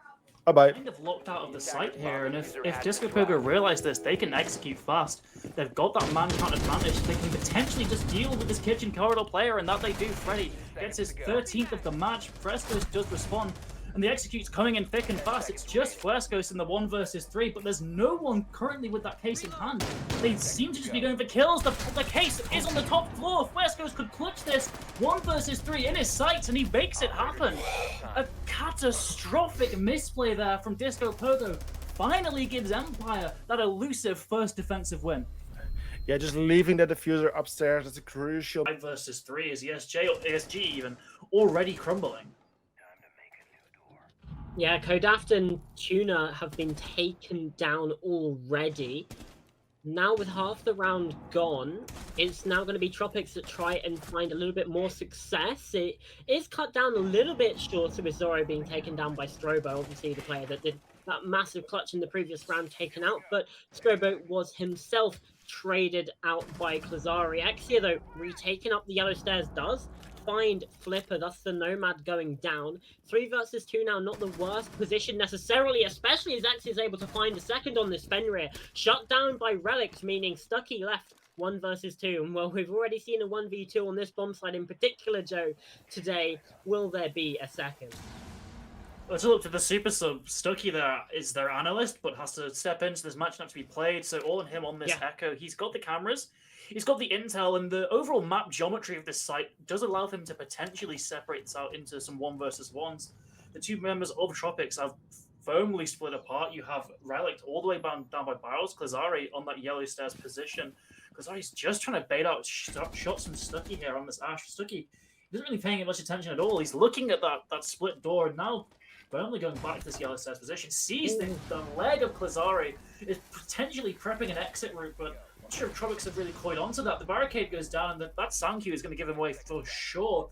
Bye-bye. Kind of locked out of the site here, and if Disco Pogo realize this, they can execute fast. They've got that man count advantage. They can potentially just deal with this kitchen corridor player, and that they do. Freddy gets his 13th of the match. Frescos does respond, and the execute's coming in thick and fast. It's just Frescos in the 1 versus 3, but there's no one currently with that case in hand. They seem to just be going for kills. The case is on the top floor. Frescos could clutch this 1 versus 3 in his sights, and he makes it happen. A catastrophic misplay there from Disco Pogo finally gives Empire that elusive first defensive win. Yeah, just leaving the diffuser upstairs, that's a crucial... 5 versus 3 is ESJ or ESG even already crumbling. Yeah, Kodaft and Tuna have been taken down already. Now with half the round gone, it's now going to be Tropics that try and find a little bit more success. It is cut down a little bit shorter with Zoro being taken down by Strobo, obviously the player that did that massive clutch in the previous round taken out, but Strobo was himself traded out by Klazari. Exia, though, retaking up the yellow stairs does find Flipper, thus the Nomad going down. 3 versus 2 now, not the worst position necessarily, especially as X is able to find a second on this Fenrir. Shut down by Relics, meaning Stucky left 1 versus 2. And well, we've already seen a 1v2 on this bomb side in particular, Joe, today. Will there be a second? Let's look to the super sub. Stucky there is their analyst, but has to step into this match not to be played. So all on him on this Echo. He's got the cameras, he's got the intel, and the overall map geometry of this site does allow him to potentially separate this out into some 1 versus 1s. The two members of Tropics have firmly split apart. You have Relic all the way down by Barrels, Klazari on that yellow stairs position. Klazari's just trying to bait out shots from Stucky here on this Ash. Stucky isn't really paying much attention at all. He's looking at that split door, and now firmly going back to this yellow stairs position. Sees the leg of Klazari is potentially prepping an exit route, but I'm not sure if Tropics have really coiled onto that. The barricade goes down, and that sound cue is going to give him away for sure.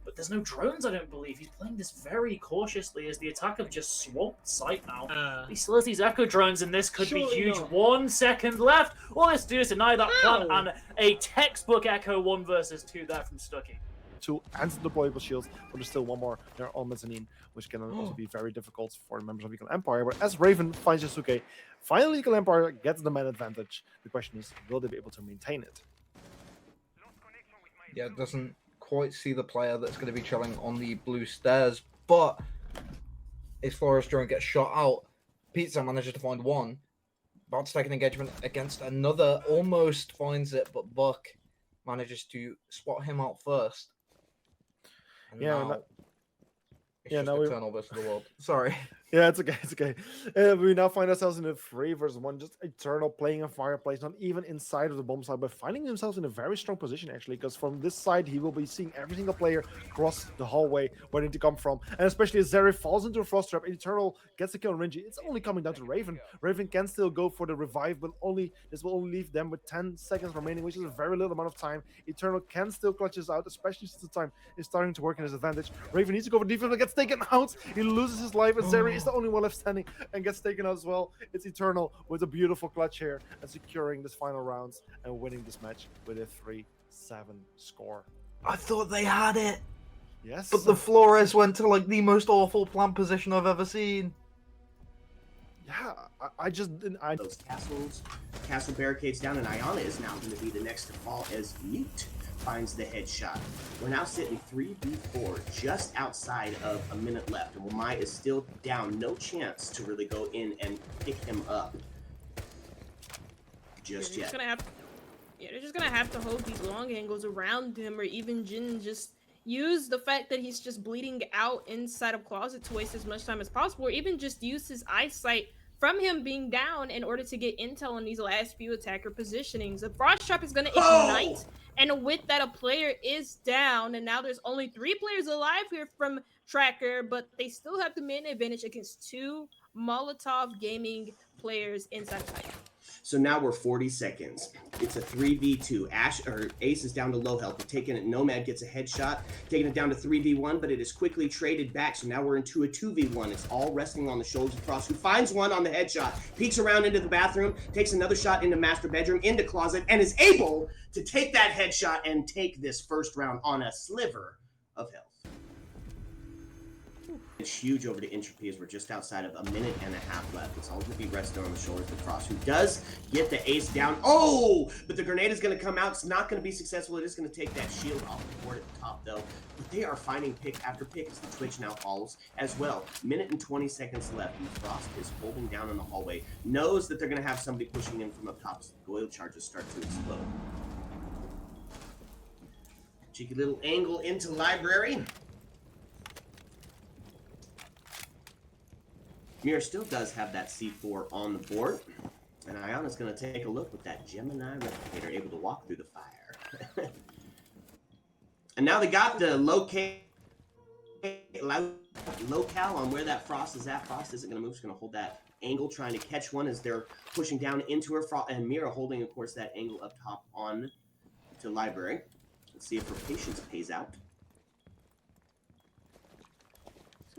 But there's no drones, I don't believe. He's playing this very cautiously as the attack have just swamped site now. He still has these echo drones, and this could be huge. Not. 1 second left. All this to do is deny that plan, and a textbook echo 1 versus 2 there from Stucky. 2 anti-deployable shields, but there's still one more there on mezzanine, which can also be very difficult for the members of Eagle Empire. But as Raven finds Yasuke, finally Eagle Empire gets the man advantage. The question is, will they be able to maintain it? Yeah, it doesn't quite see the player that's going to be chilling on the blue stairs, but as Flores drone gets shot out, Pizza manages to find one. About to take an engagement against another, almost finds it, but Buck manages to spot him out first. And now Eternal versus the world. Sorry. Yeah, it's okay. It's okay. We now find ourselves in a 3 versus 1. Just Eternal playing a fireplace, not even inside of the bomb side, but finding himself in a very strong position actually. Because from this side, he will be seeing every single player cross the hallway where they need to come from, and especially as Zeri falls into a frost trap. Eternal gets the kill on Renji. It's only coming down to Raven. Raven can still go for the revive, but this will only leave them with 10 seconds remaining, which is a very little amount of time. Eternal can still clutch this out, especially since the time is starting to work in his advantage. Raven needs to go for defense, but gets taken out. He loses his life, and Zeri is the only one left standing and gets taken out as well. It's Eternal with a beautiful clutch here and securing this final rounds and winning this match with a 3-7 score. I thought they had it. Yes. But the Flores went to like the most awful plant position I've ever seen. Yeah, I just didn't. Those castle barricades down, and Ayana is now going to be the next to fall as Mute finds the headshot. We're now sitting 3v4, just outside of a minute left, and Wamai is still down. No chance to really go in and pick him up just yet. They're just gonna have to hold these long angles around him, or even just use the fact that he's just bleeding out inside of closet to waste as much time as possible, or even just use his eyesight from him being down in order to get intel on these last few attacker positionings. The frost trap is going to ignite, and with that, a player is down, and now there's only 3 players alive here from Tracker, but they still have the main advantage against 2 Molotov Gaming players inside of Tiger. So now we're 40 seconds. It's a 3v2. Ace is down to low health. We're taking it. Nomad gets a headshot, taking it down to 3v1, but it is quickly traded back. So now we're into a 2v1. It's all resting on the shoulders of Frost, who finds one on the headshot, peeks around into the bathroom, takes another shot into master bedroom, into closet, and is able to take that headshot and take this first round on a sliver of health. It's huge over to Entropy as we're just outside of a minute and a half left. It's all going to be resting on the shoulders of Frost, who does get the ace down. Oh, but the grenade is going to come out. It's not going to be successful. It is going to take that shield off the board at the top, though. But they are finding pick after pick as the Twitch now falls as well. Minute and 20 seconds left, and Frost is holding down in the hallway. Knows that they're going to have somebody pushing in from up top as the oil charges start to explode. Cheeky little angle into library. Mir still does have that C4 on the board, and Ayana's going to take a look with that Gemini replicator, able to walk through the fire. And now they got the locale on where that Frost is at. Frost isn't going to move, she's going to hold that angle, trying to catch one as they're pushing down into her. And Mira holding, of course, that angle up top on to library. Let's see if her patience pays out.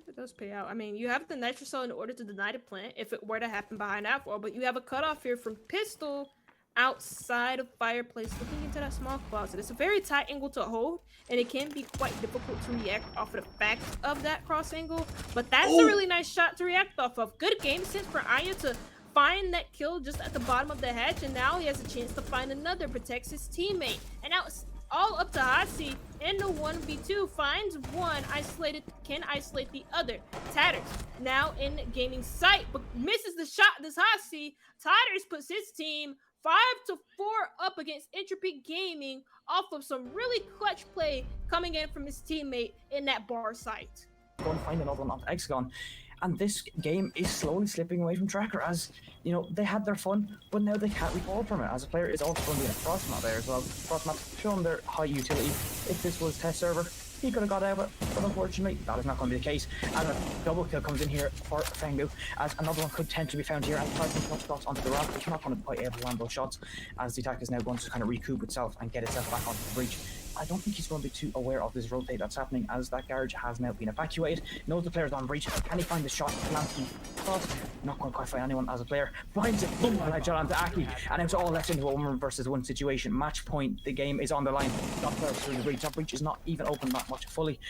It does pay out. I mean, you have the nitrocell in order to deny the plant if it were to happen behind Afro, but you have a cutoff here from Pistol outside of Fireplace looking into that small closet. It's a very tight angle to hold, and it can be quite difficult to react off of the fact of that cross angle, but that's a really nice shot to react off of. Good game sense for Aya to find that kill just at the bottom of the hatch, and now he has a chance to find another, protects his teammate. And now it's all up to Hasi in the 1v2, finds one, can isolate the other. Tatters now in gaming sight, but misses the shot. This Hasi, Tatters puts his team 5-4 up against Entropy Gaming off of some really clutch play coming in from his teammate in that bar site. Go and find another one off Hexagon. And this game is slowly slipping away from Tracker as, you know, they had their fun, but now they can't recall from it. As a player, it's also going to be a Frostmat there as well. Frostmat's shown their high utility. If this was test server, he could have got out of it, but unfortunately, that is not going to be the case. And a double kill comes in here for Fengu, as another one could tend to be found here, and tries to touch shots onto the rock, but he's not going to quite able to land those shots, as the attack is now going to kind of recoup itself and get itself back onto the breach. I don't think he's going to be too aware of this rotate that's happening, as that garage has now been evacuated. Knows the player's on breach. Can he find the shot? Lands him across. Not going to quite find anyone as a player. Finds it. Boom! Headshot onto Aki. And it's all left into a 1-versus-1 situation. Match point. The game is on the line. Not player through the breach. That breach is not even open that much fully.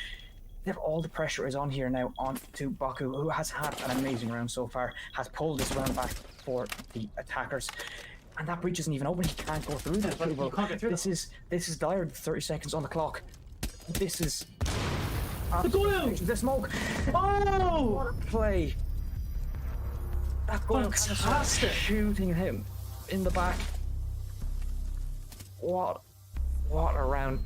All the pressure is on here now on to Baku, who has had an amazing round so far. Has pulled this round back for the attackers. And that breach isn't even open. He can't go through that. You can't get through this is dire. 30 seconds on the clock. This is the smoke. Oh, what a play! That goal, fantastic shooting him in the back. What a round!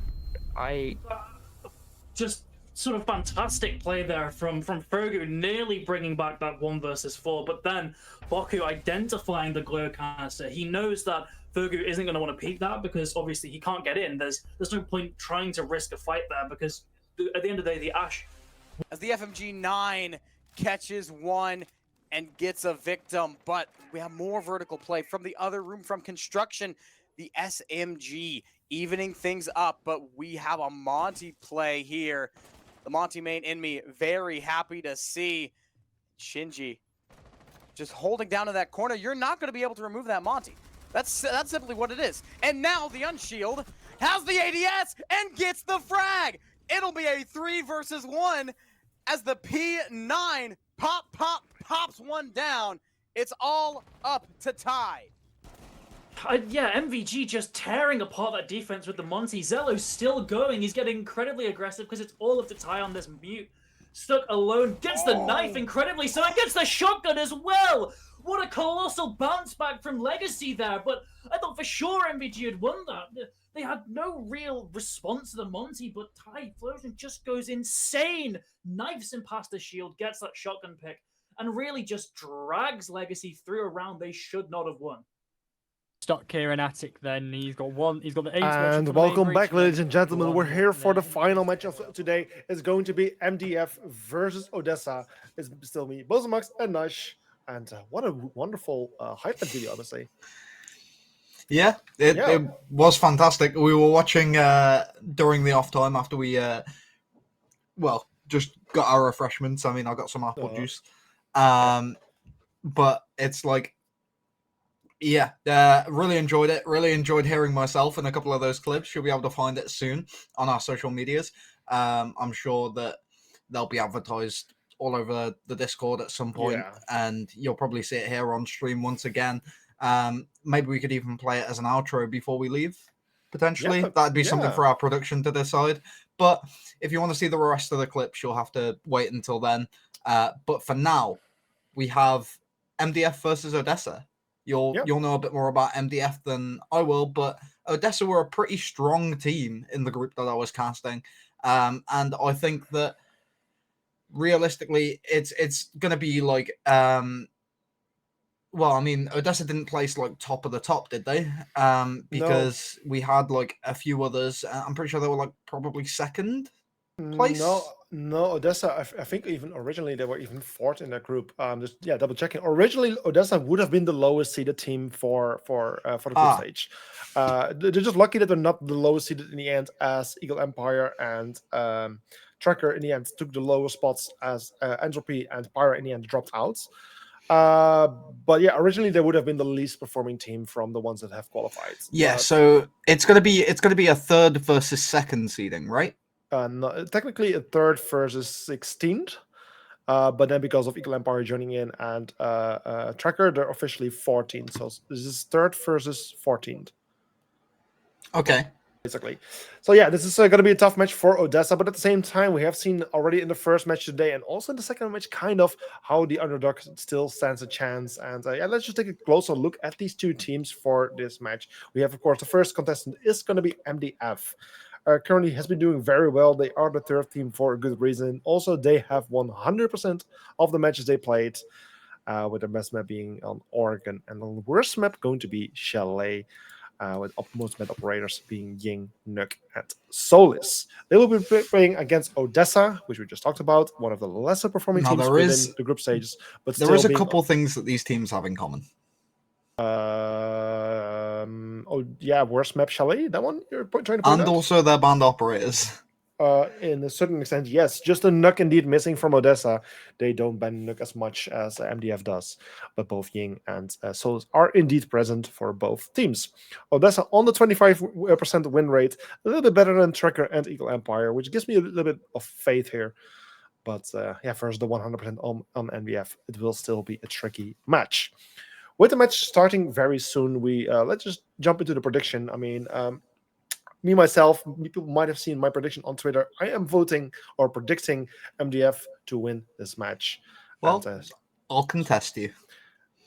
Just sort of fantastic play there from Fergu, nearly bringing back that 1-versus-4, but then Baku identifying the glow canister. He knows that Fergu isn't going to want to peek that because obviously he can't get in. There's no point trying to risk a fight there because at the end of the day, the Ash... As the FMG-9 catches one and gets a victim, but we have more vertical play from the other room from construction. The SMG evening things up, but we have a Monty play here. The Monty main in me, very happy to see Shinji just holding down to that corner. You're not going to be able to remove that Monty. That's simply what it is. And now the Unshield has the ADS and gets the frag. It'll be a 3 versus 1 as the P9 pops one down. It's all up to tie. Yeah, MVG just tearing apart that defense with the Monty. Zello's still going. He's getting incredibly aggressive because it's all up to tie on this mute. Stuck alone, gets the knife incredibly so, and gets the shotgun as well. What a colossal bounce back from Legacy there, but I thought for sure MVG had won that. They had no real response to the Monty, but Ty Flosion just goes insane. Knifes him past the shield, gets that shotgun pick, and really just drags Legacy through a round they should not have won. Stuck here in Attic then. He's got the 8. And welcome back, ladies and gentlemen. We're here for the final match of today. It's going to be MDF versus Odessa. It's still me, Bozomax, and Nash. And what a wonderful hype video, I must say. Yeah, it was fantastic. We were watching during the off time after we, just got our refreshments. I mean, I got some apple juice. But it's like, really enjoyed it. Really enjoyed hearing myself in a couple of those clips. You'll be able to find it soon on our social medias. I'm sure that they'll be advertised all over the Discord at some point, and you'll probably see it here on stream once again. Maybe we could even play it as an outro before we leave, potentially. That'd be something for our production to decide. But if you want to see the rest of the clips, you'll have to wait until then. But for now, we have MDF versus Odessa. You'll know a bit more about MDF than I will, but Odessa were a pretty strong team in the group that I was casting. And I think that realistically, it's going to be like, Odessa didn't place like top of the top, did they? Because we had like a few others. I'm pretty sure they were like probably second place. No, Odessa. I think even originally they were even fourth in that group. Double checking. Originally, Odessa would have been the lowest seeded team for the group stage. They're just lucky that they're not the lowest seeded in the end, as Eagle Empire and Tracker in the end took the lowest spots, as Entropy and Pyra in the end dropped out. But yeah, originally they would have been the least performing team from the ones that have qualified. So it's gonna be a third versus second seeding, right? No, technically a third versus 16th, but then because of Eagle Empire joining in and Tracker, they're officially 14th. So this is third versus 14th. Okay. Basically. So yeah, this is going to be a tough match for Odessa, but at the same time, we have seen already in the first match today and also in the second match kind of how the underdog still stands a chance. And let's just take a closer look at these two teams for this match. We have, of course, the first contestant is going to be MDF. Currently has been doing very well. They are the third team for a good reason. Also, they have 100% of the matches they played, with the best map being on Oregon, and the worst map going to be Chalet, with most map operators being Ying, Nuk, and Solis. They will be playing against Odessa, which we just talked about, one of the lesser performing teams within the group stages. But there is a couple things that these teams have in common. Worst map Chalet, that one you're trying to point out? And also their band operators. In a certain extent, yes. Just a Nuk indeed missing from Odessa. They don't ban Nuk as much as MDF does, but both Ying and Solis are indeed present for both teams. Odessa on the 25% win rate, a little bit better than Tracker and Eagle Empire, which gives me a little bit of faith here. But versus the 100% on MDF, it will still be a tricky match. With the match starting very soon, we let's just jump into the prediction. I mean, me, myself, people might have seen my prediction on Twitter. I am voting or predicting MDF to win this match. Well, I'll contest you.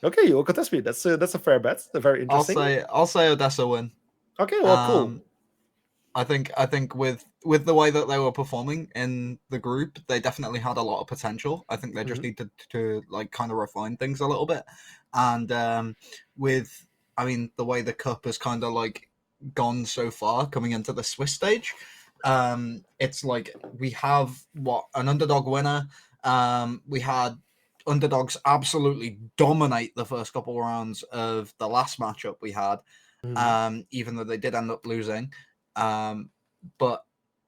Okay, you will contest me. That's a fair bet. That's very interesting. I'll say Odessa win. Okay, well, cool. I think with the way that they were performing in the group, they definitely had a lot of potential. I think they just needed to like kind of refine things a little bit. And the way the cup has kind of like gone so far coming into the Swiss stage, it's like we have an underdog winner. We had underdogs absolutely dominate the first couple rounds of the last matchup we had, even though they did end up losing. But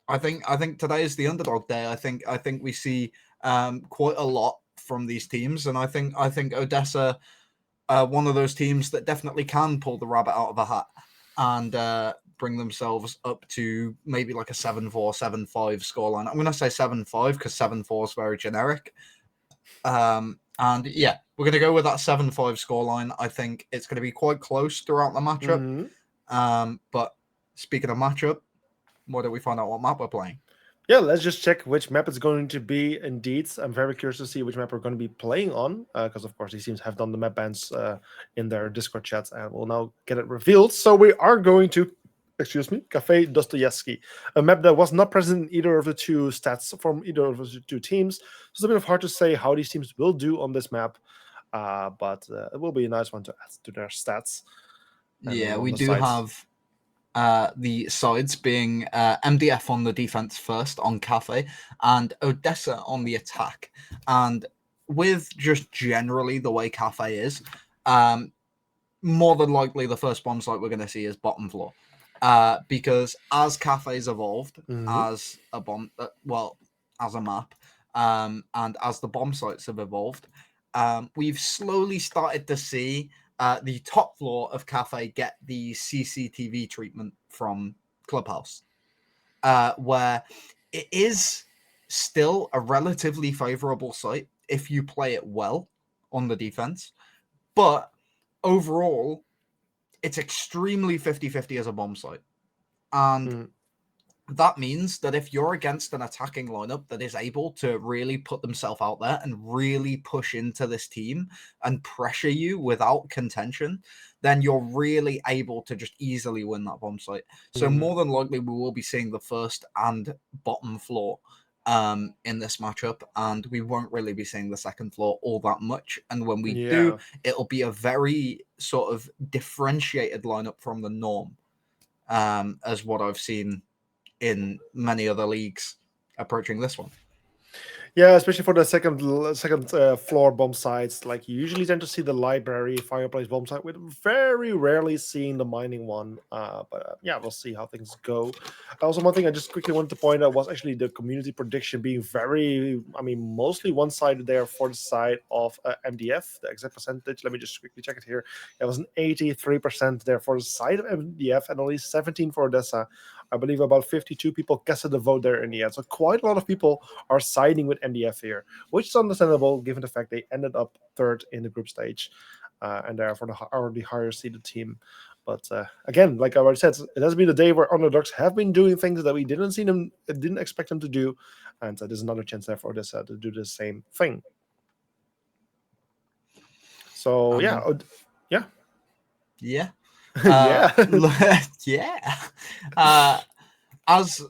I think today is the underdog day. I think we see quite a lot from these teams, and I think Odessa, one of those teams that definitely can pull the rabbit out of a hat and bring themselves up to maybe like a 7-4, 7-5 scoreline. I'm going to say 7-5 because 7-4 is very generic. And yeah, we're going to go with that 7-5 scoreline. I think it's going to be quite close throughout the matchup. But speaking of matchup, why don't we find out what map we're playing? Yeah, let's just check which map it's going to be. Indeed, I'm very curious to see which map we're going to be playing on, because of course these teams have done the map bans in their Discord chats, and we'll now get it revealed. So we are going to, Cafe Dostoevsky, a map that was not present in either of the two stats from either of the two teams. So it's a bit hard to say how these teams will do on this map, but it will be a nice one to add to their stats. Yeah, we do have the sides being MDF on the defense first on Cafe and Odessa on the attack. And with just generally the way Cafe is, more than likely the first bomb site we're going to see is bottom floor. Because as Cafe's evolved as a bomb, as a map, and as the bomb sites have evolved, we've slowly started to see the top floor of Cafe get the CCTV treatment from Clubhouse, where it is still a relatively favorable site if you play it well on the defense, but overall, it's extremely 50-50 as a bomb site. And that means that if you're against an attacking lineup that is able to really put themselves out there and really push into this team and pressure you without contention, then you're really able to just easily win that bomb site. So more than likely, we will be seeing the first and bottom floor in this matchup, and we won't really be seeing the second floor all that much. And when we do, it'll be a very sort of differentiated lineup from the norm, as what I've seen in many other leagues approaching this one. Yeah, especially for the second floor bomb sites. Like, you usually tend to see the library fireplace bomb site, with very rarely seeing the mining one. But yeah, we'll see how things go. Also, one thing I just quickly wanted to point out was actually the community prediction being mostly one-sided there for the side of MDF. The exact percentage, let me just quickly check it here. It was an 83% there for the side of MDF and only 17 for Odessa. I believe about 52 people casted the vote there in the end. So quite a lot of people are siding with MDF here, which is understandable given the fact they ended up third in the group stage, and therefore the already higher seeded team. But again, like I already said, it has been a day where underdogs have been doing things that we didn't expect them to do, and there's another chance there for this to do the same thing. So yeah. As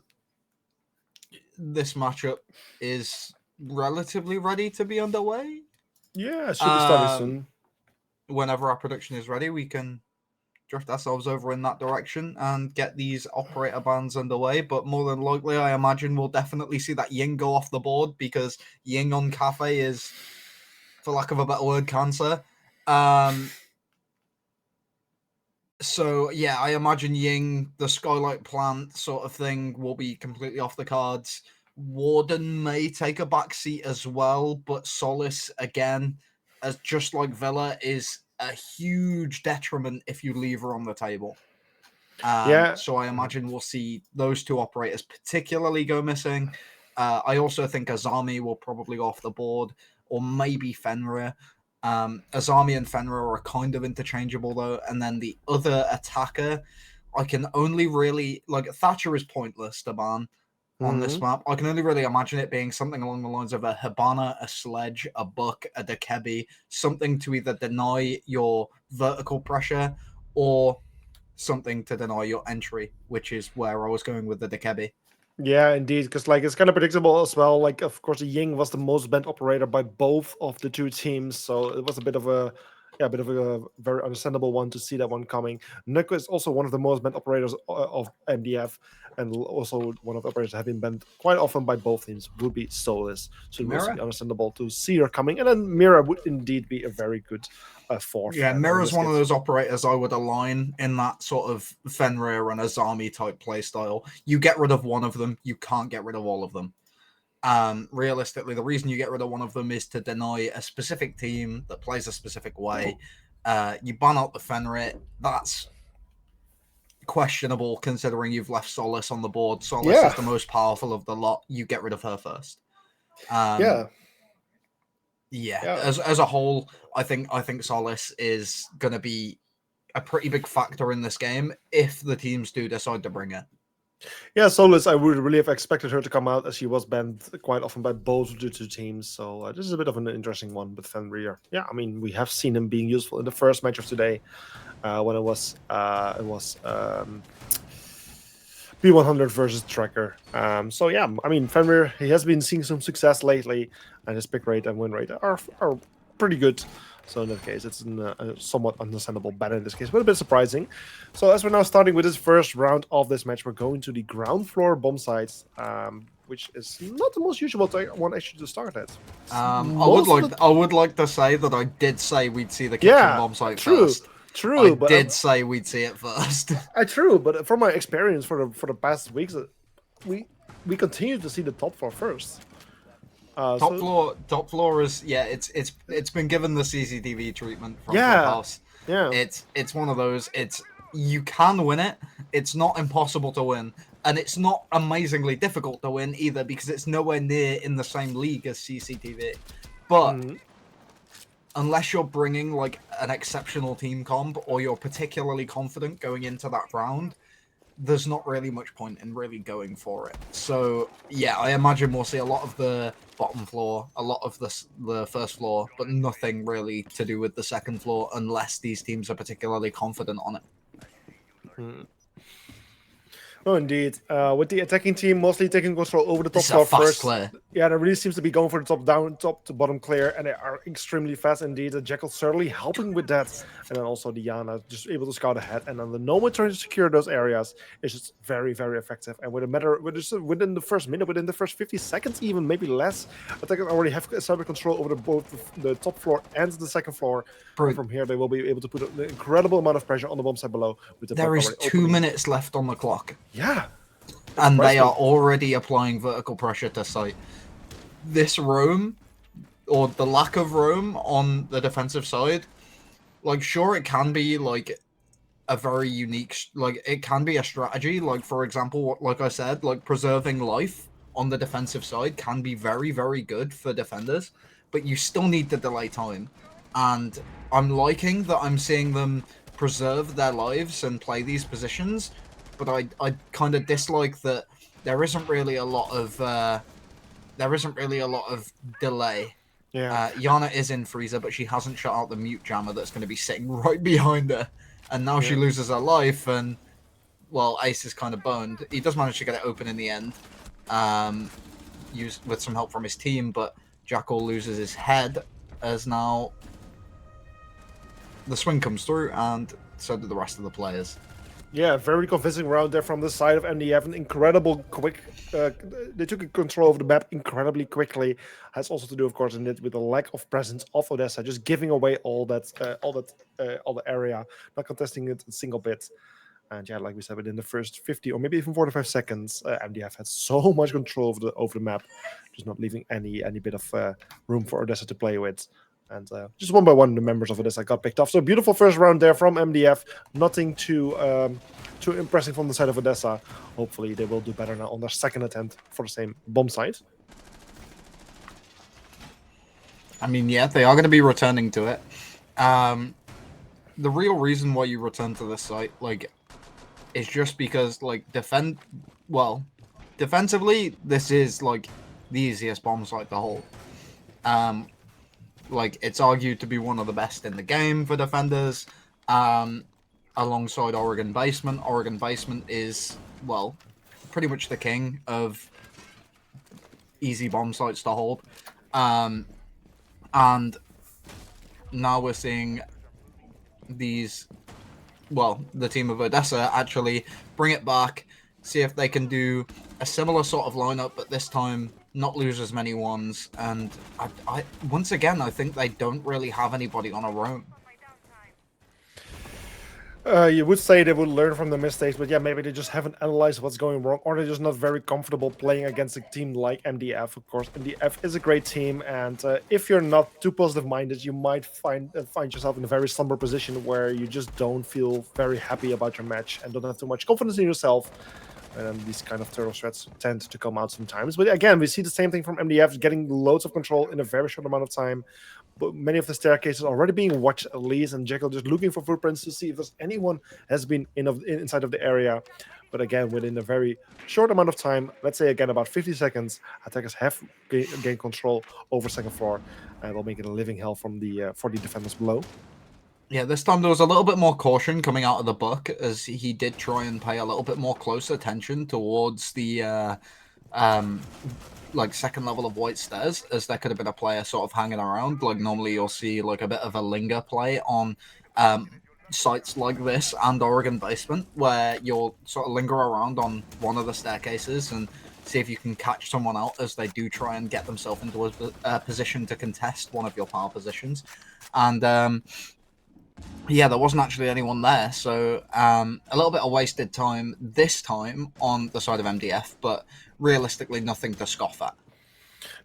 this matchup is relatively ready to be underway, it should be starting soon. Whenever our prediction is ready, we can drift ourselves over in that direction and get these operator bans underway. But more than likely, I imagine we'll definitely see that Ying go off the board, because Ying on Cafe is, for lack of a better word, cancer. So, yeah, I imagine Ying, the Skylight plant sort of thing, will be completely off the cards. Warden may take a back seat as well, but Solace, again, as just like Villa, is a huge detriment if you leave her on the table. So I imagine we'll see those two operators particularly go missing. I also think Azami will probably go off the board, or maybe Fenrir. Azami and Fenrir are kind of interchangeable though, and then the other attacker, I can only really, like, Thatcher is pointless to ban on this map. I can only really imagine it being something along the lines of a Hibana, a Sledge, a Buck, a Dekebi, something to either deny your vertical pressure or something to deny your entry, which is where I was going with the Dekebi. Yeah, indeed, because like it's kind of predictable as well. Like, of course, Ying was the most banned operator by both of the two teams, so it was a bit of a very understandable one to see that one coming. Nuko is also one of the most banned operators of MDF, and also one of the operators that have been banned quite often by both teams would be Solus. So it was understandable to see her coming, and then Mira would indeed be a very good fourth. Yeah, Mira's one of those operators I would align in that sort of Fenrir and Azami type playstyle. You get rid of one of them, you can't get rid of all of them. Realistically, the reason you get rid of one of them is to deny a specific team that plays a specific way. You ban out the Fenrir. That's questionable considering you've left Solace on the board. Solace is the most powerful of the lot. You get rid of her first. Yeah. As a whole, I think Solace is going to be a pretty big factor in this game if the teams do decide to bring it. Yeah, Solace, I would really have expected her to come out, as she was banned quite often by both of the two teams. So this is a bit of an interesting one with Fenrir. Yeah, I mean, we have seen him being useful in the first match of today, when it was B100 versus Tracker. So yeah, I mean, Fenrir, he has been seeing some success lately, and his pick rate and win rate are pretty good. So in that case, it's a somewhat understandable ban in this case, but a bit surprising. So as we're now starting with this first round of this match, we're going to the ground floor bomb sites, which is not the most usual one actually to start at. I would like to say that I did say we'd see the kitchen bomb site first. True, I did say we'd see it first. True, but from my experience for the past weeks, we continue to see the top floor first. Top floor is it's been given the CCTV treatment from Clubhouse. Yeah, it's one of those. You can win it. It's not impossible to win, and it's not amazingly difficult to win either because it's nowhere near in the same league as CCTV. But unless you're bringing like an exceptional team comp or you're particularly confident going into that round, there's not really much point in really going for it. So yeah, I imagine we'll see a lot of the bottom floor, a lot of the first floor, but nothing really to do with the second floor unless these teams are particularly confident on it. No, indeed. With the attacking team mostly taking control over the top floor first. Clear. Yeah, they really seems to be going for the top to bottom clear, and they are extremely fast indeed. The Jackal certainly helping with that, and then also the Yana just able to scout ahead, and then the Nomad trying to secure those areas is just very, very effective. And within the first minute, within the first 50 seconds, even maybe less, attackers already have established control over both the top floor and the second floor. And from here, they will be able to put an incredible amount of pressure on the bomb site below. There is 2 minutes left on the clock. Yeah. And they are already applying vertical pressure to site. This roam, or the lack of roam on the defensive side, like, sure, it can be, like, a very unique, like, it can be a strategy. Like, for example, like I said, like, preserving life on the defensive side can be very, very good for defenders, but you still need the delay time. And I'm liking that I'm seeing them preserve their lives and play these positions, but I kind of dislike that there isn't really a lot of delay. Yeah. Yana is in freezer, but she hasn't shot out the mute jammer that's going to be sitting right behind her, and now she loses her life, and well, Ace is kind of boned. He does manage to get it open in the end, with some help from his team, but Jackal loses his head as now the swing comes through, and so do the rest of the players. Yeah, very convincing round there from the side of MDF. An incredible quick. They took control of the map incredibly quickly. Has also to do, of course, with the lack of presence of Odessa, just giving away all the area, not contesting it a single bit. And yeah, like we said, within the first 50 or maybe even 45 seconds, MDF had so much control over the map, just not leaving any bit of room for Odessa to play with. And just one by one, the members of Odessa got picked off. So beautiful first round there from MDF. Nothing too impressive from the side of Odessa. Hopefully they will do better now on their second attempt for the same bomb site. I mean, yeah, they are going to be returning to it. The real reason why you return to this site, like, is just because, like, defensively, this is, like, the easiest bomb site to hold. Like, it's argued to be one of the best in the game for defenders, alongside Oregon Basement. Oregon Basement is, well, pretty much the king of easy bomb sites to hold. And now we're seeing these, well, the team of Odessa actually bring it back, see if they can do a similar sort of lineup, but this time not lose as many ones. And I once again, I think they don't really have anybody on a roam. You would say they would learn from the mistakes, but yeah, maybe they just haven't analyzed what's going wrong, or they're just not very comfortable playing against a team like MDF. Of course, MDF is a great team, and if you're not too positive-minded, you might find yourself in a very slumber position where you just don't feel very happy about your match and don't have too much confidence in yourself. And these kind of turtle threats tend to come out sometimes. But again, we see the same thing from MDF, getting loads of control in a very short amount of time. But many of the staircases already being watched at least, and Jekyll just looking for footprints to see if there's anyone has been inside of the area. But again, within a very short amount of time, let's say again about 50 seconds, attackers have gained control over second floor, and will make it a living hell from the for the defenders below. Yeah, this time there was a little bit more caution coming out of the book, as he did try and pay a little bit more close attention towards the like second level of white stairs, as there could have been a player sort of hanging around. Like normally you'll see like a bit of a linger play on sites like this and Oregon Basement, where you'll sort of linger around on one of the staircases and see if you can catch someone out as they do try and get themselves into a position to contest one of your power positions. And yeah, there wasn't actually anyone there, so a little bit of wasted time this time on the side of MDF, but realistically nothing to scoff at.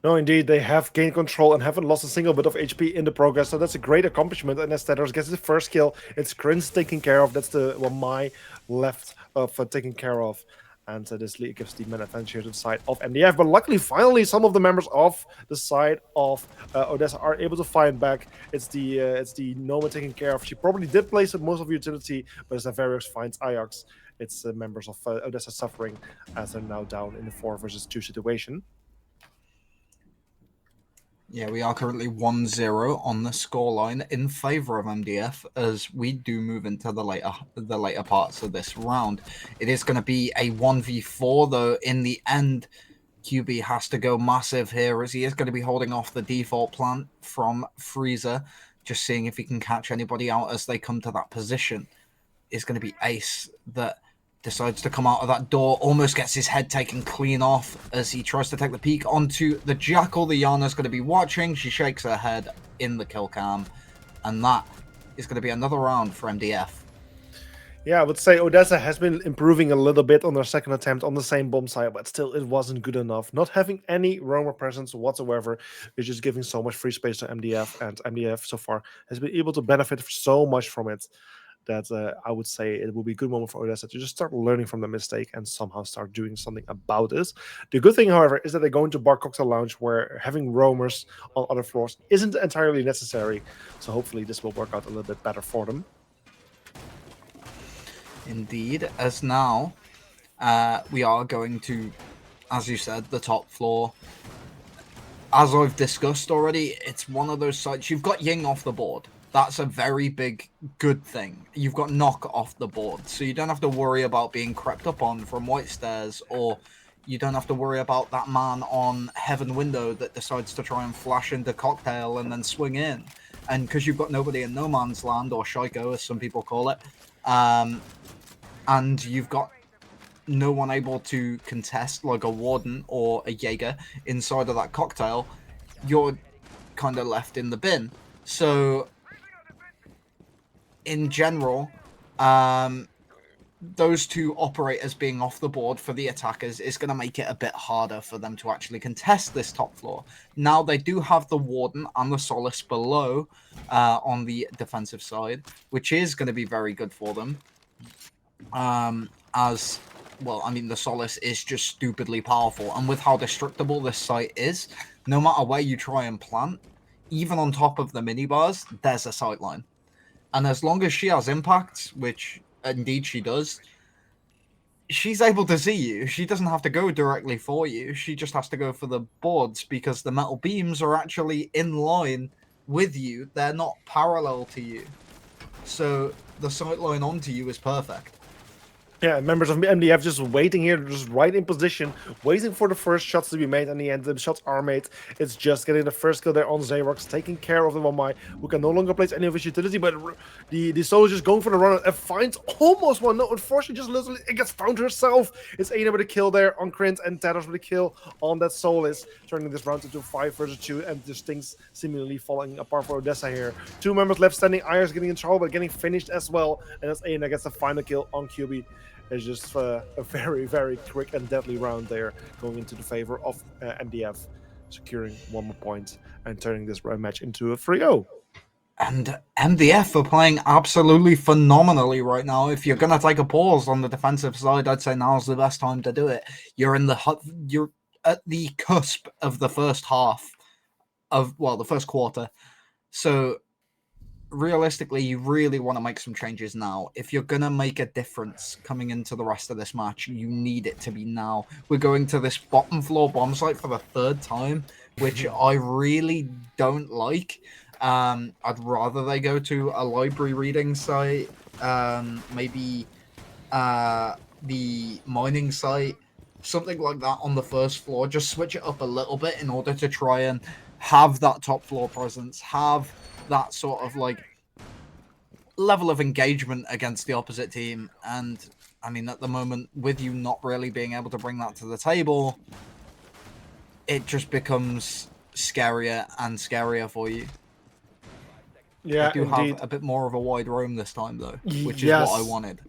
No, indeed, they have gained control and haven't lost a single bit of HP in the progress, so that's a great accomplishment. And as Stedders gets his first kill, it's Krins taken care of. That's the my left of taken care of. And this gives the men advantage here to the side of MDF. But luckily, finally, some of the members of the side of Odessa are able to find back. It's the Noma taken care of. She probably did place most of utility, but as Avarius finds Ajax, it's members of Odessa suffering as they're now down in the 4 versus 2 situation. Yeah, we are currently 1-0 on the scoreline in favor of MDF as we do move into the later parts of this round. It is going to be a 1v4 though. In the end, QB has to go massive here as he is going to be holding off the default plant from Freezer, just seeing if he can catch anybody out as they come to that position. Is going to be Ace that decides to come out of that door, almost gets his head taken clean off as he tries to take the peek onto the Jackal. The Yana's going to be watching. She shakes her head in the kill cam, and that is going to be another round for MDF. Yeah, I would say Odessa has been improving a little bit on their second attempt on the same bomb site, but still it wasn't good enough. Not having any roamer presence whatsoever is just giving so much free space to MDF, and MDF so far has been able to benefit so much from it that I would say it will be a good moment for Odessa to just start learning from the mistake and somehow start doing something about this. The good thing, however, is that they're going to Bar Cocktail Lounge where having roamers on other floors isn't entirely necessary. So hopefully this will work out a little bit better for them. Indeed, as now we are going to, as you said, the top floor. As I've discussed already, it's one of those sites. You've got Ying off the board. That's a very big good thing. You've got Knock off the board, so you don't have to worry about being crept up on from White Stairs, or you don't have to worry about that man on Heaven Window that decides to try and flash into Cocktail and then swing in. And because you've got nobody in No Man's Land, or Shiko as some people call it, and you've got no one able to contest like a Warden or a Jaeger inside of that Cocktail, you're kind of left in the bin. So in general, those two operators being off the board for the attackers is going to make it a bit harder for them to actually contest this top floor. Now they do have the Warden and the Solace below on the defensive side, which is going to be very good for them. As well, I mean, the Solace is just stupidly powerful, and with how destructible this site is, no matter where you try and plant, even on top of the minibars, there's a sightline. And as long as she has impacts, which indeed she does, she's able to see you. She doesn't have to go directly for you. She just has to go for the boards because the metal beams are actually in line with you. They're not parallel to you. So the sightline onto you is perfect. Yeah, members of MDF just waiting here, just right in position, waiting for the first shots to be made. And in the end, the shots are made. It's just getting the first kill there on Xerox, taking care of the Wamai, who can no longer place any of his utility. But the solo just going for the run and finds almost one. No, unfortunately, just literally it gets found herself. It's Aina with a kill there on Krint and Tados with a kill on that Solis, turning this round into 5 versus 2. And just things seemingly falling apart for Odessa here. 2 members left standing. Ayers getting in trouble, but getting finished as well. And as Aina gets the final kill on QB. It's just a very, very quick and deadly round there, going into the favor of MDF, securing 1 more point and turning this match into a 3-0. And MDF are playing absolutely phenomenally right now. If you're gonna take a pause on the defensive side, I'd say now's the best time to do it. You're at the cusp of the first half of the first quarter, so realistically, you really want to make some changes now. If you're going to make a difference coming into the rest of this match, you need it to be now. We're going to this bottom floor bomb site for the 3rd time, which I really don't like. I'd rather they go to a library reading site, maybe the mining site, something like that on the first floor. Just switch it up a little bit in order to try and have that top floor presence, have that sort of like level of engagement against the opposite team. And I mean, at the moment, with you not really being able to bring that to the table, it just becomes scarier and scarier for you. Yeah, I do indeed. have a bit more of a wide roam this time, though, which Yes. is what I wanted.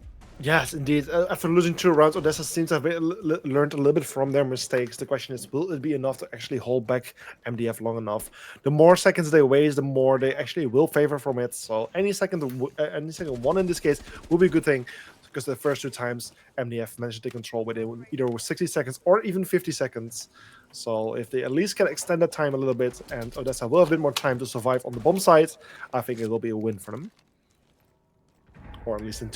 Yes, indeed. After losing 2 rounds, Odessa seems to have learned a little bit from their mistakes. The question is, will it be enough to actually hold back MDF long enough? The more seconds they waste, the more they actually will favor from it. So any second one in this case will be a good thing, because the first 2 times MDF managed to take control within either 60 seconds or even 50 seconds. So if they at least can extend that time a little bit, and Odessa will have a bit more time to survive on the bomb side, I think it will be a win for them. Or at least in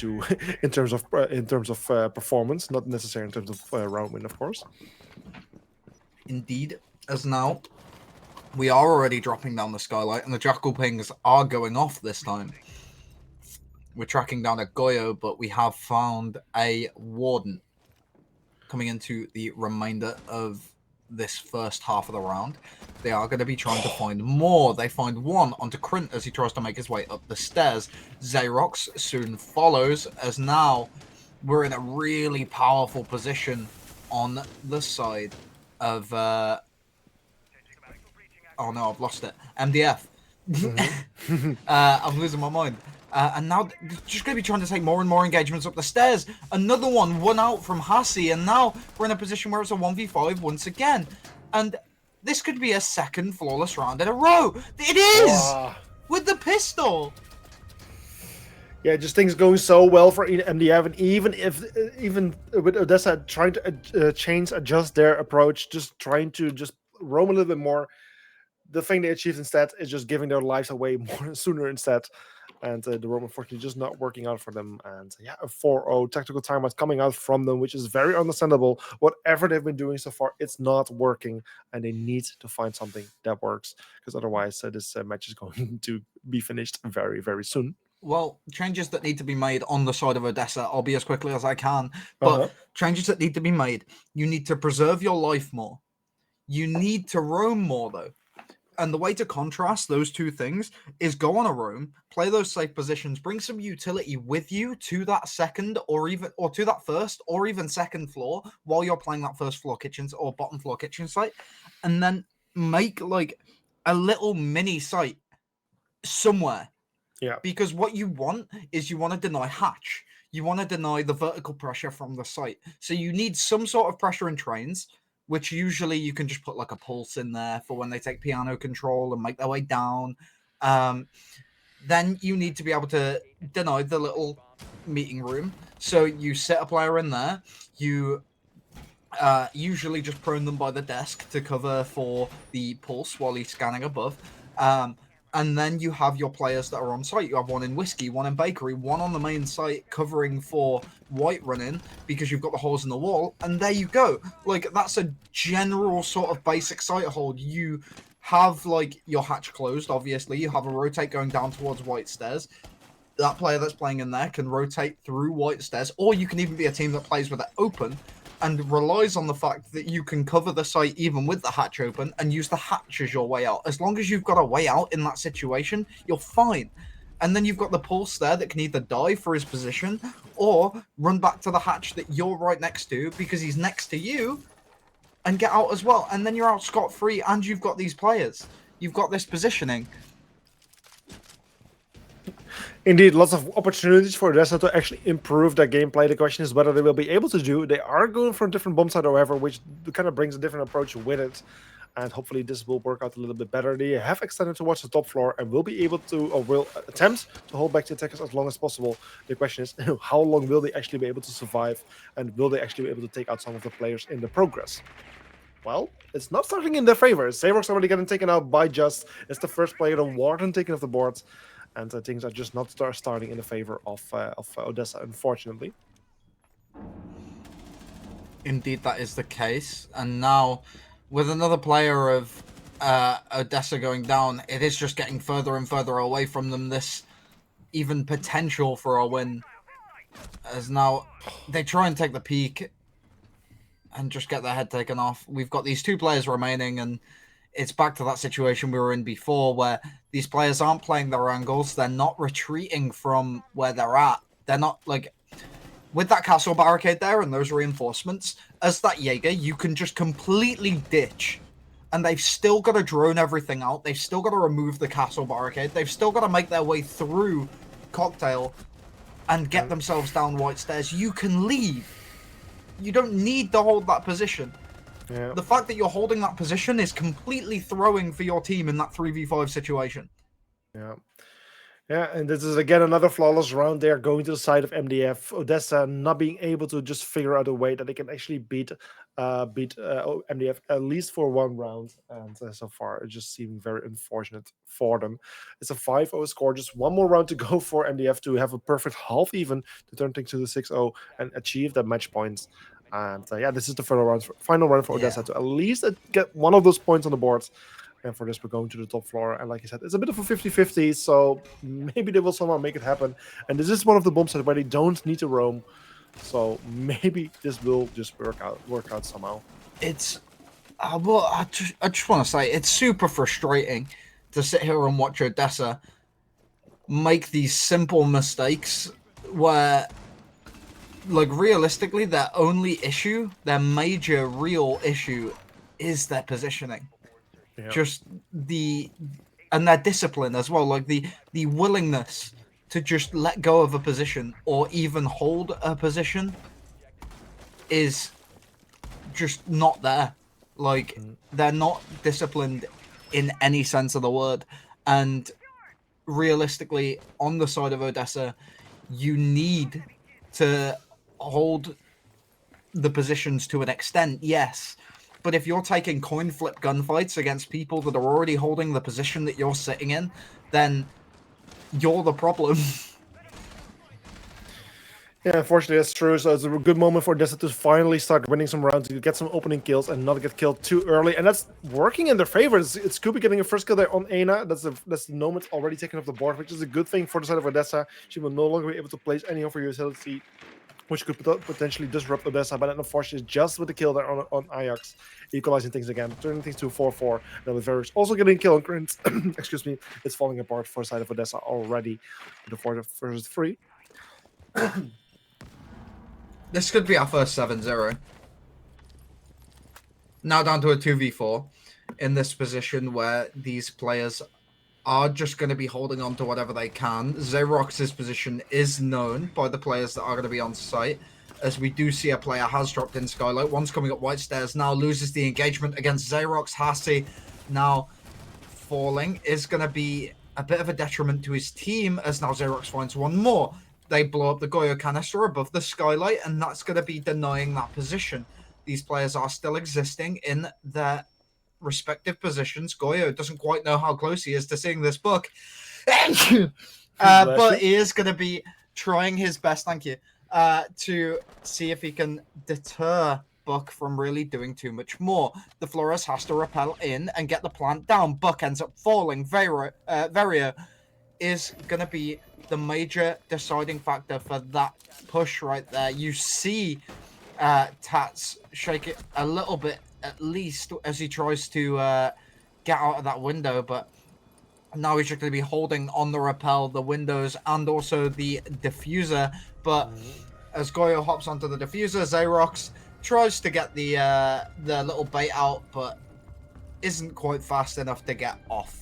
terms of performance, not necessarily in terms of round win, of course. Indeed, as now we are already dropping down the skylight, and the jackal pings are going off this time. We're tracking down a Goyo, but we have found a Warden coming into the remainder of this first half of the round. They are going to be trying to find more. They find one onto Krint as he tries to make his way up the stairs. Xerox soon follows, as now we're in a really powerful position on the side of oh no, I've lost it. MDF. I'm losing my mind. And now they're just going to be trying to take more and more engagements up the stairs. Another one out from Hassi, and now we're in a position where it's a 1v5 once again. And this could be a 2nd flawless round in a row. It is! Wow. With the pistol! Yeah, just things going so well for MDF, and even with Odessa trying to adjust their approach, just trying to just roam a little bit more, the thing they achieved instead is just giving their lives away more sooner instead. And the roam, unfortunately, just not working out for them. And yeah, a 4-0 tactical timeout coming out from them, which is very understandable. Whatever they've been doing so far, it's not working, and they need to find something that works, because otherwise this match is going to be finished very, very soon. Well, changes that need to be made on the side of Odessa, I'll be as quickly as I can, but changes that need to be made. You need to preserve your life more. You need to roam more, though. And the way to contrast those 2 things is go on a roam, play those safe positions, bring some utility with you to that 2nd or to that 1st or even 2nd floor while you're playing that 1st floor kitchens or bottom floor kitchen site, and then make like a little mini site somewhere. Yeah. Because what you want is you want to deny hatch. You want to deny the vertical pressure from the site. So you need some sort of pressure in trains, which usually you can just put like a pulse in there for when they take piano control and make their way down. Then you need to be able to deny the little meeting room. So you set a player in there. You usually just prone them by the desk to cover for the pulse while he's scanning above. And then you have your players that are on site. You have one in Whiskey, one in Bakery, one on the main site covering for White running because you've got the holes in the wall. And there you go. Like, that's a general sort of basic site hold. You have, like, your hatch closed, obviously. You have a rotate going down towards White stairs. that player that's playing in there can rotate through white stairs, or you can even be a team that plays with it open and relies on the fact that you can cover the site even with the hatch open and use the hatch as your way out. As long as you've got a way out in that situation, you're fine. And then you've got the pulse there that can either die for his position or run back to the hatch that you're right next to because he's next to you and get out as well. And then you're out scot-free and you've got these players. You've got this positioning. Indeed, lots of opportunities for Odessa to actually improve their gameplay. The question is whether they will be able to do. They are going for a different bomb site, however, which kind of brings a different approach with it. And hopefully this will work out a little bit better. They have extended towards the top floor and will be able to, or will attempt to hold back the attackers as long as possible. The question is, how long will they actually be able to survive? And will they actually be able to take out some of the players in the progress? Well, it's not starting in their favor. Xerox already getting taken out by Just. It's the first player, the Warden, taken off the boards. And things are just not starting in the favor of Odessa, unfortunately. Indeed, that is the case. And now, with another player of Odessa going down, it is just getting further and further away from them, this even potential for a win. As now, they try and take the peak and just get their head taken off. We've got these two players remaining, and it's back to that situation we were in before where these players aren't playing their angles. They're not retreating from where they're at. They're not, like, with that castle barricade there and those reinforcements, as that Jaeger, you can just completely ditch. And they've still got to drone everything out. They've still got to remove the castle barricade. They've still got to make their way through Cocktail and get themselves down white stairs. You can leave. You don't need to hold that position. Yeah. The fact that you're holding that position is completely throwing for your team in that 3v5 situation. Yeah. Yeah, and this is again another flawless round. They are going to the side of MDF. Odessa not being able to just figure out a way that they can actually beat MDF at least for one round. And so far, it's just seeming very unfortunate for them. It's a 5-0 score. Just one more round to go for MDF to have a perfect half even to turn things to the 6-0 and achieve the match points. And yeah, this is the final round for Odessa to at least get one of those points on the board. And for this, we're going to the top floor. And like I said, it's a bit of a 50-50, so maybe they will somehow make it happen. And this is one of the bomb sites where they don't need to roam. So maybe this will just work out somehow. It's, well, I just want to say, it's super frustrating to sit here and watch Odessa make these simple mistakes where, like, realistically, their only issue, their major real issue is their positioning. Yeah. Just and their discipline as well, like the willingness to just let go of a position or even hold a position is just not there. Like, they're not disciplined in any sense of the word. And realistically, on the side of Odessa, you need to hold the positions to an extent, yes. But if you're taking coin flip gunfights against people that are already holding the position that you're sitting in, then you're the problem. Yeah, unfortunately, that's true. So it's a good moment for Odessa to finally start winning some rounds, to get some opening kills and not get killed too early. And that's working in their favor. It's Scooby getting a first kill there on Aina. That's the Nomad already taken off the board, which is a good thing for the side of Odessa. She will no longer be able to place any of her utility, which could potentially disrupt Odessa. But then, unfortunately, just with the kill there on Ajax, equalizing things again, turning things to 4-4. Now with Varys also getting killed on Grint, excuse me, it's falling apart for the side of Odessa already. The 4 versus 3. This could be our first 7-0. Now down to a 2v4 in this position where these players are just going to be holding on to whatever they can. Xerox's position is known by the players that are going to be on site, as we do see a player has dropped in Skylight. One's coming up white stairs, now loses the engagement against Xerox. Hasi now falling is going to be a bit of a detriment to his team, as now Xerox finds one more. They blow up the Goyo canister above the Skylight, and that's going to be denying that position. These players are still existing in their respective positions. Goyo doesn't quite know how close he is to seeing this book. But he is going to be trying his best, thank you, to see if he can deter Buck from really doing too much more. The Flores has to rappel in and get the plant down. Buck ends up falling. Vario is going to be the major deciding factor for that push right there. You see Tats shake it a little bit, at least, as he tries to get out of that window, but now he's just going to be holding on the rappel, the windows, and also the diffuser. But as Goyo hops onto the diffuser, Xerox tries to get the little bait out, but isn't quite fast enough to get off.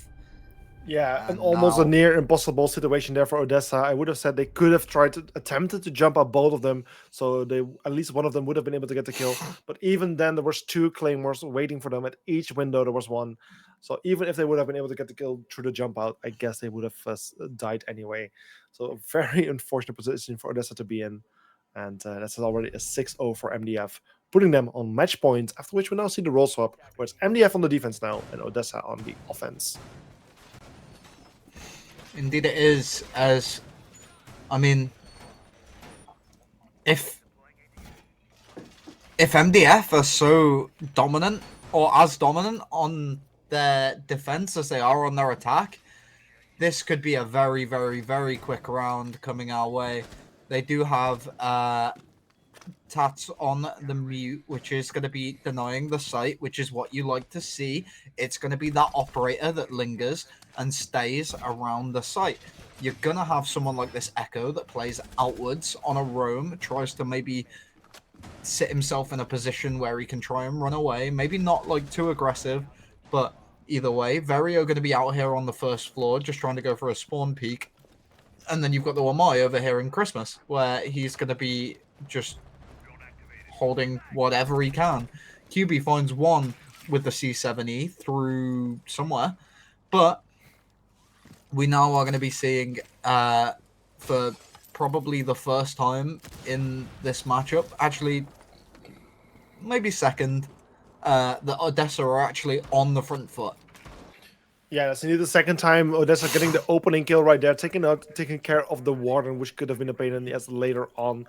Yeah, And and almost a now- near impossible situation there for Odessa. I would have said they could have attempted to jump up both of them, so they at least one of them would have been able to get the kill. But even then, there was 2 claymores waiting for them at each window. There was one, so even if they would have been able to get the kill through the jump out, I guess they would have died anyway. So a very unfortunate position for Odessa to be in, and that's already a 6-0 for MDF, putting them on match point. After which we now see the role swap, where it's MDF on the defense now and Odessa on the offense. Indeed it is, as, I mean, if MDF are so dominant, or as dominant on their defense as they are on their attack, this could be a very, very, very quick round coming our way. They do have Tats on the mute, which is going to be denying the site, which is what you like to see. It's going to be that operator that lingers and stays around the site. You're going to have someone like this Echo that plays outwards on a roam, tries to maybe sit himself in a position where he can try and run away. Maybe not like too aggressive, but either way, Verio going to be out here on the first floor, just trying to go for a spawn peek. And then you've got the Wamai over here in Christmas, where he's going to be just holding whatever he can. QB finds one with the C7E through somewhere, but we now are going to be seeing, for probably the first time in this matchup, actually, maybe second, the Odessa are actually on the front foot. Yeah, that's indeed the second time Odessa getting the opening kill right there, taking care of the warden, which could have been a pain in the ass later on.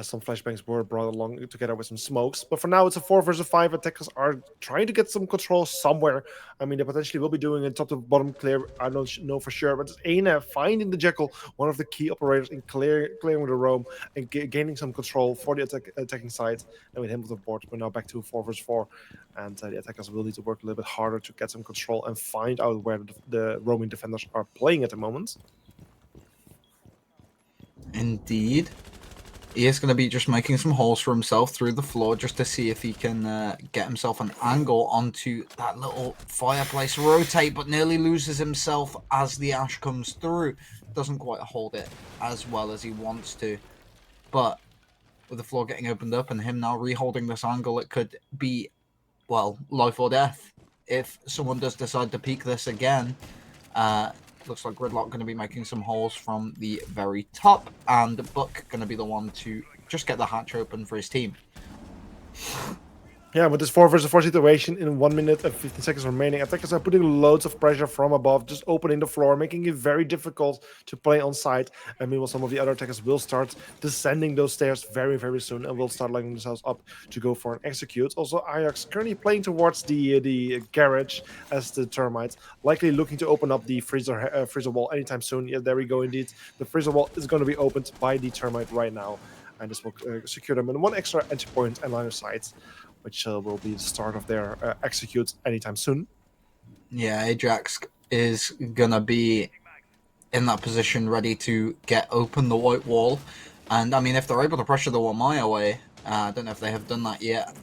Some flashbangs were brought along together with some smokes. But for now, it's a 4 versus 5. Attackers are trying to get some control somewhere. I mean, they potentially will be doing a top to bottom clear. I don't know for sure. But it's Aina finding the Jekyll, one of the key operators in clearing the roam and gaining some control for the attacking side. And with him with the board, we're now back to 4 versus 4. And the attackers will need to work a little bit harder to get some control and find out where the roaming defenders are playing at the moment. Indeed. He is going to be just making some holes for himself through the floor just to see if he can get himself an angle onto that little fireplace rotate, but nearly loses himself as the ash comes through. Doesn't quite hold it as well as he wants to. But with the floor getting opened up and him now reholding this angle, it could be, well, life or death. If someone does decide to peek this again, looks like Gridlock going to be making some holes from the very top, and Buck going to be the one to just get the hatch open for his team. Yeah, with this 4 versus 4 situation in 1 minute and 15 seconds remaining, attackers are putting loads of pressure from above, just opening the floor, making it very difficult to play on site. And meanwhile, some of the other attackers will start descending those stairs very, very soon and will start lining themselves up to go for an execute. Also, Ajax currently playing towards the garage as the termites, likely looking to open up the freezer wall anytime soon. Yeah, there we go indeed. The freezer wall is going to be opened by the termite right now. And this will secure them in 1 extra entry point and line of sight, which will be the start of their execute anytime soon. Yeah, Ajax is going to be in that position ready to get open the white wall. And, I mean, if they're able to pressure the Wamai away, I don't know if they have done that yet.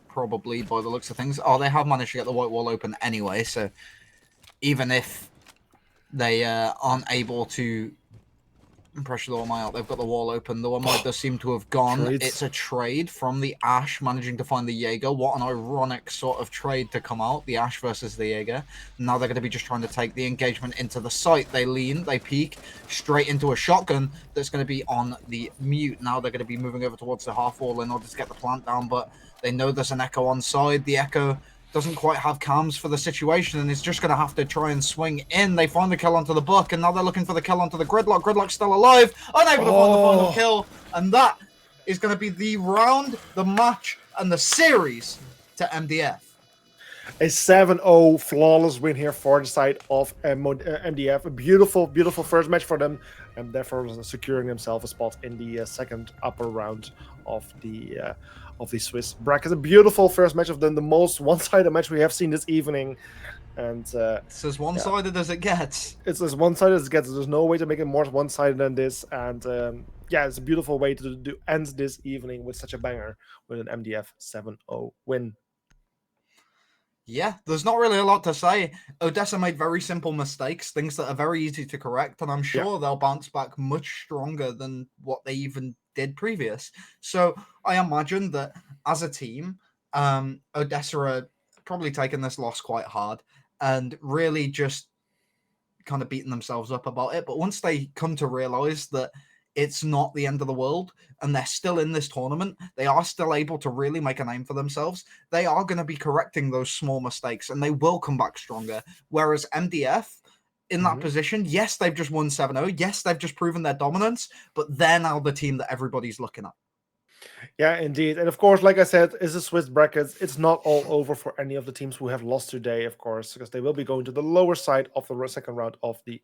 Probably, by the looks of things. Oh, they have managed to get the white wall open anyway, so even if they aren't able to pressure the Wamai out, they've got the wall open. The Wamai does seem to have gone. Trades. It's a trade from the Ash managing to find the Jaeger. What an ironic sort of trade to come out, the Ash versus the Jaeger. Now they're going to be just trying to take the engagement into the site. They lean, they peek straight into a shotgun that's going to be on the mute. Now they're going to be moving over towards the half wall in order to get the plant down, but they know there's an Echo on side. The Echo doesn't quite have cams for the situation and is just going to have to try and swing in. They find the kill onto the Buck, and now they're looking for the kill onto the Gridlock. Gridlock's still alive, unable to find the final kill, and that is going to be the round, the match, and the series to MDF. A 7-0 flawless win here for the side of MDF. A beautiful, beautiful first match for them, and therefore securing themselves a spot in the second upper round of the Swiss bracket. A beautiful first match of them, the most one-sided match we have seen this evening. And It's as one-sided as it gets. it's as one-sided as it gets. There's no way to make it more one-sided than this. And yeah, it's a beautiful way to end this evening with such a banger with an MDF 7-0 win. Yeah, there's not really a lot to say. Odessa made very simple mistakes, things that are very easy to correct, and I'm sure they'll bounce back much stronger than what they even did previous. So I imagine that as a team, Odessa are probably taking this loss quite hard and really just kind of beating themselves up about it. But once they come to realize that it's not the end of the world and they're still in this tournament, they are still able to really make a name for themselves, they are going to be correcting those small mistakes and they will come back stronger. Whereas MDF in that position, yes, they've just won 7-0. Yes, they've just proven their dominance, but they're now the team that everybody's looking at. Yeah, indeed. And of course, like I said, it's a Swiss brackets. It's not all over for any of the teams who have lost today, of course, because they will be going to the lower side of the second round of the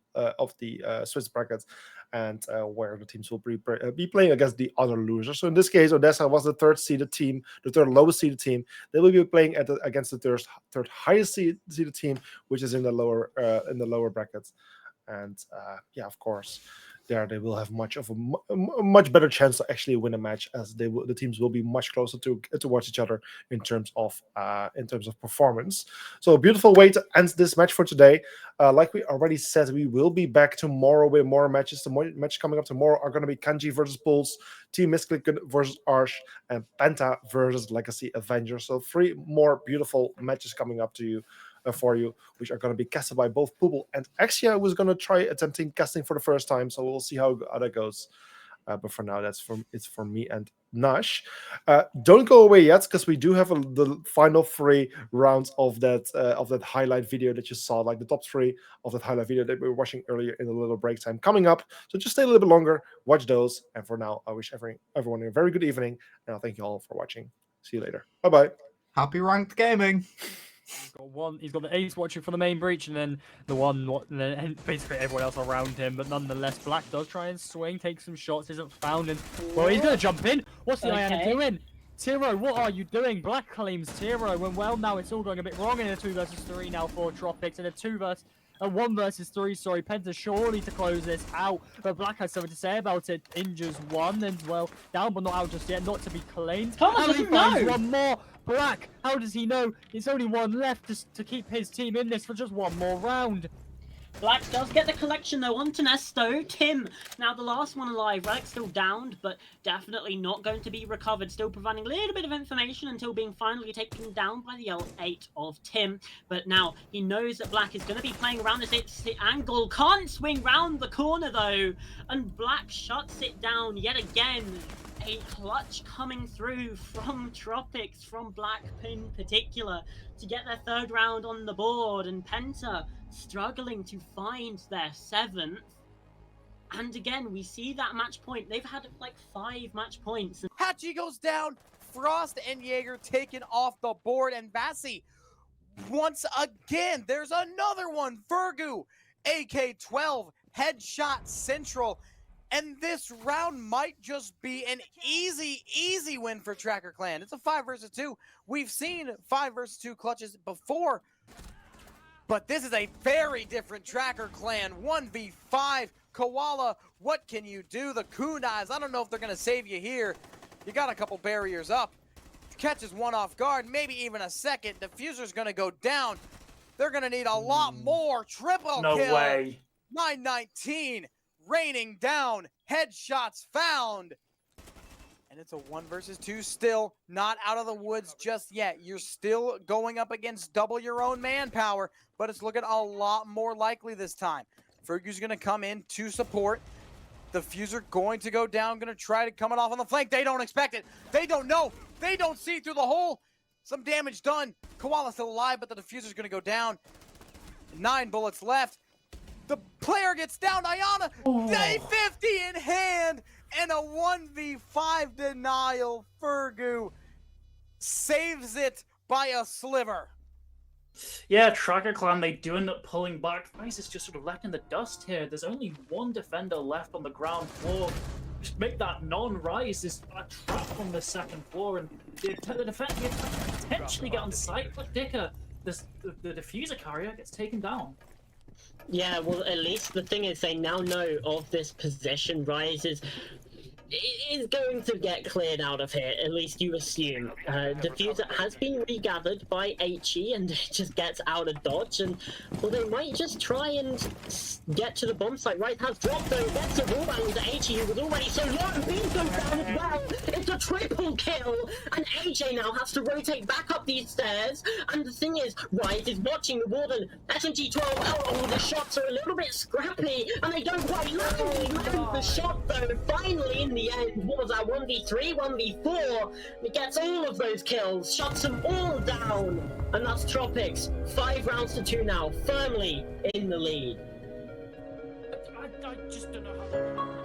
Swiss brackets, and where the teams will be playing against the other losers. So in this case, Odessa was the third seeded team, the third lowest seeded team. They will be playing against the third highest seeded team, which is in the lower brackets. And yeah, of course, there they will have a much better chance to actually win a match, as the teams will be much closer towards each other in terms of performance. So a beautiful way to end this match for today. Like we already said, we will be back tomorrow with more matches. The match coming up tomorrow are going to be Kanji versus Bulls, Team Misclick versus Arsh, and Penta versus Legacy Avengers. So 3 more beautiful matches coming up to you. For you, which are going to be casted by both Pubel and Axia, who is going to try attempting casting for the first time. So we'll see how that goes. But for now, it's for me and Nash. Don't go away yet, because we do have the final 3 rounds of that highlight video that you saw, like the top 3 of that highlight video that we were watching earlier in the little break time coming up. So just stay a little bit longer, watch those. And for now, I wish everyone a very good evening, and I'll thank you all for watching. See you later. Bye bye. Happy ranked gaming. He's got the ace watching for the main breach, and then and basically everyone else around him. But nonetheless, Black does try and swing, take some shots, isn't found, and well, he's gonna jump in. What's the Iana doing? Tiro, what are you doing? Black claims Tiro, when well now it's all going a bit wrong in a 2 versus 3 now for Tropics, and a 1 versus 3. Sorry, Penta surely to close this out, but Black has something to say about it. Injures 1, and well, down but not out just yet, not to be claimed. Thomas doesn't know. 1 more. Black, how does he know? It's only 1 left to keep his team in this for just 1 more round. Black does get the collection though onto Nesto. Tim, now the last one alive. Relic still downed, but definitely not going to be recovered. Still providing a little bit of information until being finally taken down by the L8 of Tim. But now he knows that Black is going to be playing around this angle. Can't swing round the corner though. And Black shuts it down yet again. A clutch coming through from Tropics, from Black in particular, to get their 3rd round on the board, and Penta struggling to find their 7th. And again, we see that match point. They've had like 5 match points. Hachi goes down, Frost and Jaeger taken off the board, and Bassi, once again, there's another one. Virgu, AK-12, headshot central. And this round might just be an easy win for Tracker Clan. It's a 5 versus 2. We've seen 5 versus 2 clutches before, but this is a very different Tracker Clan. 1v5. Koala, what can you do? The kunais, I don't know if they're going to save you here. You got a couple barriers up. Catches 1 off guard, maybe even a second. Diffuser's going to go down. They're going to need a lot more. Triple No kill. way. 919. Raining down, headshots found, and it's a 1 versus 2 still, not out of the woods just yet. You're still going up against double your own manpower, but it's looking a lot more likely this time. Fergu's going to come in to support. The Fuser going to go down, going to try to come it off on the flank. They don't expect it. They don't know. They don't see through the hole. Some damage done. Koala still alive, but the Diffuser's going to go down. 9 bullets left. The player gets down, Ayana, day 50 in hand, and a 1v5 denial. Fergu saves it by a sliver. Yeah, Tracker Clan, they do end up pulling back. Rise is just sort of left in the dust here. There's only one defender left on the ground floor. Just make that non-rise is a trap on the second floor, and the defense potentially get on site, but Dicker, the diffuser carrier gets taken down. Yeah, well, at least the thing is they now know of this position. Rise is going to get cleared out of here, at least you assume. Diffuser has been regathered by HE and it just gets out of dodge, and well, they might just try and get to the bomb site. Rise has dropped though, gets a wall round to HE, who was already so low. Beam goes down as well. It's a triple kill, and AJ now has to rotate back up these stairs. And the thing is, Rise is watching the Warden. SMG-12, oh, the shots are a little bit scrappy, and they don't quite land. The shot though, finally in the end, what was that, 1v3, 1v4? It gets all of those kills, shuts them all down, and that's Tropics. 5 rounds to 2 now, firmly in the lead. I just don't know how.